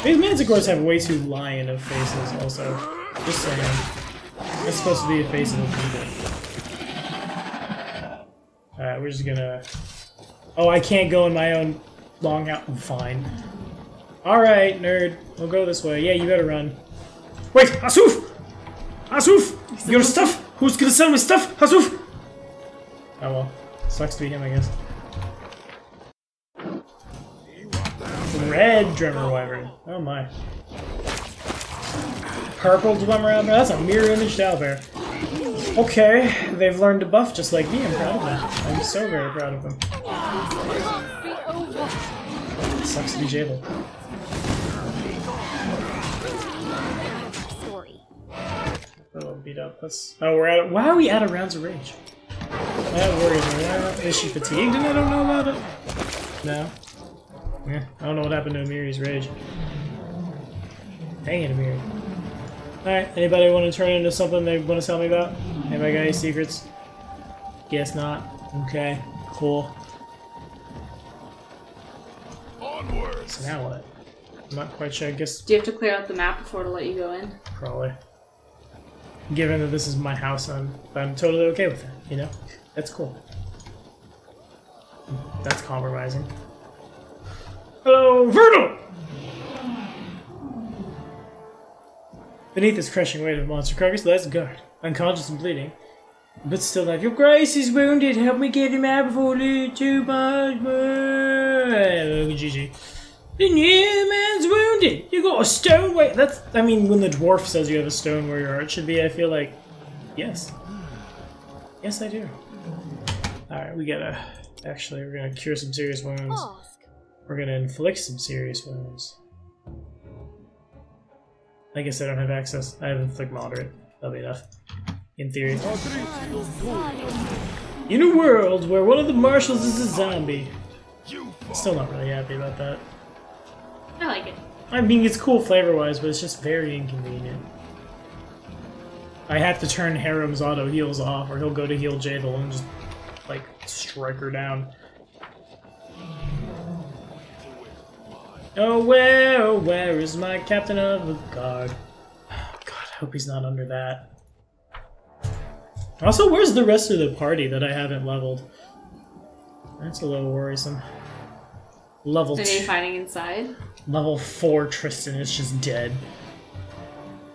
These Manticores have way too lion of faces, also. Just saying. It's supposed to be a face of a beetle. Alright, we're just gonna... Oh, I can't go in my own long house. Fine. Alright, nerd. We'll go this way. Yeah, you better run. Wait! Asuf! Asuf! Your stuff! Who's gonna sell my stuff? Asuf! Oh well. Sucks to be him, I guess. Red Drummer Wyvern. Oh my. Purple Drummer Owlbear. That's a mirror image owlbear. Okay, they've learned to buff just like me. I'm proud of them. I'm so very proud of them. Sucks to be Jable. A little beat up. Let's. Oh, we're out. Why are we out of rounds of rage? That worries me. Is she fatigued and I don't know about it? No. Yeah, I don't know what happened to Amiri's rage. Dang it, Amiri. Alright, anybody want to turn into something they want to tell me about? Anybody got any secrets? Guess not. Okay, cool. Onwards. So now what? I'm not quite sure. I guess Do you have to clear out the map before to let you go in? probably. Given that this is my house, I'm totally okay with that. You know, that's cool. That's compromising. Hello, Vernal! Beneath this crushing weight of monster carcass lies a guard, unconscious and bleeding, but still alive. Your Grace is wounded. Help me get him out before we too much. GG. The new man's wounded. You got a stone weight. That's. I mean, when the dwarf says you have a stone where your heart should be, I feel like, yes. Yes, I do. All right, we gotta. Actually, we're gonna cure some serious wounds. We're gonna inflict some serious wounds. I guess I don't have access. I have inflict moderate. That'll be enough. In theory. In a world where one of the marshals is a zombie. Still not really happy about that. I like it. I mean, it's cool flavor-wise, but it's just very inconvenient. I have to turn Harem's auto heals off, or he'll go to heal Jadal and just, like, strike her down. Oh, where is my captain of the guard? Oh, God, I hope he's not under that. Also, where's the rest of the party that I haven't leveled? That's a little worrisome. Level 2. Are you fighting inside? Level 4 Tristan is just dead.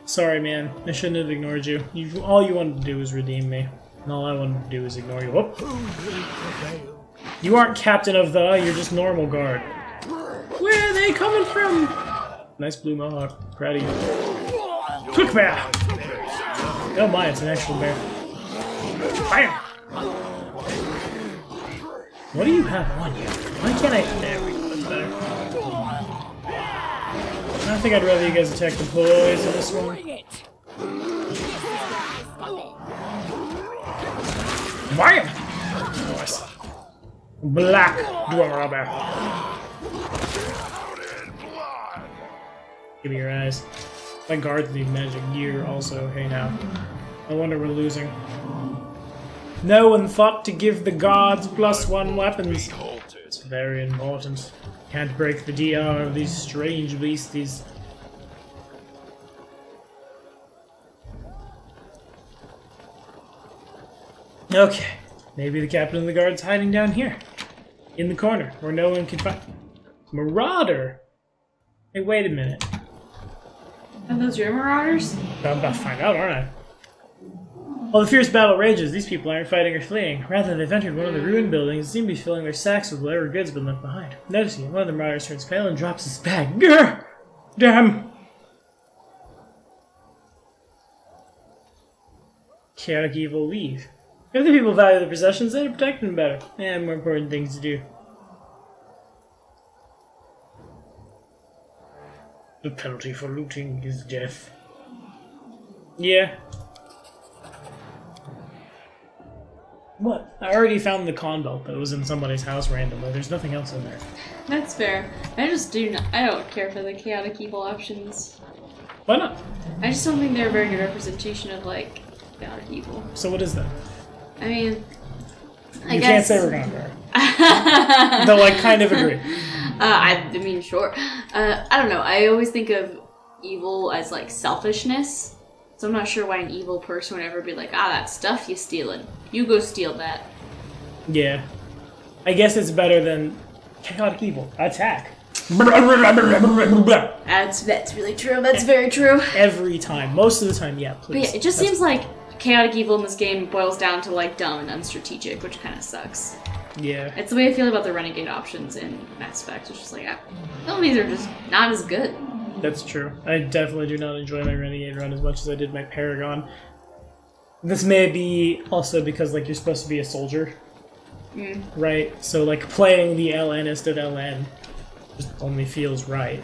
Sorry, man. I shouldn't have ignored you. All you wanted to do was redeem me. And all I wanted to do was ignore you. Whoop. You aren't captain of the, you're just normal guard. Where are they coming from? Nice blue mohawk. Proud of you. Quick bear! Oh my, it's an actual bear. Bam! What do you have on you? Why can't I... There we go, that's better. I think I'd rather you guys attack the boys in this one. Bam! Nice. Black Dwarf. Give me your eyes. My guards need magic gear also. Hey now. No wonder we're losing. No one thought to give the guards +1 weapons. It's very important. Can't break the DR of these strange beasties. Okay. Maybe the captain of the guard's hiding down here. In the corner, where no one can find... Marauder! Hey, wait a minute. Are those your marauders? I'm about to find out, aren't I? While the fierce battle rages, these people aren't fighting or fleeing. Rather, they've entered one of the ruined buildings and seem to be filling their sacks with whatever goods been left behind. Noticing it, one of the marauders turns pale and drops his bag. Grr! Damn! Chaotic evil leave. If the people value their possessions, they protect them better. And more important things to do. The penalty for looting is death. Yeah. What? I already found the con belt that was in somebody's house randomly. There's nothing else in there. That's fair. I don't care for the chaotic evil options. Why not? I just don't think they're a very good representation of, like, chaotic evil. So what is that? I mean, I you guess... can't say we're gonna agree. Though I kind of agree. I mean, sure. I don't know. I always think of evil as, like, selfishness. So I'm not sure why an evil person would ever be like, that stuff you stealing. You go steal that. Yeah. I guess it's better than chaotic evil. Attack. That's really true. That's very true. Every time. Most of the time, yeah, please. But yeah, it just seems like chaotic evil in this game boils down to, like, dumb and unstrategic, which kind of sucks. Yeah. It's the way I feel about the renegade options in Mass Effect. It's just like, some of these are just not as good. That's true. I definitely do not enjoy my renegade run as much as I did my Paragon. This may be also because, like, you're supposed to be a soldier. Right? So, like, playing the LNist of LN just only feels right.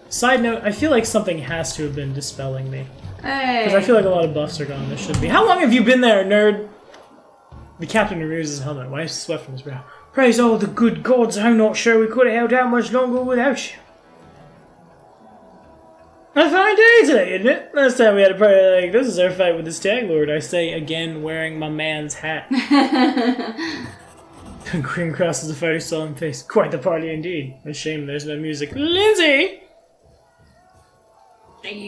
Side note, I feel like something has to have been dispelling me. Because I feel like a lot of buffs are gone. There should be. How long have you been there, nerd? The captain removes his helmet, wipes sweat from his brow. Praise all the good gods, I'm not sure we could have held out much longer without you. A fine day today, isn't it? Last time we had a party like this is our fight with the Stag Lord, I say again, wearing my man's hat. Grin crosses the fighter's sullen face. Quite the party indeed. A shame there's no music. Lindsay!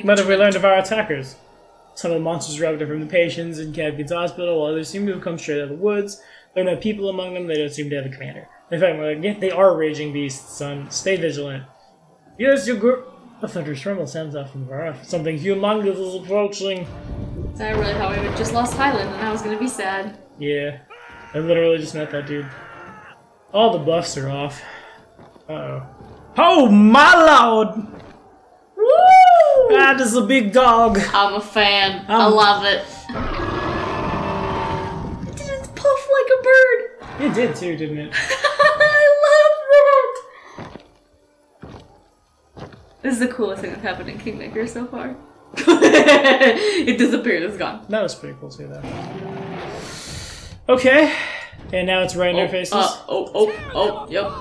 What have we learned of our attackers? Some of the monsters erupted from the patients in Captain's hospital, while others seem to have come straight out of the woods. There are no people among them, they don't seem to have a commander. In fact, we're like, yeah, they are raging beasts, son. Stay vigilant. Yes, you group. A thunderous rumble sounds out from far off. Something humongous is approaching. So I really thought we would just lost Highland, and I was gonna be sad. Yeah. I literally just met that dude. All the buffs are off. Uh-oh. Oh, my lord! Woo! That is a big dog. I'm a fan. I love it. It did puff like a bird. It did too, didn't it? I love that! This is the coolest thing that's happened in Kingmaker so far. It disappeared, it's gone. That was pretty cool too, though. Okay. And now it's right in their faces. Yep.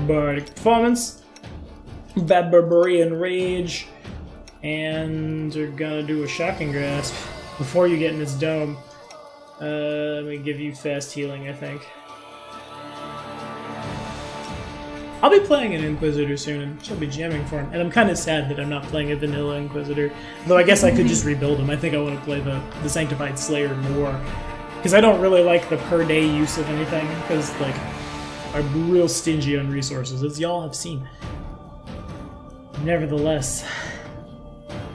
Bardic performance. Barbarian rage. And we're gonna do a shocking grasp before you get in this dome. Let me give you fast healing, I think. I'll be playing an Inquisitor soon, and she'll be jamming for him. And I'm kind of sad that I'm not playing a vanilla Inquisitor. Though I guess I could just rebuild him. I think I want to play the Sanctified Slayer more. Because I don't really like the per-day use of anything. Because, like, I'm real stingy on resources, as y'all have seen. Nevertheless,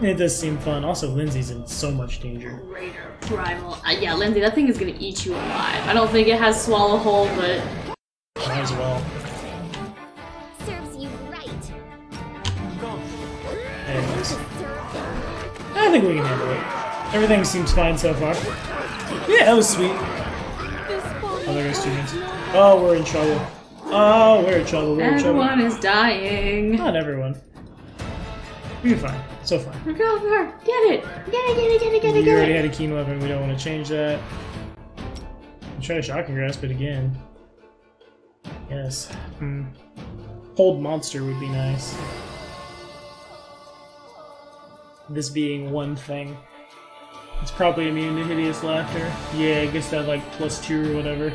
it does seem fun. Also, Lindsay's in so much danger. Raider Primal. Yeah, Lindsay, that thing is gonna eat you alive. I don't think it has Swallow Hole, but... Might as well. Serves you right. Anyways. I think we can handle it. Everything seems fine so far. Yeah, that was sweet. Oh, there goes students. Oh, we're in trouble. Oh, we're in trouble. We're in trouble. Everyone is dying. Not everyone. We're fine. So fine. We're going for her. Get it. Get it. You already had a keen weapon. We don't want to change that. I'll try to shocking grasp it again. Yes. Hold monster would be nice. This being one thing. It's probably immune to hideous laughter. Yeah, I guess that like +2 or whatever.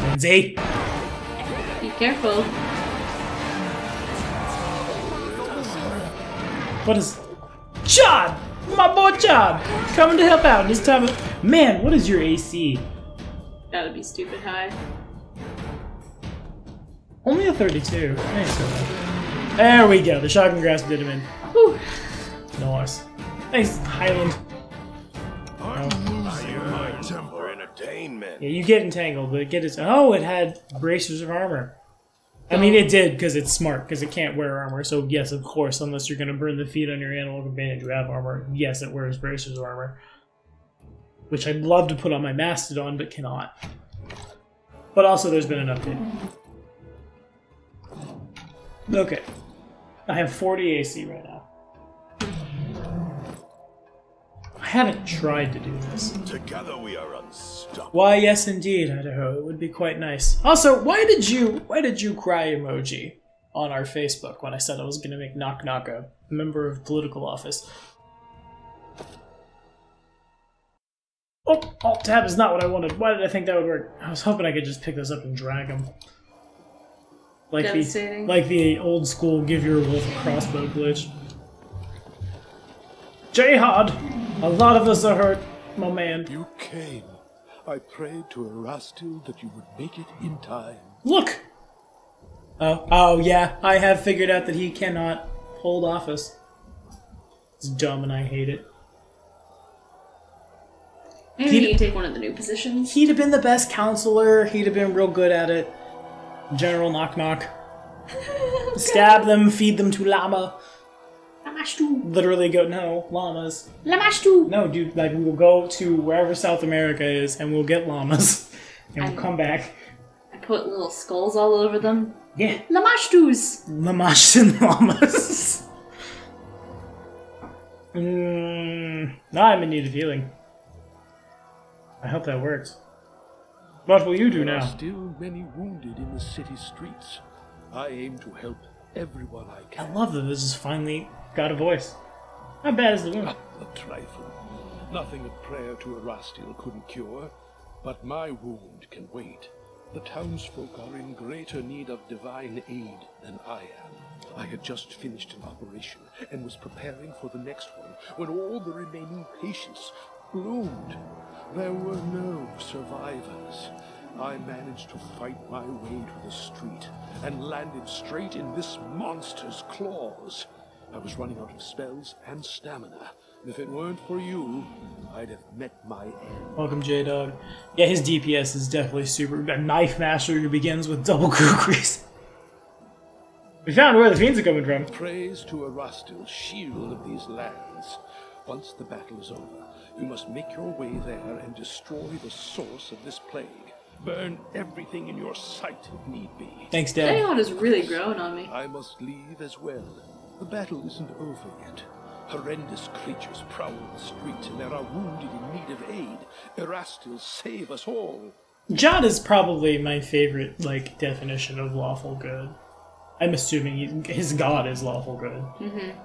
Lindsay! Be careful. What is... John! My boy John! Coming to help out in this time of... Man, what is your AC? That would be stupid high. Only a 32. Nice. There we go. The shotgun grasp did him in. Whew. Nice. Thanks, Highland. For entertainment. Yeah, you get entangled, but it get its... Oh, it had bracers of armor. I mean, it did, because it's smart, because it can't wear armor. So, yes, of course, unless you're going to burn the feet on your animal companion who have armor, yes, it wears bracers of armor. Which I'd love to put on my Mastodon, but cannot. But also, there's been an update. Okay. I have 40 AC right now. I haven't tried to do this. Together we are unstoppable. Why, yes, indeed, Idaho. It would be quite nice. Also, why did you cry emoji on our Facebook when I said I was going to make Nok-Nok a member of political office? Oh, Alt Tab is not what I wanted. Why did I think that would work? I was hoping I could just pick this up and drag him. Like the old school give your wolf a crossbow glitch. Jihad! A lot of us are hurt, my man. You came. I prayed to Erastil that you would make it in time. Look! Oh yeah, I have figured out that he cannot hold office. It's dumb and I hate it. Maybe he can take one of the new positions. He'd have been the best counselor, he'd have been real good at it. General Nok-Nok. Stab them, feed them to llama. Lamashtu. Literally go, no, llamas. Lamashtu. No, dude, like we will go to wherever South America is and we'll get llamas. And we'll come back. I put little skulls all over them. Yeah. Lamashtus. Lamashtan llamas. Now I'm in need of healing. I hope that works. What will you do now? There are still many wounded in the city streets. I aim to help everyone I can. I love that this has finally got a voice. How bad is the wound? A trifle. Nothing a prayer to Erastil couldn't cure. But my wound can wait. The townsfolk are in greater need of divine aid than I am. I had just finished an operation and was preparing for the next one when all the remaining patients bloomed. There were no survivors. I managed to fight my way to the street and landed straight in this monster's claws. I was running out of spells and stamina. If it weren't for you, I'd have met my end. Welcome, J-Dog. Yeah, his DPS is definitely super. A Knife Master who begins with double kukris. We found where the fiends are coming from. Praise to Erastil, shield of these lands. Once the battle is over, you must make your way there and destroy the source of this plague. Burn everything in your sight if need be. Thanks, Dad. Dayon is really growing on me. I must leave as well. The battle isn't over yet. Horrendous creatures prowl the streets, and there are wounded in need of aid. Erastil, save us all. Jot is probably my favorite, like, definition of lawful good. I'm assuming his god is lawful good.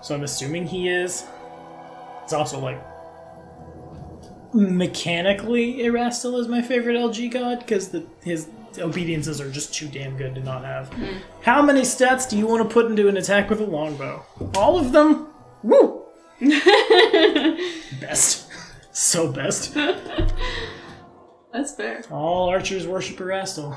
So I'm assuming he is. It's also, like, mechanically Erastil is my favorite LG god, because his obediences are just too damn good to not have. How many stats do you want to put into an attack with a longbow? All of them? Woo! Best. So best. That's fair. All archers worship Erastil.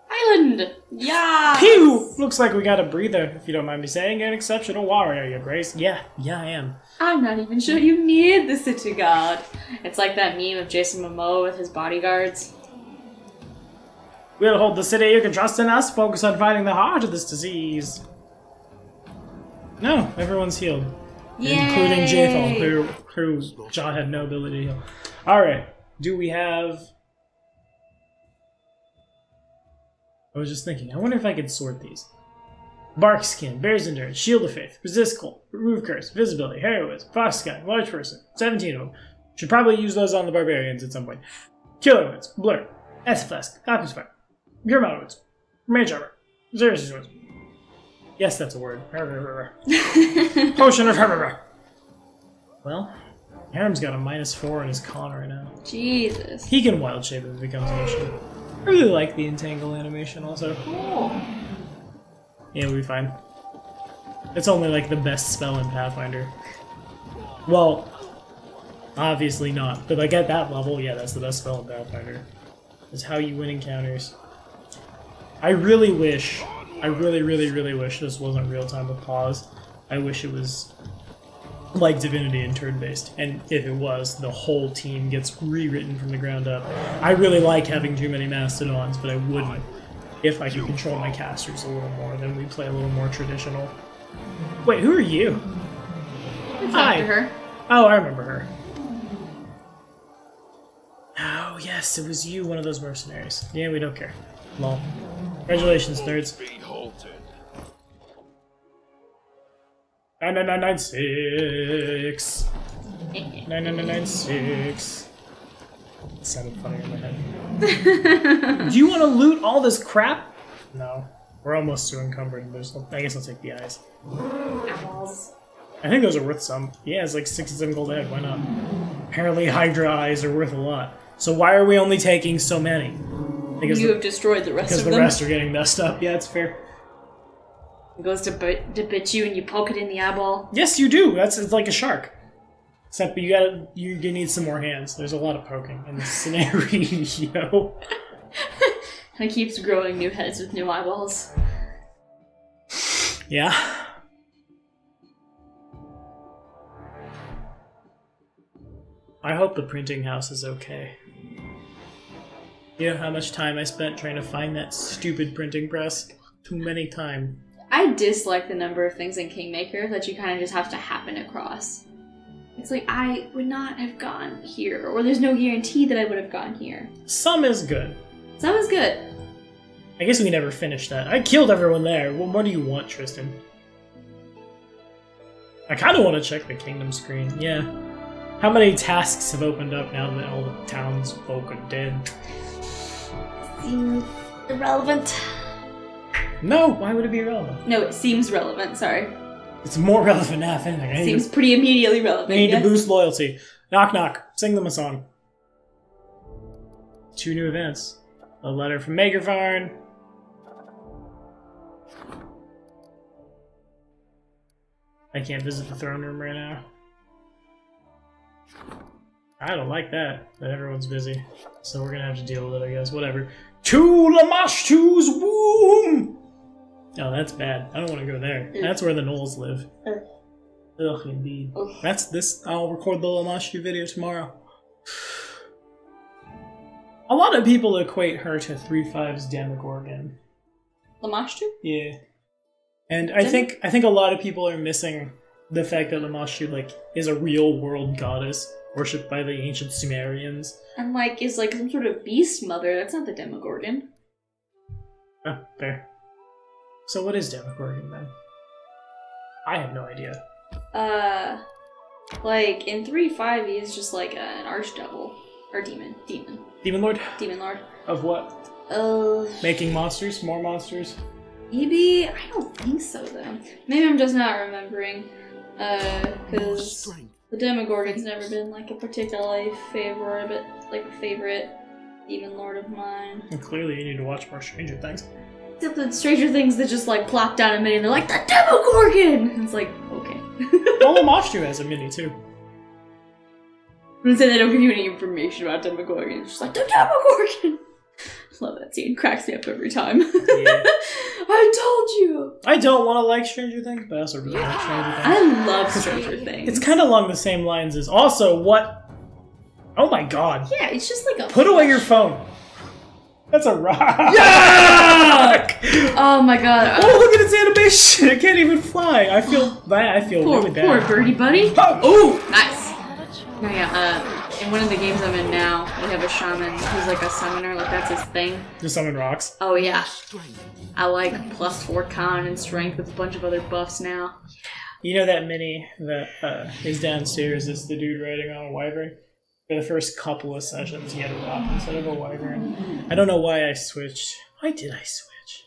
Island! Yeah! Pew! Looks like we got a breather, if you don't mind me saying. An exceptional warrior, your grace. Yeah, I am. I'm not even sure you need the city guard. It's like that meme of Jason Momoa with his bodyguards. We'll hold the city, you can trust in us. Focus on fighting the heart of this disease. No, everyone's healed. Yay! Including Jathal, who John had no ability to heal. Alright, do we have... I was just thinking, I wonder if I could sort these. Bark Skin, Bear's Endurance, Shield of Faith, Resist Cold, Remove Curse, Visibility, Heroism, Fox Sky, Large Person, 17 of them. Should probably use those on the Barbarians at some point. Killer Wounds, Blur, Acid Flask, Alchemist Fire, Germano Wounds, Mage Armor, Xerxes Wounds. Yes, that's a word. Potion of Well, Harem's got a -4 in his con right now. Jesus. He can wild shape if it becomes an issue. I really like the Entangle animation also. Cool. Yeah, we'll be fine. It's only like the best spell in Pathfinder. Well, obviously not, but like at that level, yeah, that's the best spell in Pathfinder. It's how you win encounters. I really wish, I really wish this wasn't real-time with pause. I wish it was like Divinity and turn-based, and if it was, the whole team gets rewritten from the ground up. I really like having too many Mastodons, but I wouldn't if I could control my casters a little more, then we play a little more traditional. Wait, who are you? I talked to her. Oh, I remember her. Oh, yes, it was you, one of those mercenaries. Yeah, we don't care. Lol. Congratulations, nerds. 9996. 9996. It sounded funny in my head. Do you want to loot all this crap? No. We're almost too encumbered. I guess I'll take the eyes. Apples. I think those are worth some. Yeah, it's like 67 gold a head. Why not? Apparently Hydra eyes are worth a lot. So why are we only taking so many? Because you have destroyed the rest of them. Because the rest are getting messed up. Yeah, it's fair. It goes to bit you and you poke it in the eyeball. Yes, you do. It's like a shark. Except you need some more hands. There's a lot of poking in this scenario. And it keeps growing new heads with new eyeballs. Yeah. I hope the printing house is okay. You know how much time I spent trying to find that stupid printing press? Too many times. I dislike the number of things in Kingmaker that you kind of just have to happen across. It's like, I would not have gone here, or there's no guarantee that I would have gone here. Some is good. Some is good. I guess we never finished that. I killed everyone there. Well, what do you want, Tristan? I kind of want to check the kingdom screen. Yeah. How many tasks have opened up now that all the townsfolk are dead? Seems irrelevant. No, why would it be relevant? No, it seems relevant, sorry. It's more relevant now, if anything. Seems pretty immediately relevant. They need to boost loyalty. Nok-Nok, sing them a song. 2 new events. A letter from Makerfarn. I can't visit the throne room right now. I don't like that everyone's busy. So we're gonna have to deal with it, I guess. Whatever. To Lamashtu's womb! Oh, that's bad. I don't want to go there. That's where the gnolls live. Ugh, indeed. That's this. I'll record the Lamashtu video tomorrow. A lot of people equate her to 3-5's Demogorgon. Lamashtu? Yeah. And I think a lot of people are missing the fact that Lamashtu is a real world goddess worshipped by the ancient Sumerians. And is some sort of beast mother. That's not the Demogorgon. Oh, fair. So what is Demogorgon then? I have no idea. In 3-5 he is just an archdevil. Or demon. Demon Lord? Demon Lord. Of what? Making monsters? More monsters? Maybe? I don't think so, though. Maybe I'm just not remembering. Because the Demogorgon's never been, a particularly favorite Demon Lord of mine. And clearly you need to watch more Stranger Things. Except that Stranger Things that just, plop down a mini and they're like, the Demogorgon! And it's like, okay. Well, Lamashtu has a mini, too. And so they don't give you any information about Demogorgon. It's just like, the Demogorgon! Love that scene. Cracks me up every time. Yeah. I told you! I don't want to like Stranger Things, but I also really like Stranger Things. I love Stranger Things. It's kind of along the same lines as... Also, what... Oh my god. Yeah, it's just a... Put away your phone. That's a rock! Yuck! Oh my god. Oh, look at its animation! It can't even fly. I feel bad. I feel really bad. Poor birdie buddy. Oh, ooh, nice. No, yeah, In one of the games I'm in now, we have a shaman who's like a summoner, like that's his thing. The summon rocks. Oh yeah. I like +4 con and strength with a bunch of other buffs now. You know that mini that is downstairs is the dude riding on a wyvern? For the first couple of sessions, he had a rock instead of a wyvern. I don't know why I switched. Why did I switch?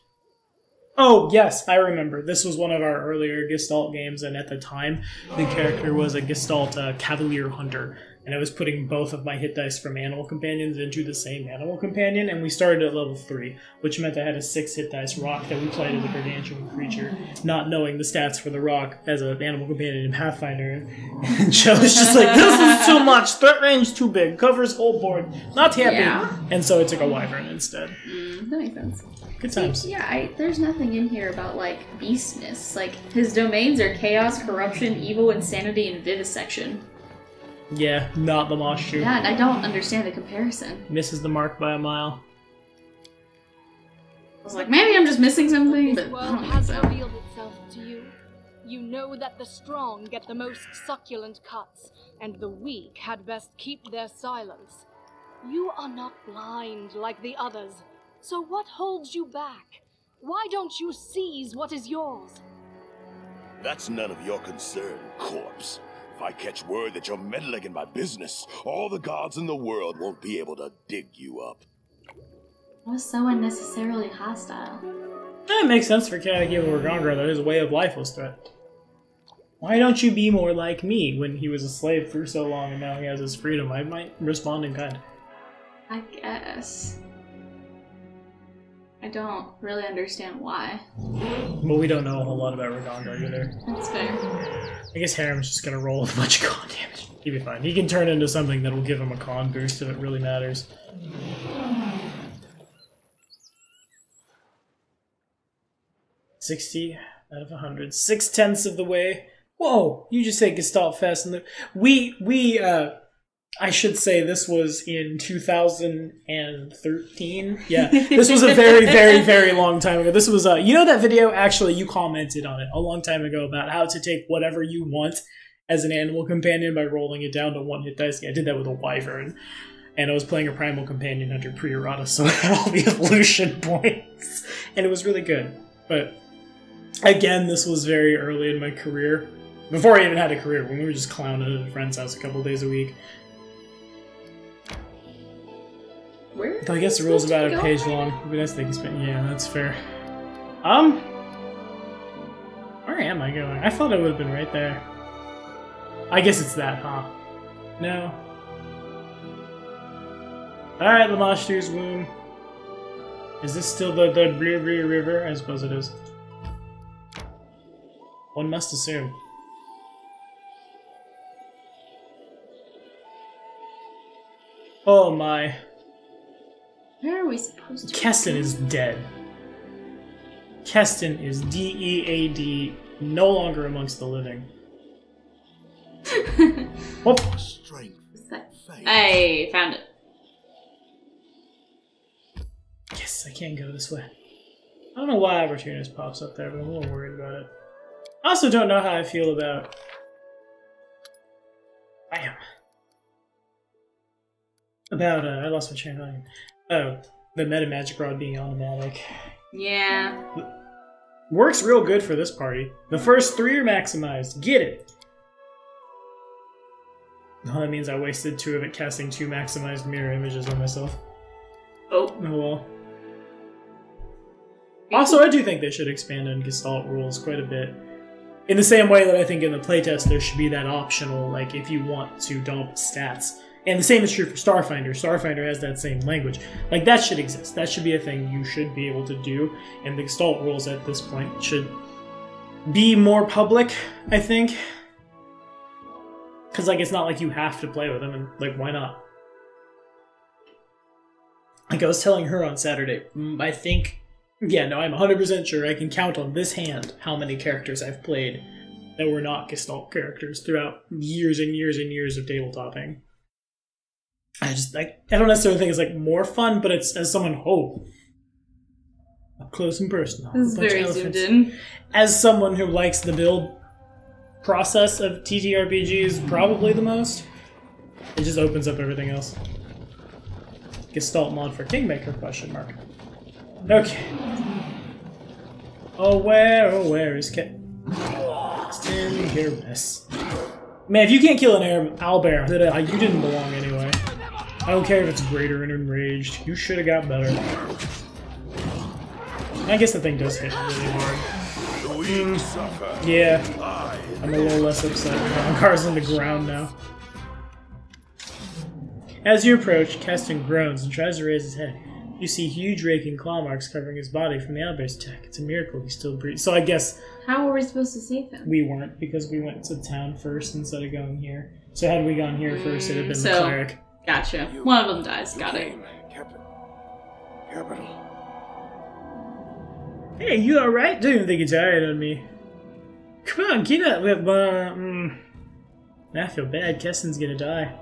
Oh, yes, I remember. This was one of our earlier Gestalt games, and at the time, the character was a Gestalt Cavalier Hunter. And I was putting both of my hit dice from animal companions into the same animal companion, and we started at level 3, which meant I had a 6 hit dice rock that we played as a gargantuan creature, not knowing the stats for the rock as an animal companion in Pathfinder. And Joe was just like, this is too much, threat range too big, covers whole board, not happy. Yeah. And so I took a wyvern instead. That makes sense. Good times. Yeah, there's nothing in here about, like, beastness. Like, his domains are chaos, corruption, evil, insanity, and vivisection. Yeah, not the mosh shoe. Yeah, and I don't understand the comparison. Misses the mark by a mile. I was like, maybe I'm just missing something, but This I world don't think has so. revealed itself to you. You know that the strong get the most succulent cuts, and the weak had best keep their silence. You are not blind like the others, so what holds you back? Why don't you seize what is yours? That's none of your concern, corpse. If I catch word that you're meddling in my business, all the gods in the world won't be able to dig you up. That was so unnecessarily hostile. That makes sense for Katagiva Ragongra, though his way of life was threatened. Why don't you be more like me when he was a slave for so long and now he has his freedom? I might respond in kind. I guess. I don't really understand why. Well, we don't know a whole lot about Ragongra either. That's fair. I guess Harem's just gonna roll a bunch of con damage. He'll be fine. He can turn into something that'll give him a con boost if it really matters. $60 out of 100. 6/10 of the way. Whoa! You just say Gestalt fast and I should say this was in 2013. Yeah, this was a very, very, very long time ago. This was, you know that video? Actually, you commented on it a long time ago about how to take whatever you want as an animal companion by rolling it down to 1 hit dice. Yeah, I did that with a wyvern. And I was playing a primal companion under pre-errata, so I had all the evolution points. And it was really good. But, again, this was very early in my career. Before I even had a career, when we were just clowning at a friend's house a couple days a week. Where? I guess the rule's about a page long. Maybe that's the thing. Yeah, that's fair. Where am I going? I thought I would have been right there. I guess it's that, huh? No. Alright, Lamashtu's Wound. Is this still the Blue River? I suppose it is. One must assume. Oh my. Where are we supposed to Keston is dead. Keston is D-E-A-D, no longer amongst the living. Whoop. Strength. I found it. Yes, I can go this way. I don't know why Opportunist pops up there, but I'm a little worried about it. I also don't know how I feel about... Bam. About, I lost my train of thought. Oh, the meta magic rod being automatic. Yeah. Works real good for this party. The first 3 are maximized. Get it! Oh, that means I wasted 2 of it casting 2 maximized mirror images on myself. Oh. Oh well. Also, I do think they should expand on Gestalt rules quite a bit. In the same way that I think in the playtest there should be that optional, like, if you want to dump stats. And the same is true for Starfinder. Starfinder has that same language. Like, that should exist. That should be a thing you should be able to do. And the Gestalt rules at this point should be more public, I think. Because, like, it's not like you have to play with them, and, like, why not? Like, I was telling her on Saturday, I think... Yeah, no, I'm 100% sure I can count on this hand how many characters I've played that were not Gestalt characters throughout years and years and years of tabletopping. I don't necessarily think it's like more fun, but it's as someone up close and personal. This is very zoomed in. As someone who likes the build process of TTRPGs probably the most, It just opens up everything else. Gestalt mod for Kingmaker, question mark. Okay. Oh, where is Stand here, miss. Man, if you can't kill an owlbear, then you didn't belong anyway. I don't care if it's greater and enraged. You should have got better. I guess the thing does hit really hard. Yeah. I'm a little less upset. Car's on the ground now. As you approach, Keston groans and tries to raise his head. You see huge raking claw marks covering his body from the owlbear's attack. It's a miracle he still breathes. So I guess... How were we supposed to save him? We weren't, because we went to town first instead of going here. So had we gone here first, it would have been the cleric. Gotcha. One of them dies. Got it. Capital. Hey, you alright? Don't even think you're tired on me. Come on, get up. I feel bad. Keston's gonna die.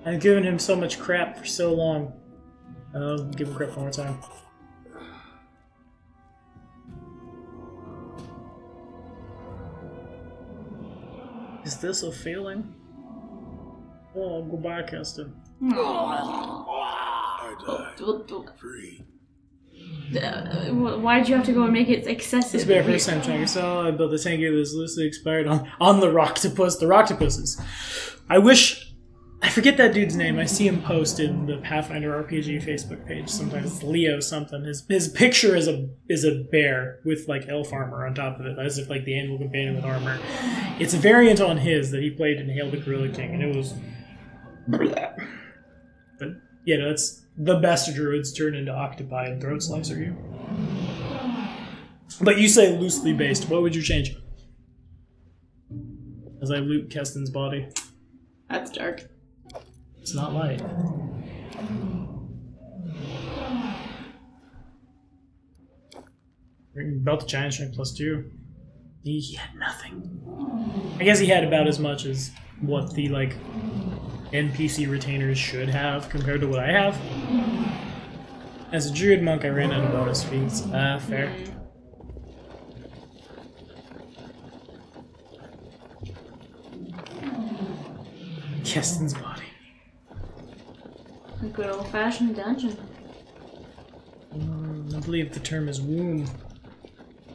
I've given him so much crap for so long. I'll give him crap one more time. Is this a feeling? Oh, goodbye, Keston. I died. Free. Why'd you have to go and make it excessive? This will be our first time trying to sell. I built a tanker that is loosely expired on the Rocktopus. The Rocktopus's. I wish... I forget that dude's name. I see him post in the Pathfinder RPG Facebook page. Sometimes it's Leo something. His picture is a bear with like elf armor on top of it, as if like the animal companion with armor. It's a variant on his that he played in Hail the Gorilla King, and it was. But yeah, no, it's the best druids turn into octopi and throat slicer you. But you say loosely based. What would you change? As I loot Keston's body. That's dark. It's not light. About the giant strength +2. He had nothing. I guess he had about as much as what the like NPC retainers should have compared to what I have. As a druid monk, I ran out of bonus feats. Fair. Keston's body. A good old-fashioned dungeon. I believe the term is womb.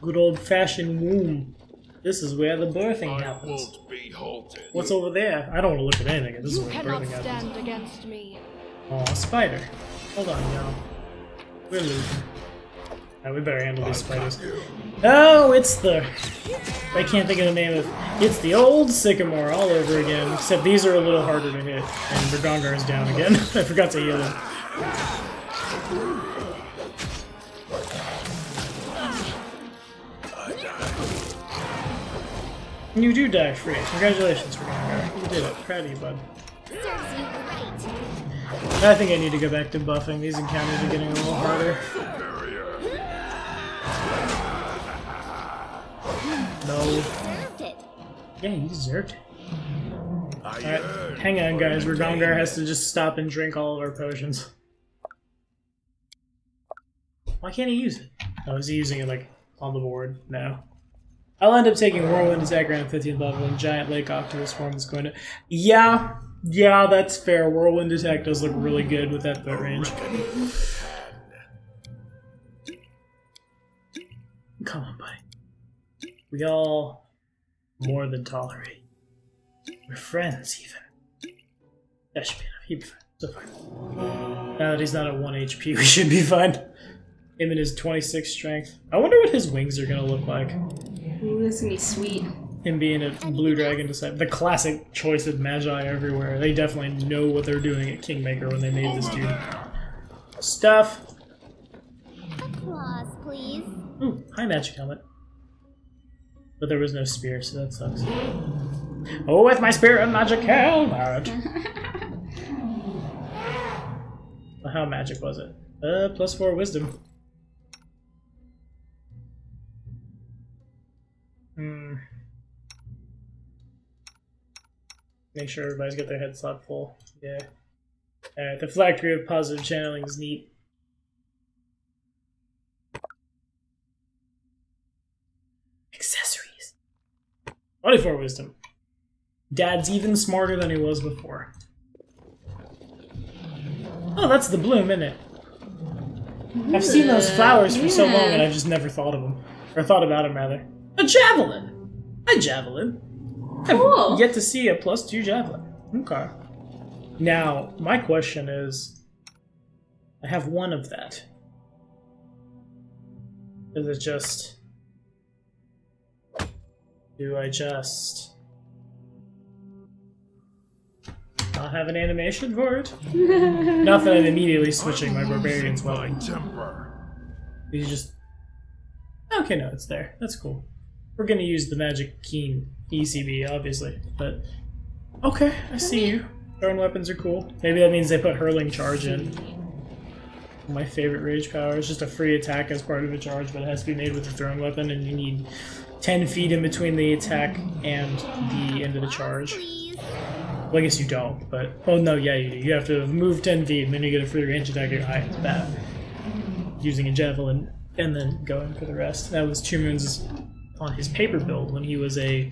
Good old-fashioned womb. This is where the birthing happens. Won't be halted. What's over there? I don't want to look at anything. This is You where the cannot birthing happens. stand against me. Oh, a spider. Hold on, y'all. We're losing. Alright, we better handle these spiders. Oh, it's the... I can't think of the name of... It's the old sycamore all over again, except these are a little harder to hit. And Bergongar is down again. I forgot to heal him. You do die free. Congratulations, Bergongar. You did it. Proud of you, bud. Serves you right. I think I need to go back to buffing. These encounters are getting a little harder. No. Deserved it. Yeah, you deserved it. Alright, hang on guys. Bergongar has to just stop and drink all of our potions. Why can't he use it? Oh, is he using it like on the board? No. I'll end up taking Whirlwind Attack around 15th level and Giant Lake Octopus form is going to... Yeah, that's fair. Whirlwind Attack does look really good with that boat range. Come on, buddy. We all more than tolerate. We're friends, even. That should be enough. He'd be fine. So fine. Now that he's not at 1 HP, we should be fine. Him and his 26 strength. I wonder what his wings are gonna look like. Ooh, this is gonna be sweet. Him being a blue dragon disciple. The classic choice of magi everywhere. They definitely know what they're doing at Kingmaker when they made this dude. Stuff. Applause, please. Ooh, high magic helmet. But there was no spear, so that sucks. Oh, with my spear and magic helmet! Well, how magic was it? +4 wisdom. Make sure everybody's got their head slot full. Yeah. Alright, the phylactery of positive channeling is neat. Accessories. 24 wisdom. Dad's even smarter than he was before. Oh, that's the bloom, isn't it? I've seen those flowers for so long, yeah. and I've just never thought of them. Or thought about them, rather. A javelin! A javelin. Cool. I've yet to see a +2 javelin. Okay. Now, my question is... I have one of that. Is it just... Do I just... not have an animation for it? Not that I'm immediately switching my barbarian's weapon. You just... Okay, no, it's there. That's cool. We're gonna use the Magic Keen ECB, obviously, but... Okay, I see you. Thrown weapons are cool. Maybe that means they put Hurling Charge in. My favorite rage power is just a free attack as part of a charge, but it has to be made with a thrown weapon, and you need 10 feet in between the attack and the end of the charge. Well, I guess you don't, but... Oh, no, yeah, you do. You have to move 10 feet, and then you get a free range attack at your highest bat. Using a javelin, and then going for the rest. That was 2 moons on his paper build when he was a...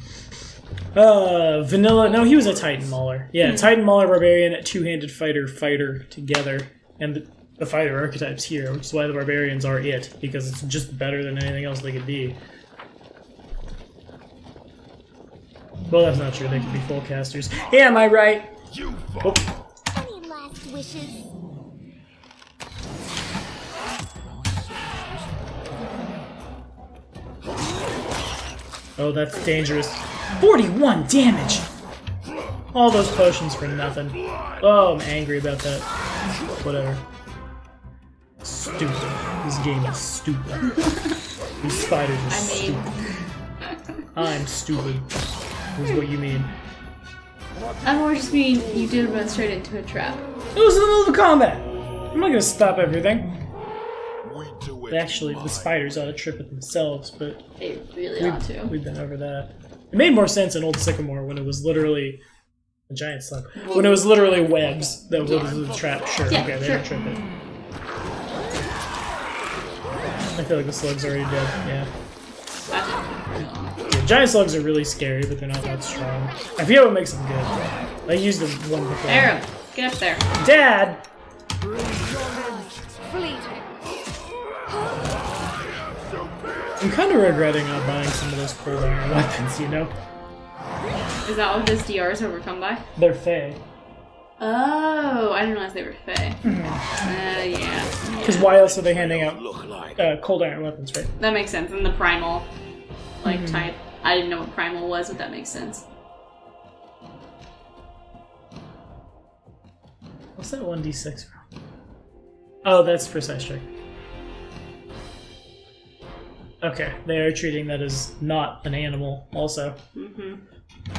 vanilla... No, he was a Titan Mauler. Yeah, Titan Mauler Barbarian, two-handed fighter together. And the fighter archetype's here, which is why the Barbarians are it, because it's just better than anything else they could be. Well, that's not true. They could be full casters. Yeah, am I right? Oh. Any last wishes? Oh, that's dangerous. 41 damage! All those potions for nothing. Oh, I'm angry about that. Whatever. Stupid. This game is stupid. These spiders are stupid. I'm stupid. Is what you mean. I more just mean you did run straight into a trap. It was in the middle of combat! I'm not gonna stop everything. Actually, the spiders ought to trip it themselves, but... They really ought to. We've been over that. It made more sense in Old Sycamore when it was literally... a giant slug. When it was literally webs that was the trap. Sure, Yeah, okay, they sure. don't trip it. I feel like the slug's already dead, yeah. Yeah, giant slugs are really scary, but they're not that strong. I forget what makes them good. I used them one before. Arrow, get up there. Dad! I'm kind of regretting not buying some of those cold iron weapons, you know? Is that what this DR is overcome by? They're fey. Oh, I didn't realize they were fey. Yeah. Because why else are they handing out cold iron weapons, right? That makes sense. And the primal, like, type. I didn't know what primal was, but that makes sense. What's that 1d6 from? Oh, that's precise strike. Okay, they are treating that as not an animal, also.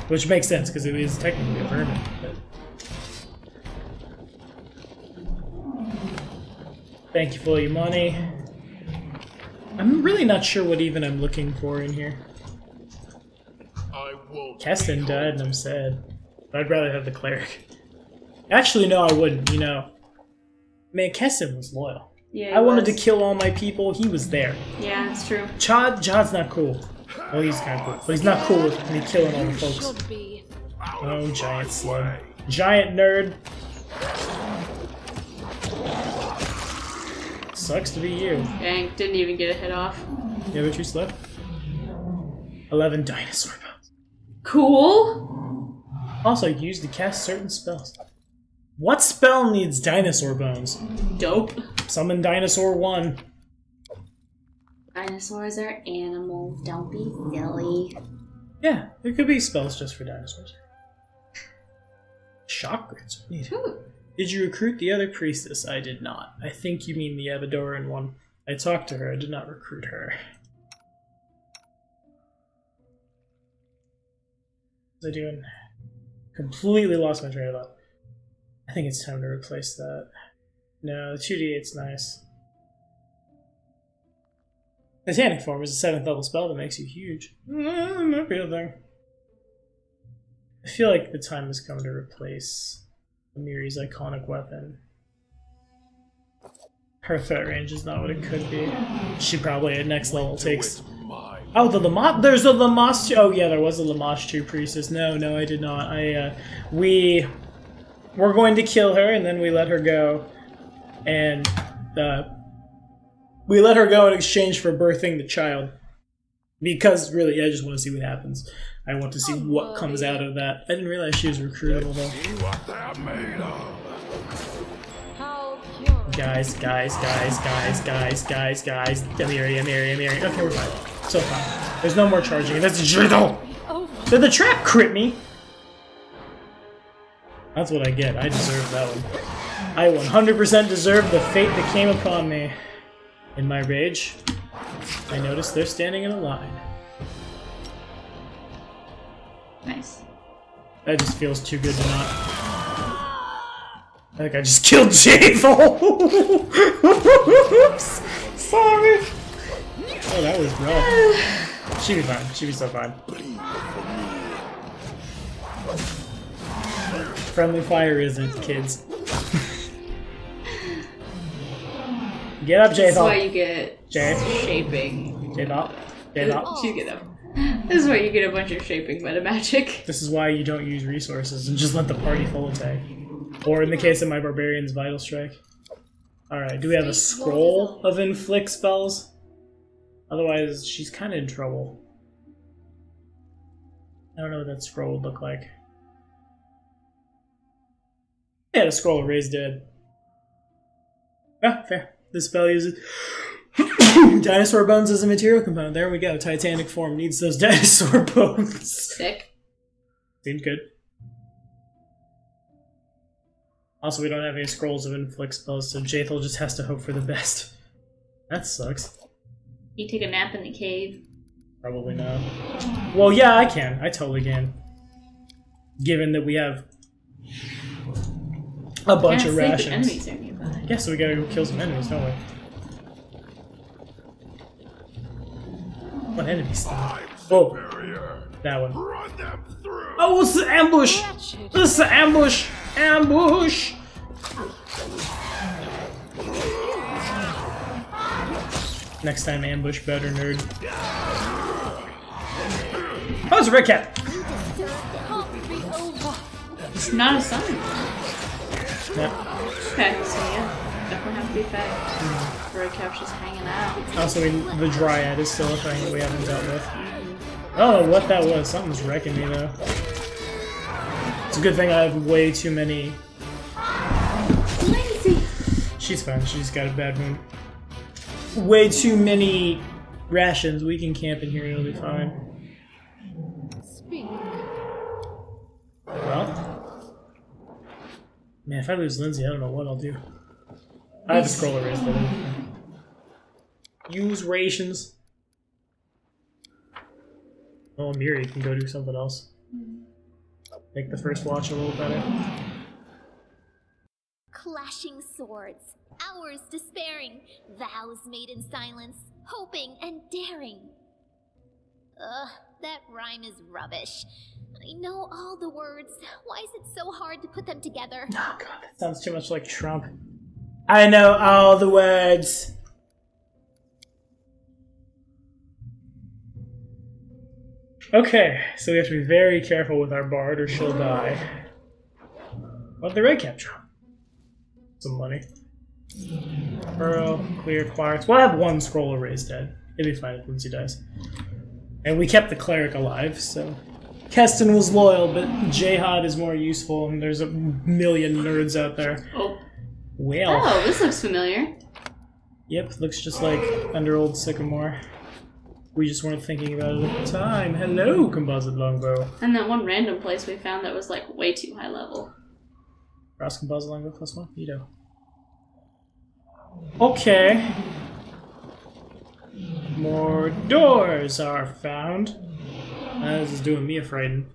Which makes sense, because it is technically a vermin. But... Thank you for your money. I'm really not sure what even I'm looking for in here. Keston died, and I'm sad. But I'd rather have the cleric. Actually, no, I wouldn't, you know. Man, Keston was loyal. Yeah, I wanted to kill all my people, he was there. Yeah, it's true. Chod's not cool. Well, he's kind of cool, but he's not cool with me killing all the folks. Oh, giant slug. Giant nerd. Sucks to be you. Dang, didn't even get a hit off. You have a true slug? 11 dinosaur bones. Cool! Also, used to cast certain spells. What spell needs dinosaur bones? Dope. Summon Dinosaur 1. Dinosaurs are animals. Don't be silly. Yeah, there could be spells just for dinosaurs. Shock grids. Neat. Did you recruit the other priestess? I did not. I think you mean the Abadoran one. I talked to her. I did not recruit her. What was I doing? Completely lost my train of thought. I think it's time to replace that. No, the 2d8's nice. Satanic Form is a 7th level spell that makes you huge. Might be a thing. I feel like the time has come to replace Amiri's iconic weapon. Her threat range is not what it could be. She probably at next level takes... Oh, the Lamash... There's a Lamash... Oh yeah, there was a Lamash 2 priestess. No, I did not. We're going to kill her, and then we let her go. and we let her go in exchange for birthing the child. Because really, I just want to see what happens. I want to see what comes out of that. I didn't realize she was recruitable though. See what they're made of. Guys. I'm here. Okay, we're fine. So fine. There's no more charging. That's a drizzle! Did the trap crit me? That's what I get. I deserve that one. I 100% deserve the fate that came upon me. In my rage, I noticed they're standing in a line. Nice. That just feels too good to not. I think I just killed Javel! Oops! Sorry! Oh, that was rough. She'd be fine. She'd be so fine. Friendly fire isn't, kids. Get up, Javel! This is why you get shaping. Javel. She's get up. This is why you get a bunch of shaping meta magic. This is why you don't use resources and just let the party full attack. Or in the case of my barbarian's Vital Strike. Alright, do we have a scroll of inflict spells? Otherwise, she's kind of in trouble. I don't know what that scroll would look like. Yeah, the scroll of Raise Dead. Ah, fair. This spell uses dinosaur bones as a material component. There we go. Titanic form needs those dinosaur bones. Sick. Seemed good. Also, we don't have any scrolls of inflict spells, so Jathel just has to hope for the best. That sucks. You take a nap in the cave? Probably not. Well, yeah, I can. I totally can. Given that we have a bunch of rations. Enemies are nearby. Yeah, so we gotta go kill some enemies, don't we? What enemies? Oh, that one. Run them through. Oh, it's the ambush! This is the ambush! Ambush! Next time, ambush better, nerd. Oh, it's a red cap! It's not a summon. Yeah. Okay, so yeah, definitely have to be fed. Red cap's just hanging out. Also, the Dryad is still a thing that we haven't dealt with. I don't know what that was. Something's wrecking me, though. It's a good thing I have way too many... Lazy. She's fine. She's got a bad wound. Way too many rations. We can camp in here. It'll be fine. Speak. Well... Man, if I lose Lindsay, I don't know what I'll do. I have a scroll erase though. Use rations. Oh, Miri can go do something else. Make the first watch a little better. Clashing swords, hours despairing, vows made in silence, hoping and daring. Ugh, that rhyme is rubbish. I know all the words. Why is it so hard to put them together? Oh god, that sounds too much like Trump. I know all the words. Okay, so we have to be very careful with our bard or she'll die. What the red cap drop? Some money. Pearl, clear quartz. We'll have one scroll of Raise Dead. It'll be fine if Lindsay dies. And we kept the cleric alive, so... Keston was loyal, but Jihad is more useful, and there's a million nerds out there. Oh. Well. Oh, this looks familiar. Yep, looks just like under Old Sycamore. We just weren't thinking about it at the time. Hello, Composite Longbow. And that one random place we found that was like way too high level. Cross Composite Longbow +1? Neato. Okay. More doors are found. This is doing me a frighten.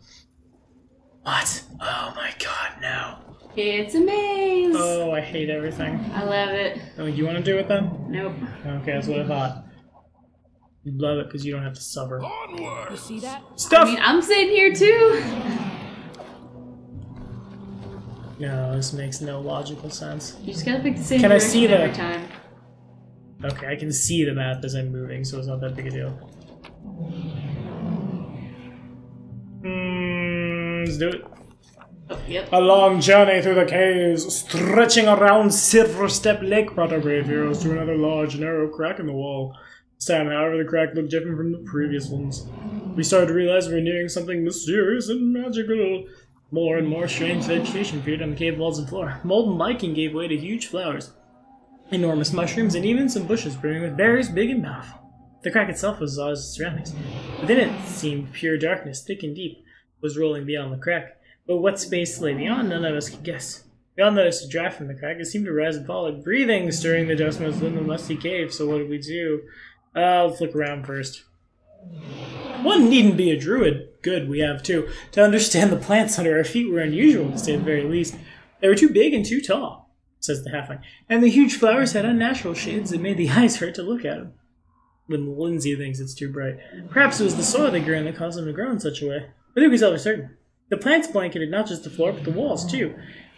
What? Oh my god, no. It's a maze! Oh, I hate everything. I love it. Oh, you want to do it then? Nope. Okay, that's what I thought. You love it because you don't have to suffer. Onward. You see that? Stuff! I mean, I'm sitting here too! No, this makes no logical sense. You just gotta pick the same Can I direction see every the- time. Okay, I can see the map as I'm moving, so it's not that big a deal. Let's do it. Yep. A long journey through the caves, stretching around Silver Step Lake, brought our brave heroes to another large, narrow crack in the wall. This time, however, the crack looked different from the previous ones. We started to realize we were nearing something mysterious and magical. More and more strange vegetation appeared on the cave walls and floor. Molten lichen gave way to huge flowers, enormous mushrooms, and even some bushes brimming with berries big and powerful. The crack itself was all its surroundings. Within it seemed pure darkness, thick and deep, was rolling beyond the crack. But what space lay beyond, none of us could guess. We all noticed a draft from the crack. It seemed to rise and fall like breathing, stirring the dust within the musty cave. So what did we do? Let's look around first. One needn't be a druid. Good, we have two. To understand the plants under our feet were unusual, to say the very least. They were too big and too tall, says the halfling. And the huge flowers had unnatural shades that made the eyes hurt to look at them. When Lindsay thinks it's too bright. Perhaps it was the soil they grew in that caused them to grow in such a way. But who can tell for certain? The plants blanketed not just the floor, but the walls, too.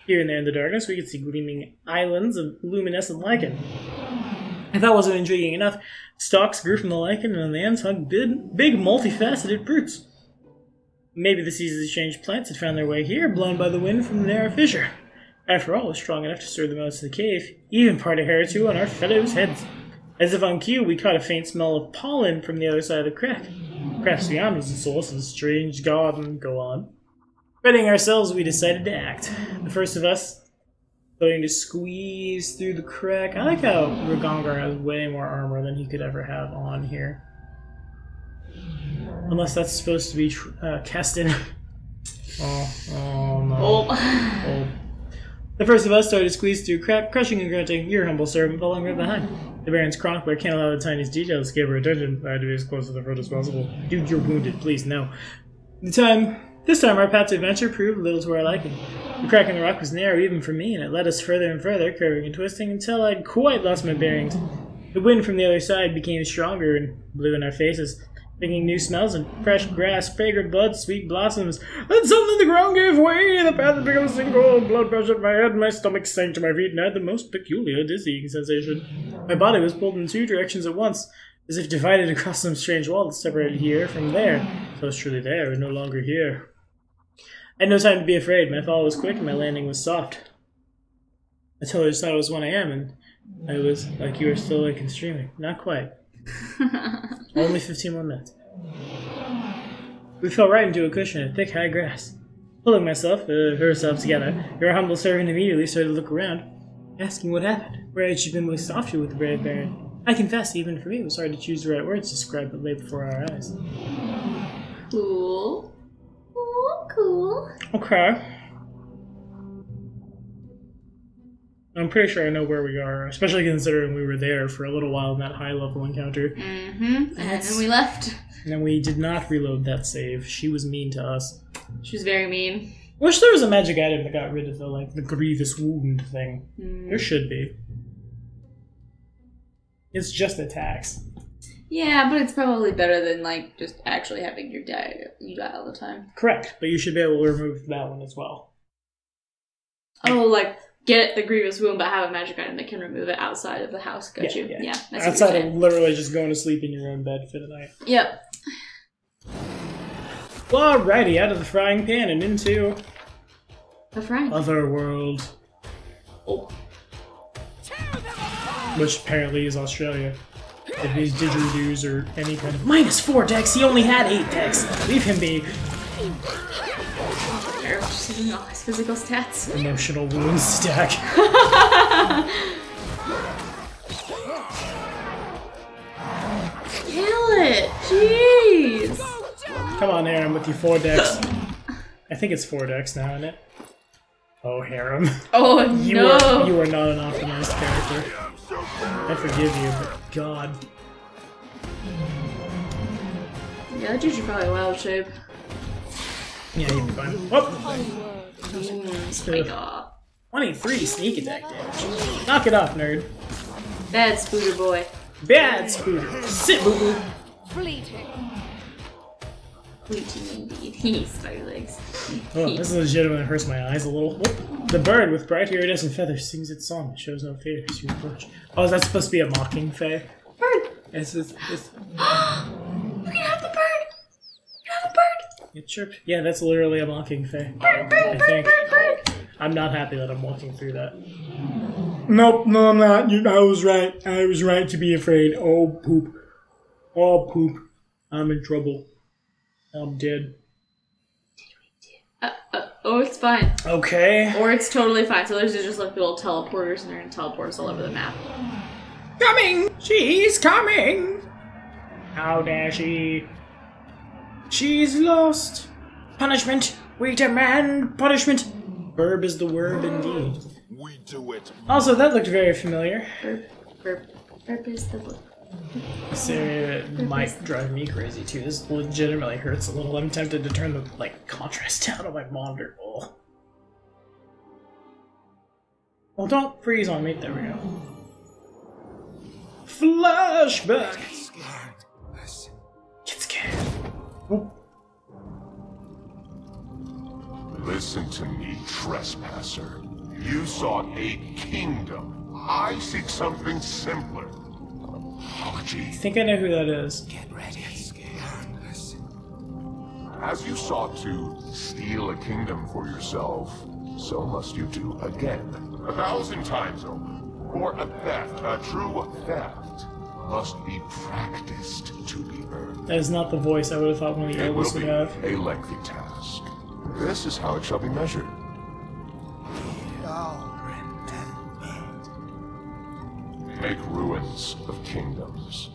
Here and there in the darkness, we could see gleaming islands of luminescent lichen. If that wasn't intriguing enough, stalks grew from the lichen, and on the ends hung big multifaceted fruits. Maybe the seasons-changed plants had found their way here, blown by the wind from the narrow fissure. After all, it was strong enough to stir them out of the cave, even part a hair or two on our fellows' heads. As if on cue, we caught a faint smell of pollen from the other side of the crack. Perhaps beyond was the source of the strange garden. Go on. Readying ourselves, we decided to act. The first of us, going to squeeze through the crack. I like how Ragongar has way more armor than he could ever have on here. Unless that's supposed to be Keston. Oh no. Oh. The first of us started to squeeze through crack, crushing and grunting. Your humble servant following right behind. The Baron's Cronkbear can't allow the tiniest details to escape her attention. I had to be as close to the front as possible. Dude, you're wounded. Please, no. This time, our path to adventure proved little to our liking. The crack in the rock was narrow even for me, and it led us further and further, curving and twisting, until I'd quite lost my bearings. The wind from the other side became stronger and blew in our faces, bringing new smells of fresh grass, fragrant buds, sweet blossoms. Then suddenly the ground gave way, the path had become a single, blood rushed up my head, my stomach sank to my feet, and I had the most peculiar dizzying sensation. My body was pulled in two directions at once, as if divided across some strange wall that separated here from there. So I was truly there, and no longer here. I had no time to be afraid. My fall was quick, and my landing was soft. Until I just thought it was 1 a.m., and I was like, you are still awake and streaming. Not quite. Only 15 more minutes. We fell right into a cushion of thick, high grass. Pulling herself together, your humble servant immediately started to look around, asking what happened. Where had she been most often with the brave Baron? I confess, even for me, it was hard to choose the right words to describe what lay before our eyes. Cool. Cool. Okay. I'm pretty sure I know where we are, especially considering we were there for a little while in that high-level encounter. Mm-hmm. And then we left. And we did not reload that save. She was mean to us. She was very mean. Wish there was a magic item that got rid of the grievous wound thing. There should be. It's just attacks. Yeah, but it's probably better than, just actually having you die all the time. Correct, but you should be able to remove that one as well. Oh, get the grievous wound, but have a magic item that can remove it outside of the house. Got you? Yeah. That's outside of literally just going to sleep in your own bed for the night. Yep. Alrighty, out of the frying pan and into... the frying Otherworld. Oh. Which apparently is Australia. If these didgeridoos or any kind of... -4 dex! He only had 8 dex! Leave him be! Eric just using all his physical stats. Emotional wounds stack. Kill it! Jeez! Come on, Aaron, with your 4 dex. I think it's 4 dex now, isn't it? Oh, Harem. Oh, no! You are not an optimized character. I forgive you, but God. Yeah, that dude's probably wild shape. Yeah, you'd be fine. Oh! Spike off. 23 sneak attack damage. Knock it off, nerd. Bad Spooter boy. Bad Spooter. Sit, boo boo. Fleeting. Fleeting indeed. Spider legs. Oh, this legitimately hurts my eyes a little. Whoop. The bird with bright iridescent feathers sings its song. It shows no fear as you approach. Oh, is that supposed to be a mocking fae? Bird! It's... You can have the bird! You have a bird! It chirped. Yeah, that's literally a mocking fae. Bird, bird, I think. Bird, bird. I'm not happy that I'm walking through that. Nope, no, I'm not. I was right. I was right to be afraid. Oh, poop. Oh, poop. I'm in trouble. I'm dead. Oh, it's fine. Okay. Or it's totally fine. So there's just like little teleporters, and they're gonna teleport us all over the map. Coming! She's coming! How dare she? She's lost. Punishment. We demand punishment. Verb is the word indeed. We do it. Also, that looked very familiar. Verb is the word. So it might drive me crazy too. This legitimately hurts a little. I'm tempted to turn the contrast down on my monitor. Oh. Well, don't freeze on me. There we go. Flashback. Get scared. Listen. Get scared. Oh. Listen to me, trespasser. You sought a kingdom. I seek something simpler. Apology. I think I know who that is. Get ready. Get scared. Listen. As you sought to steal a kingdom for yourself, so must you do again. 1,000 times over. For a theft, a true theft, must be practiced to be earned. That is not the voice I would have thought one of the elders would have. A lengthy task. This is how it shall be measured. Make ruins of kingdoms.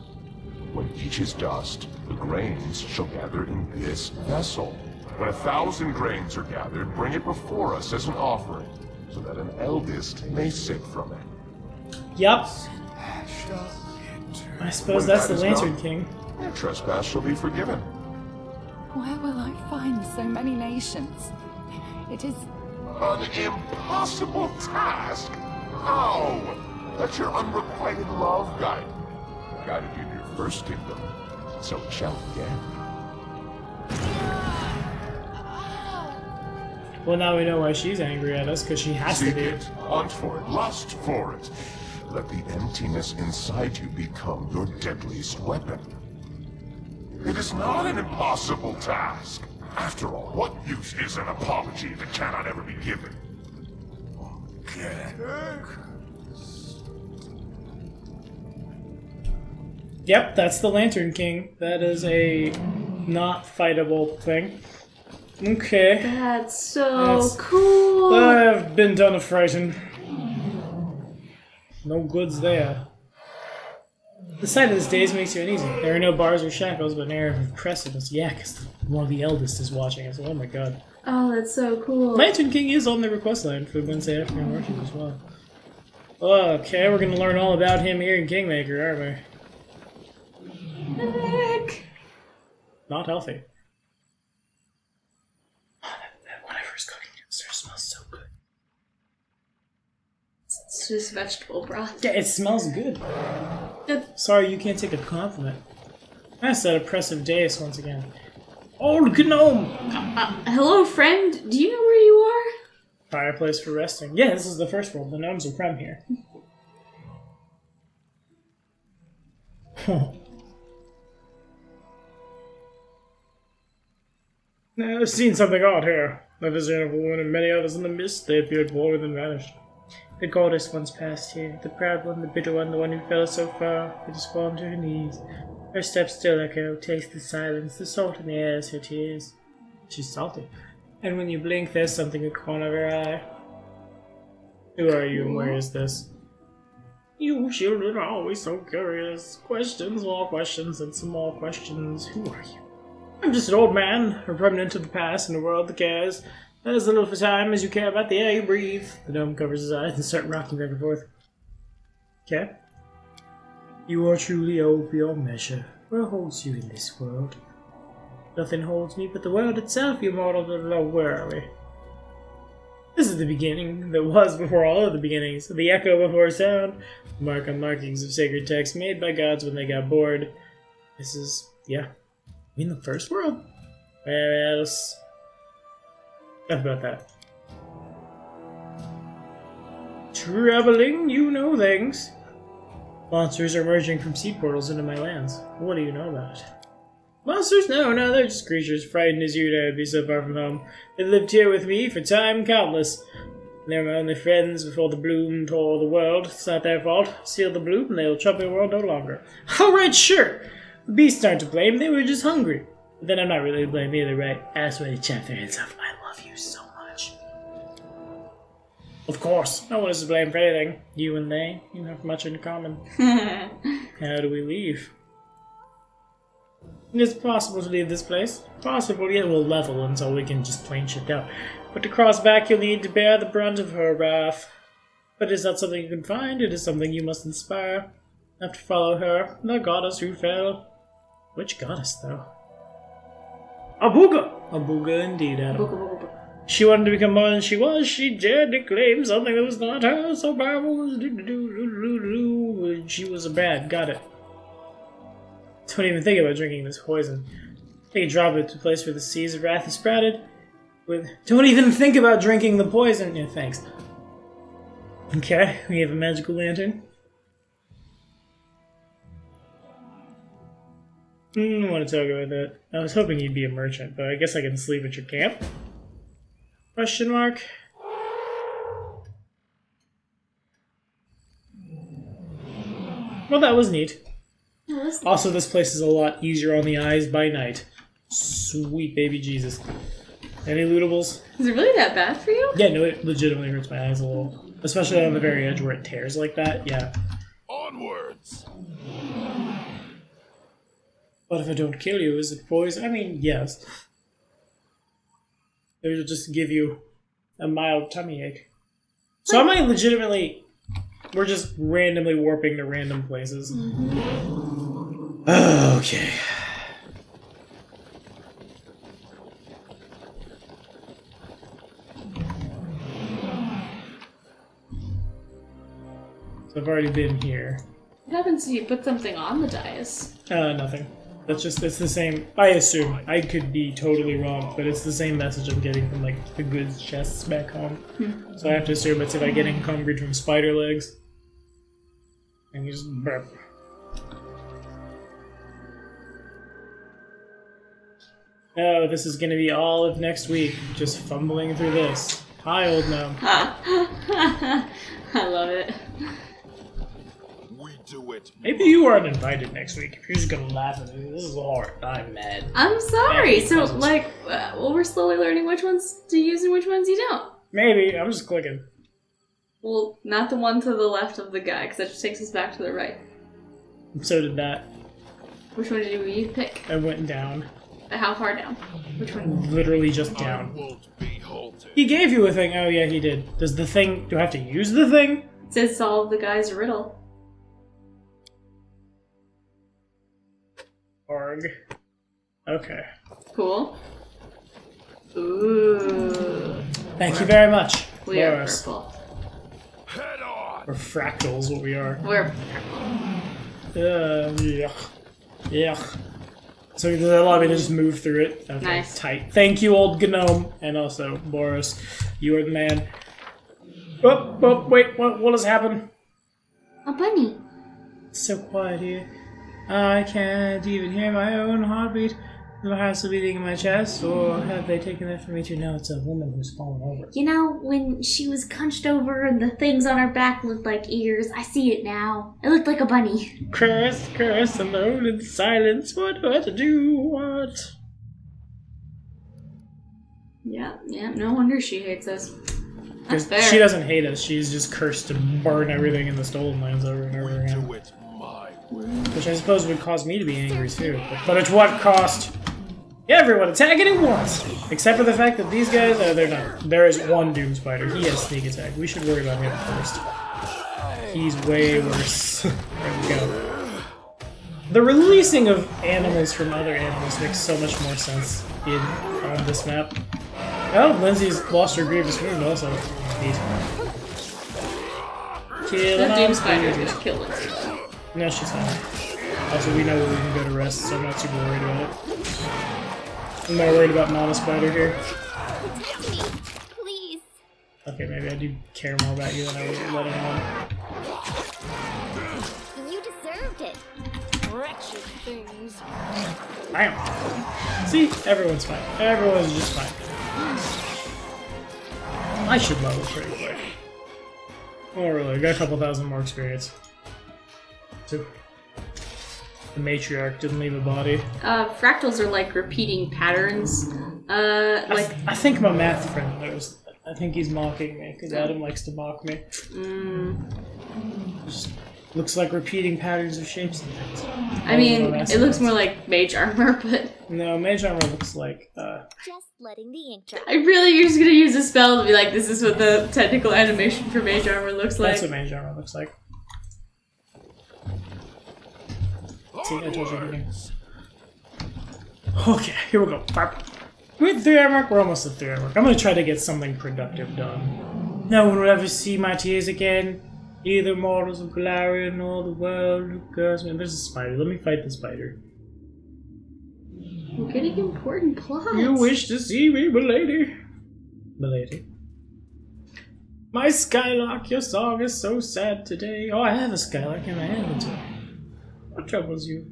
When each is dust, the grains shall gather in this vessel. When 1,000 grains are gathered, bring it before us as an offering, so that an eldest may sip from it. Yup. I suppose When that's that the is Lantern done, King. your trespass shall be forgiven. Where will I find so many nations? It is... An impossible task? How? Let your unrequited love guide you. Guided you to your first kingdom, so it shall again. Well, now we know why she's angry at us, because she has to Seek be. it, hunt for it, lust for it. Let the emptiness inside you become your deadliest weapon. It is not an impossible task. After all, what use is an apology that cannot ever be given? Okay. Yep, that's the Lantern King. That is a not fightable thing. Okay. That's so cool. I've been done frightened. No goods there. The sight of this daze makes you uneasy. There are no bars or shackles, but an air of precedence. Yeah, because one of the eldest is watching us. Oh my god. Oh, that's so cool. Lantern King is on the request line for Wednesday afternoon worship as well. Okay, we're gonna learn all about him here in Kingmaker, aren't we? Heck. Not healthy. Oh, that whatever's cooking downstairs smells so good. It's just vegetable broth. Yeah, it smells good. Yep. Sorry, you can't take a compliment. That's that oppressive dais once again. Old gnome! Hello, friend. Do you know where you are? Fireplace for resting. Yeah, this is the first world. The gnomes are from here. Now, I've seen something odd here. The vision of a woman and many others in the mist. They appeared forward and vanished. The goddess once passed here. The proud one, the bitter one, the one who fell us so far. It has fallen to her knees. Her steps still echo. Taste the silence. The salt in the air is her tears. She's salty. And when you blink, there's something in the corner of her eye. Who are you and where is this? You children are always so curious. Questions, more questions, and some more questions. Who are you? I'm just an old man, a remnant of the past in a world that cares as little for time as you care about the air you breathe. The gnome covers his eyes and starts rocking back and forth. Okay. You are truly old beyond measure. What holds you in this world? Nothing holds me but the world itself, you mortal little. Where are we? This is the beginning that was before all of the beginnings, the echo before sound, mark on markings of sacred texts made by gods when they got bored. This is, yeah, in the first world. Where else? Enough about that. Traveling, you know things. Monsters are emerging from sea portals into my lands. What do you know about it? Monsters? No, they're just creatures frightened as you to be so far from home. They lived here with me for time countless. They're my only friends before the bloom tore the world. It's not their fault. Seal the bloom and they'll trouble the world no longer. Alright, sure. The beasts aren't to blame. They were just hungry. But then I'm not really to blame either, right? That's why they chop their heads off. I love you so much. Of course. No one is to blame for anything. You and they. You have much in common. How do we leave? It is possible to leave this place. Possible, yet we'll level until we can just plain shit out. But to cross back, you'll need to bear the brunt of her wrath. But it is not something you can find. It is something you must inspire. Have to follow her, the goddess who fell. Which goddess, though? Abuga! Abuga indeed, Adam. She wanted to become more than she was. She dared to claim something that was not hers. So powerful was she was a bad. Got it. Don't even think about drinking this poison. Take a drop it to a place where the seeds of wrath is sprouted. Don't even think about drinking the poison. Yeah, thanks. Okay, we have a magical lantern. I want to talk about that. I was hoping you'd be a merchant, but I guess I can sleep at your camp? Question mark? Well, that was neat. Also, this place is a lot easier on the eyes by night. Sweet baby Jesus. Any lootables? Is it really that bad for you? Yeah, no, it legitimately hurts my eyes a little. Especially on the very edge where it tears like that, yeah. Onwards! But if I don't kill you, is it poison? I mean, yes. It'll just give you a mild tummy ache. So am I legitimately... We're just randomly warping to random places. Okay. So I've already been here. What happens if you put something on the dais? Nothing. It's the same. I assume. I could be totally wrong, but it's the same message I'm getting from, like, the goods chests back home. So I have to assume it's if I get encumbered from spider legs. And you just burp. Oh, this is gonna be all of next week. Just fumbling through this. Hi, old gnome. I love it. Do it. Maybe you aren't invited next week. If you're just gonna laugh at me, this is hard. I'm mad. I'm sorry. So, like, well, we're slowly learning which ones to use and which ones you don't. Maybe. I'm just clicking. Well, not the one to the left of the guy, because that just takes us back to the right. So did that. Which one did you pick? I went down. How far down? Which one? Literally just down. He gave you a thing. Oh, yeah, he did. Does the thing... Do I have to use the thing? It says solve the guy's riddle. Org. Okay. Cool. Ooh. Thank you very much. We are purple. Head on. We're fractals, what we are. We're purple. Yeah. Yeah. So does that allow me to just move through it? Okay, nice. Tight. Thank you, old gnome. And also, Boris, you are the man. Oh, wait, what has happened? A bunny. It's so quiet here. I can't even hear my own heartbeat. The heart's still beating in my chest, or have they taken that from me too? No, it's a woman who's fallen over. You know, when she was hunched over and the things on her back looked like ears, I see it now. It looked like a bunny. Curse, alone in silence. What do I have to do? What? Yeah, no wonder she hates us. That's fair. She doesn't hate us, she's just cursed to burn everything in the Stolen Lands over and over again. Which I suppose would cause me to be angry too. But at what cost? Everyone attacking at once! Except for the fact that these guys, they're not. There is one Doom Spider. He has sneak attack. We should worry about him first. He's way worse. There we go. The releasing of animals from other animals makes so much more sense on this map. Oh, Lindsay's lost her grievous wound also. Neat. Kill the Doom Spider is gonna kill Lindsay. No, she's fine. Also, we know that we can go to rest, so I'm not super worried about it. I'm more worried about Mama Spider here. Protect me, please. Okay, maybe I do care more about you than I would let anyone. You deserved it. Wretched things. Bam! See? Everyone's fine. Everyone's just fine. I should level pretty quick. Oh, really? I got a couple thousand more experience. So, the matriarch didn't leave a body. Fractals are like repeating patterns. I think my math friend knows. I think he's mocking me because Adam likes to mock me. Just looks like repeating patterns of shapes and things. I mean, it looks more like mage armor, but no, mage armor looks like. Just letting the ink dry. You're just gonna use a spell to be like, this is what the technical animation for mage armor looks like. That's what mage armor looks like. See, I told you everything. Okay, here we go. With 3 hour mark, we're almost at 3 hour mark. I'm gonna try to get something productive done. No one will ever see my tears again. Either mortals of Golarion or the world who curse me. There's a spider. Let me fight the spider. We're getting important plots. You wish to see me, milady. Milady. My Skylark, your song is so sad today. Oh, I have a Skylark in my inventory. What troubles you?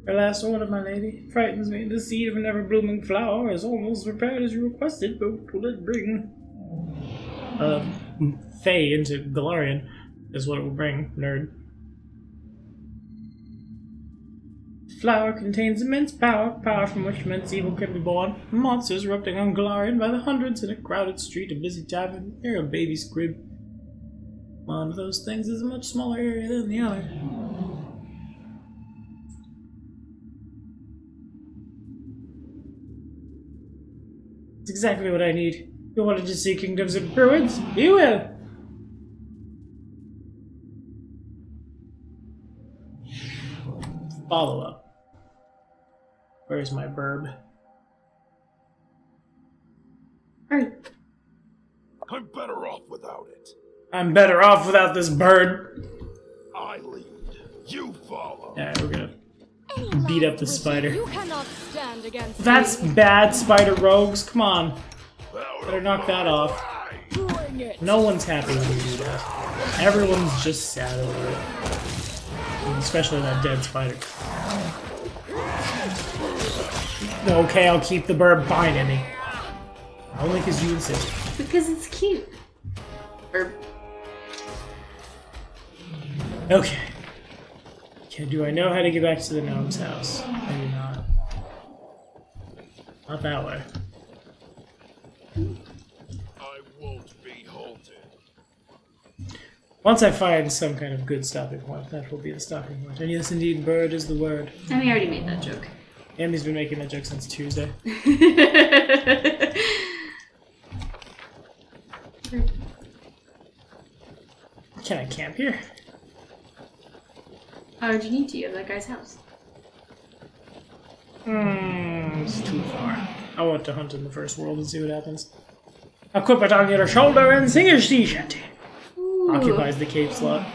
Your last order, my lady, frightens me. The seed of an ever-blooming flower is almost prepared as you requested, but will it bring? Fae into Golarion is what it will bring, nerd. Flower contains immense power, power from which immense evil can be born. Monsters erupting on Golarion by the hundreds in a crowded street, a busy tavern, near a baby's crib. One of those things is a much smaller area than the other. It's exactly what I need. You wanted to see Kingdoms of Ruins? You will! Follow up. Where's my burb? I'm better off without it. I'm better off without this bird. I lead. You follow. Yeah, we're gonna beat up the spider. You cannot stand against That's me. bad, spider rogues. Come on. Better knock that off. No one's happy when you do that. Everyone's just sad over it. Especially that dead spider. Okay, I'll keep the bird fine, Emmy. Only because you insist. Because it's cute. Okay. Okay, do I know how to get back to the gnome's house? Maybe not. Not that way. I won't be halted. Once I find some kind of good stopping point, that will be the stopping point. And yes, indeed, bird is the word. I mean, I already made that joke. Emmy's been making that joke since Tuesday. Can I camp here? How would you need to? You have that guy's house. It's too far. I want to hunt in the first world and see what happens. Equip it on your shoulder and sing your sea shanty. Occupies the cape slot.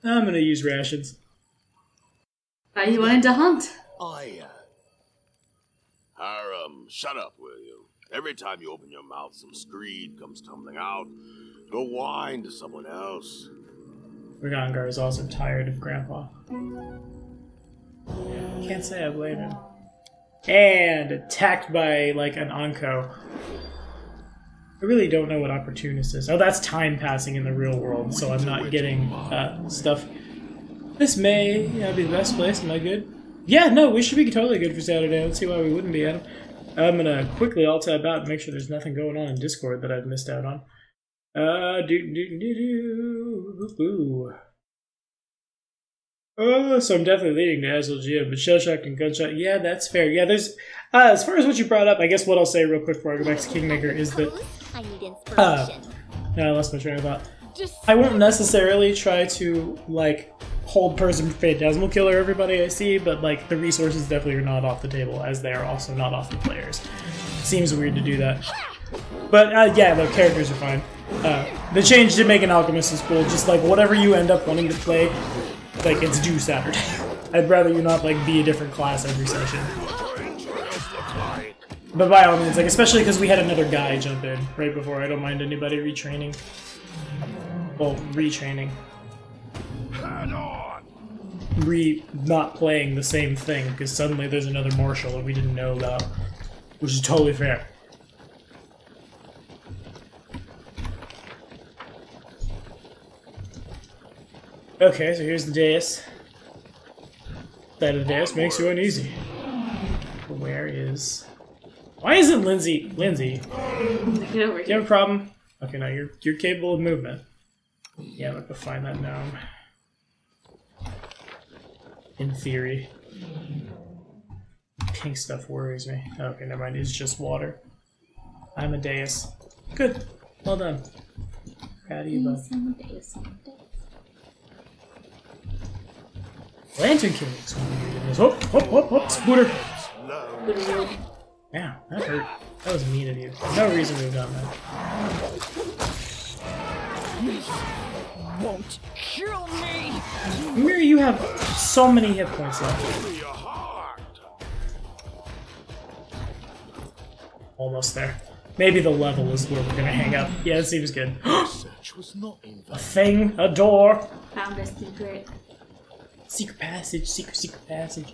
I'm gonna use rations. You wanted to hunt. Hiram, shut up, will you? Every time you open your mouth, some screed comes tumbling out. Go whine to someone else. Ragangar is also tired of Grandpa. Can't say I blame him. And attacked by, like, an Anko. I really don't know what Opportunist is. Oh, that's time passing in the real world, so I'm not getting stuff. This may be the best place. Am I good? Yeah, no, we should be totally good for Saturday. I don't see why we wouldn't be, Adam. I'm gonna quickly alt-tab out and make sure there's nothing going on in Discord that I've missed out on. So I'm definitely leading to SLG, but shell-shocked and gunshot, yeah, that's fair. Yeah, there's, as far as what you brought up, I guess what I'll say real quick before I go back to Kingmaker is that, I need inspiration. no, I lost my train of thought. I won't necessarily try to, like, hold person phantasmal killer everybody I see, but, like, the resources definitely are not off the table, as they are also not off the players. Seems weird to do that. But, yeah, the characters are fine. The change to make an alchemist is cool, just, like, whatever you end up wanting to play, like, it's due Saturday. I'd rather you not, like, be a different class every session. But by all means, like, especially because we had another guy jump in right before, I don't mind anybody retraining. Well, retraining. Not playing the same thing, because suddenly there's another martial that we didn't know about. Which is totally fair. Okay, so here's the dais. That of the dais makes you uneasy. Where is... Why isn't Lindsay... Lindsay? Get over Do you here. have a problem? Okay, no, you're capable of movement. Yeah, I'm gonna go find that gnome. In theory. Pink stuff worries me. Okay, never mind, it's just water. I'm a dais. Good. Well done. Proud of you, bud. Lantern killings. Whoop, whoop, whoop, whoop, Scooter. Yeah, that hurt. That was mean of you. There's no reason to have done that. Won't kill me! Miri, you have so many hit points left. Almost there. Maybe the level is where we're gonna hang up. Yeah, it seems good. A thing, a door. Found a secret. Secret passage, secret passage.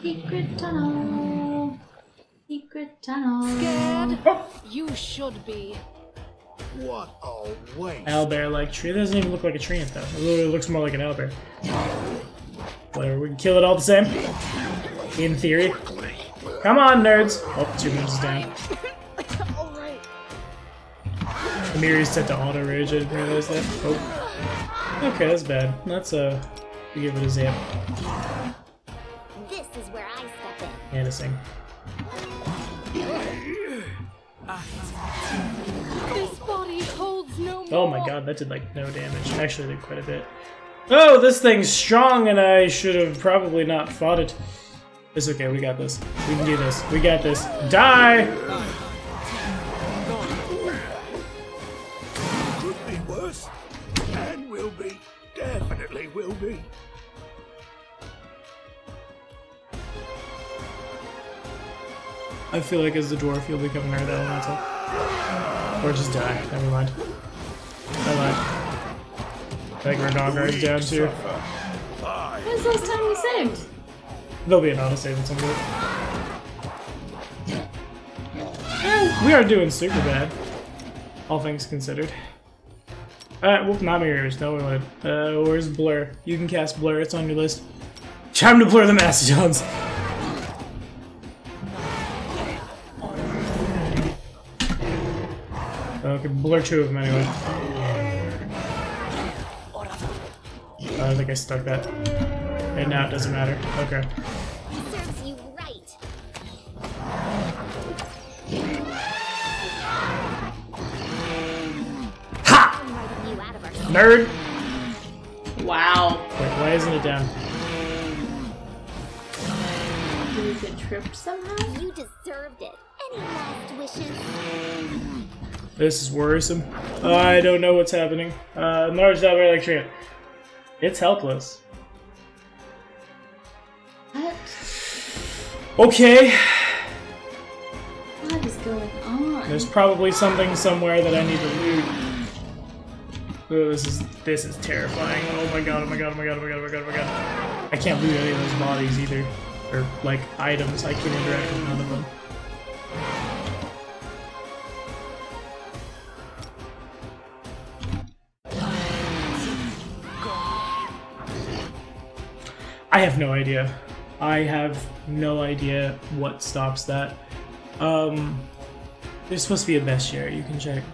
Secret tunnel. Secret tunnel. Scared? Oh. You should be. What a waste. Owlbear-like tree. It doesn't even look like a tree, though. It literally looks more like an owlbear. Whatever, we can kill it all the same. In theory. Come on, nerds! Oh, 2 moves is down. Alright. Amiri's set to auto rage, I didn't realize that. Oh. Okay, that's bad. Let's give it a zap. This is where I step in. And a sing. This body holds no more. Oh my god, that did like no damage. Actually, did quite a bit. Oh, this thing's strong, and I should have probably not fought it. It's okay, we got this. We can do this. We got this. Die! Could be worse. And will be. Definitely will be. I feel like as the dwarf, you'll become an earth elemental. Or just die. Never mind. I lied. I think Radongar's down too. When's the last time we saved? There'll be an autosave at some point. We are doing super bad. All things considered. Whoop, not mirrors. No, we wanted. Where's Blur? You can cast Blur, it's on your list. Time to blur the Mastodons! Okay, blur 2 of them anyway. I think I stuck that. And now it doesn't matter. Okay. Serves you right. Ha! I'm writing you out of our Nerd! Wow. Wait, why isn't it down? Did we get tripped somehow? You deserved it. Any last wishes? This is worrisome. I don't know what's happening. Large dot by electric. It's helpless. What? Okay. What is going on? There's probably something somewhere that I need to loot. Oh, this is terrifying. Oh my god, oh my god, oh my god, oh my god, oh my god, oh my god. I can't loot any of those bodies either. Or, like, items. I can interact with none of them. I have no idea. I have no idea what stops that. There's supposed to be a best share, you can check.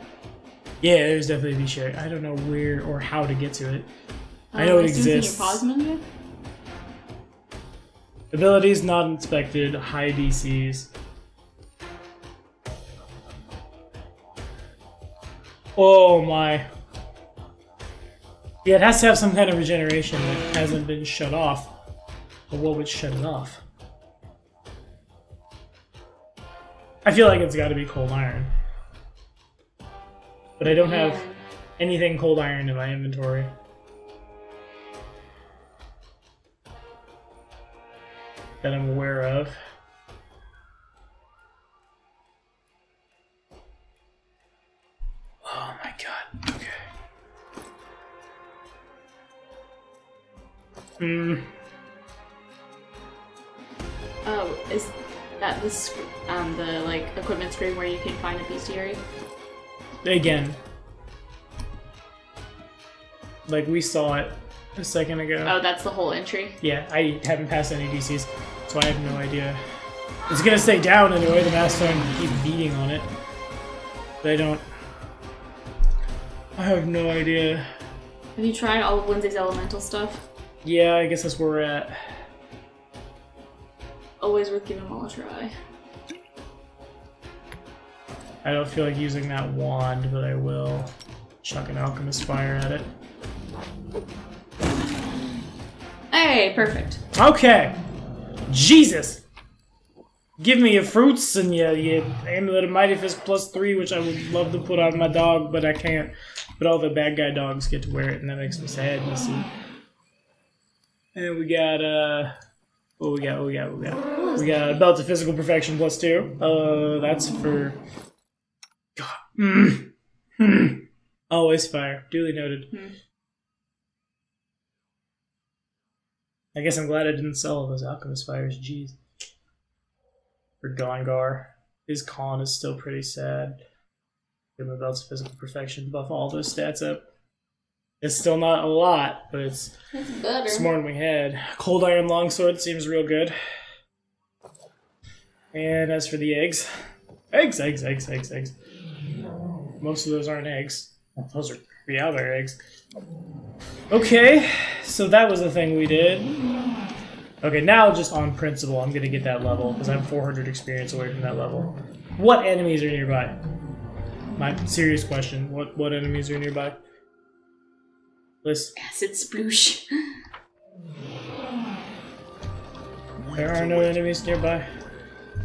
Yeah, there's definitely a best share. I don't know where or how to get to it. I know it exists. Your pause menu? Abilities not inspected, high DCs. Oh my. Yeah, it has to have some kind of regeneration that hasn't been shut off. But what would shut it off? I feel like it's got to be cold iron. But I don't have anything cold iron in my inventory. That I'm aware of. Oh my god, okay. Oh, is that the like equipment screen where you can find a bestiary? Again. Like we saw it. a second ago. Oh, that's the whole entry? Yeah, I haven't passed any DCs, so I have no idea. It's gonna stay down anyway, the mass stone keep beating on it. But I have no idea. Have you tried all of Lindsay's elemental stuff? Yeah, I guess that's where we're at. Always worth giving them all a try. I don't feel like using that wand, but I will. Chuck an alchemist fire at it. Hey, perfect. Okay. Jesus! Give me your fruits and your Amulet of Mighty Fist +3, which I would love to put on my dog, but I can't. But all the bad guy dogs get to wear it, and that makes me sad, you see. And we got, what we got? We got a Belt of Physical Perfection +2. That's for... God. Always fire. Duly noted. I guess I'm glad I didn't sell all those alchemist fires. Jeez. For Gongar. His con is still pretty sad. Give him a Belt's Physical Perfection. Buff all those stats up. It's still not a lot, but it's better. It's more than we had. Cold Iron Longsword seems real good. And as for the eggs. Eggs. Most of those aren't eggs. Those are other eggs. Okay, so that was the thing we did. Okay, now just on principle, I'm gonna get that level because I'm 400 experience away from that level. What enemies are nearby? My serious question. What enemies are nearby? List. Acid sploosh. There are no enemies nearby.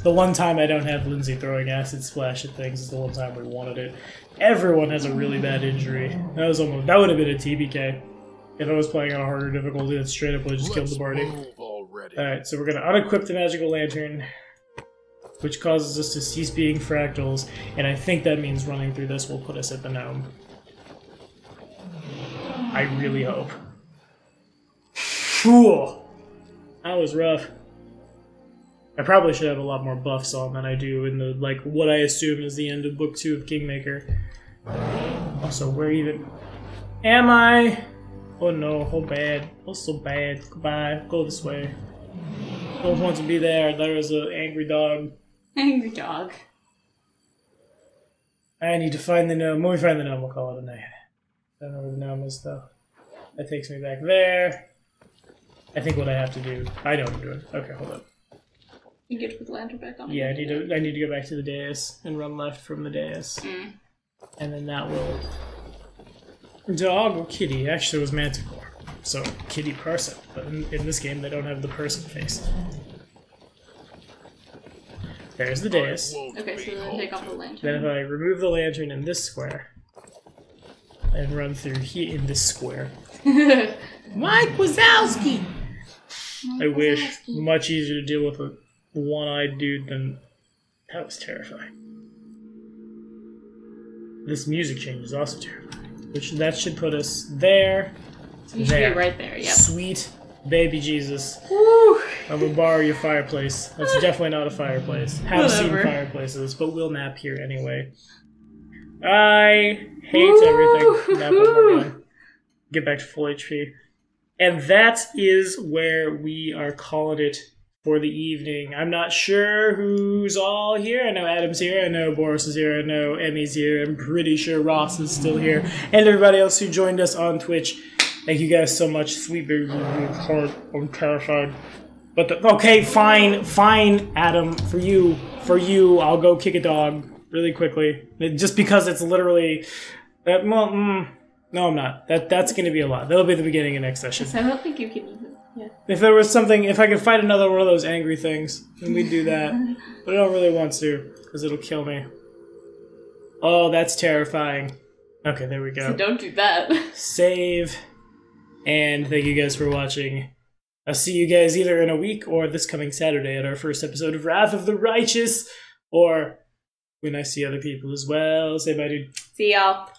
The one time I don't have Lindsay throwing acid splash at things is the one time we wanted it. Everyone has a really bad injury. That would have been a TBK. If I was playing on a harder difficulty, that straight up would have just killed the party. Alright, so we're gonna unequip the magical lantern, which causes us to cease being fractals, and I think that means running through this will put us at the gnome. I really hope. Whew. That was rough. I probably should have a lot more buffs on than I do in the, like, what I assume is the end of Book 2 of Kingmaker. Also, where even am I? Oh no, oh bad. Oh so bad. Goodbye. Go this way. Don't want to be there. There is an angry dog. Angry dog. I need to find the gnome. When we find the gnome, we'll call it a night. I don't know where the gnome is, though. That takes me back there. I think what I have to do... I know what I'm doing. Okay, hold up. You get to put the lantern back on. Yeah, I need to go back to the dais and run left from the dais. And then that will... Dog or kitty? Actually, it was Manticore. So, kitty person. But in this game, they don't have the person face. There's the dais. Okay, so then take off the lantern. Then if I remove the lantern in this square, and run through here in this square. Mike Wazowski! I wish. Much easier to deal with a one-eyed dude than... That was terrifying. This music change is also terrifying. Which, that should put us there. So you should be right there, yep. Sweet baby Jesus. Woo! I'm gonna borrow your fireplace. That's definitely not a fireplace. Have seen fireplaces, but we'll nap here anyway. I hate everything. Nap one more time. Get back to full HP. And that is where we are calling it for the evening. I'm not sure who's all here. I know Adam's here. I know Boris is here. I know Emmy's here. I'm pretty sure Ross is still here. And everybody else who joined us on Twitch. Thank you guys so much. Sweet baby heart. I'm terrified. But okay, fine, Adam. For you, I'll go kick a dog really quickly. Just because it's literally... no, I'm not. That's going to be a lot. That'll be the beginning of next session. I don't think you can even... Yeah. If there was something... If I could find another one of those angry things, then we'd do that. But I don't really want to, because it'll kill me. Oh, that's terrifying. Okay, there we go. So don't do that. Save. And thank you guys for watching. I'll see you guys either in a week or this coming Saturday at our first episode of Wrath of the Righteous. Or when I see other people as well. Say bye, dude. See y'all.